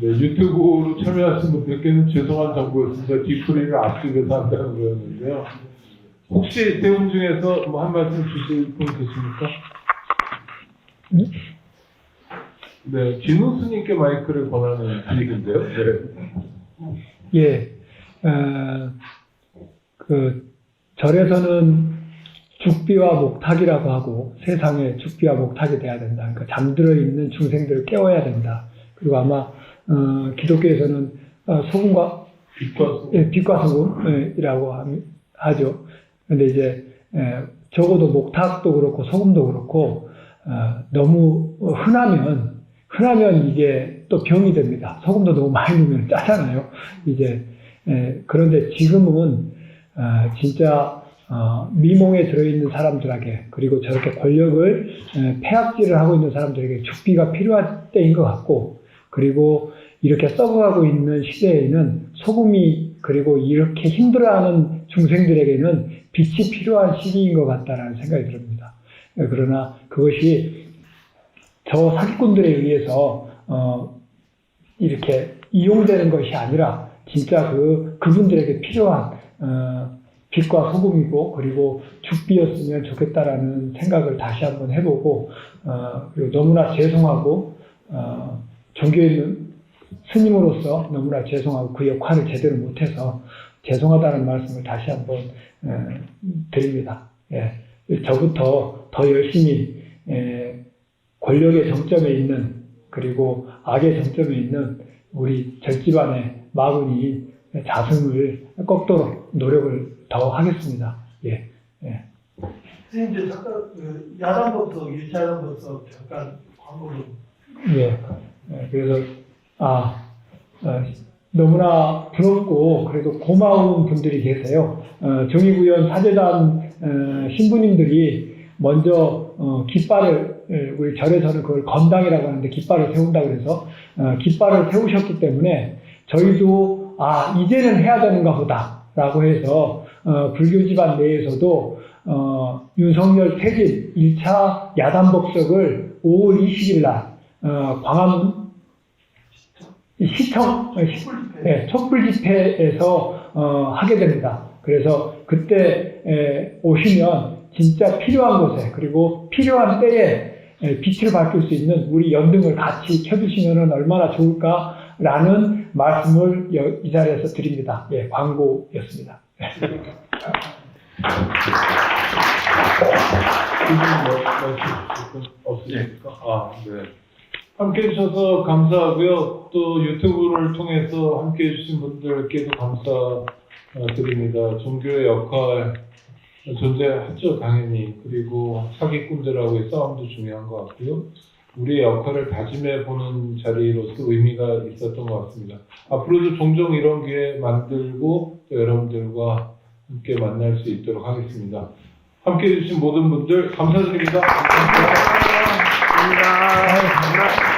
네, 유튜브로 참여하신 분들께는 죄송한 정보였습니다. 뒤풀이를 앞쪽에서 한다는 거였는데요. 혹시 대운 중에서 뭐 한 말씀 주실 분 계십니까? 네, 진우 스님께 마이크를 권하는 분위기인데요. 네. 예, 그 절에서는 죽비와 목탁이라고 하고 세상에 죽비와 목탁이 돼야 된다. 그러니까 잠들어 있는 중생들을 깨워야 된다. 그리고 아마 기독교에서는 소금과 빛과 소금이라고 하죠. 근데 이제 적어도 목탁도 그렇고 소금도 그렇고 너무 흔하면 이게 또 병이 됩니다. 소금도 너무 많이 넣으면 짜잖아요. 이제 그런데 지금은 진짜 미몽에 들어있는 사람들에게 그리고 저렇게 권력을 폐악질을 하고 있는 사람들에게 죽비가 필요한 때인 것 같고 그리고 이렇게 썩어가고 있는 시대에는 소금이 그리고 이렇게 힘들어하는 중생들에게는 빛이 필요한 시기인 것 같다라는 생각이 듭니다. 그러나 그것이 저 사기꾼들에 의해서 이렇게 이용되는 것이 아니라 진짜 그분들에게 필요한 빛과 소금이고 그리고 죽비였으면 좋겠다라는 생각을 다시 한번 해보고 그리고 너무나 죄송하고 종교에 있는 스님으로서 너무나 죄송하고 그 역할을 제대로 못해서 죄송하다는 말씀을 다시 한번 드립니다. 예. 저부터 더 열심히 권력의 정점에 있는 그리고 악의 정점에 있는 우리 절집안의 마군이 자승을 꺾도록 노력을 더 하겠습니다. 예. 예. 선생님, 이제 잠깐 야단법석, 1차 야단법석 잠깐 광고를. 예. 그래서 너무나 부럽고 그래도 고마운 분들이 계세요. 정의구현 사제단 신부님들이 먼저 깃발을 우리 절에서는 그걸 건당이라고 하는데 깃발을 세운다 그래서 깃발을 세우셨기 때문에 저희도 이제는 해야 되는가 보다라고 해서 불교 집안 내에서도 윤석열 퇴진 1차 야단법석을 5월 20일 날 광화문 시청 촛불 집회에서 하게 됩니다. 그래서 그때 오시면 진짜 필요한 곳에 그리고 필요한 때에 빛을 밝힐 수 있는 우리 연등을 같이 켜주시면 얼마나 좋을까라는 말씀을 이 자리에서 드립니다. 예, 광고였습니다. 없으십니까? 네. 함께 해주셔서 감사하고요. 또 유튜브를 통해서 함께 해주신 분들께도 감사드립니다. 종교의 역할 존재하죠, 당연히. 그리고 사기꾼들하고의 싸움도 중요한 것 같고요. 우리의 역할을 다짐해보는 자리로서 의미가 있었던 것 같습니다. 앞으로도 종종 이런 기회 만들고 또 여러분들과 함께 만날 수 있도록 하겠습니다. 함께 해주신 모든 분들 감사드립니다. 감사합니다. 감사합니다.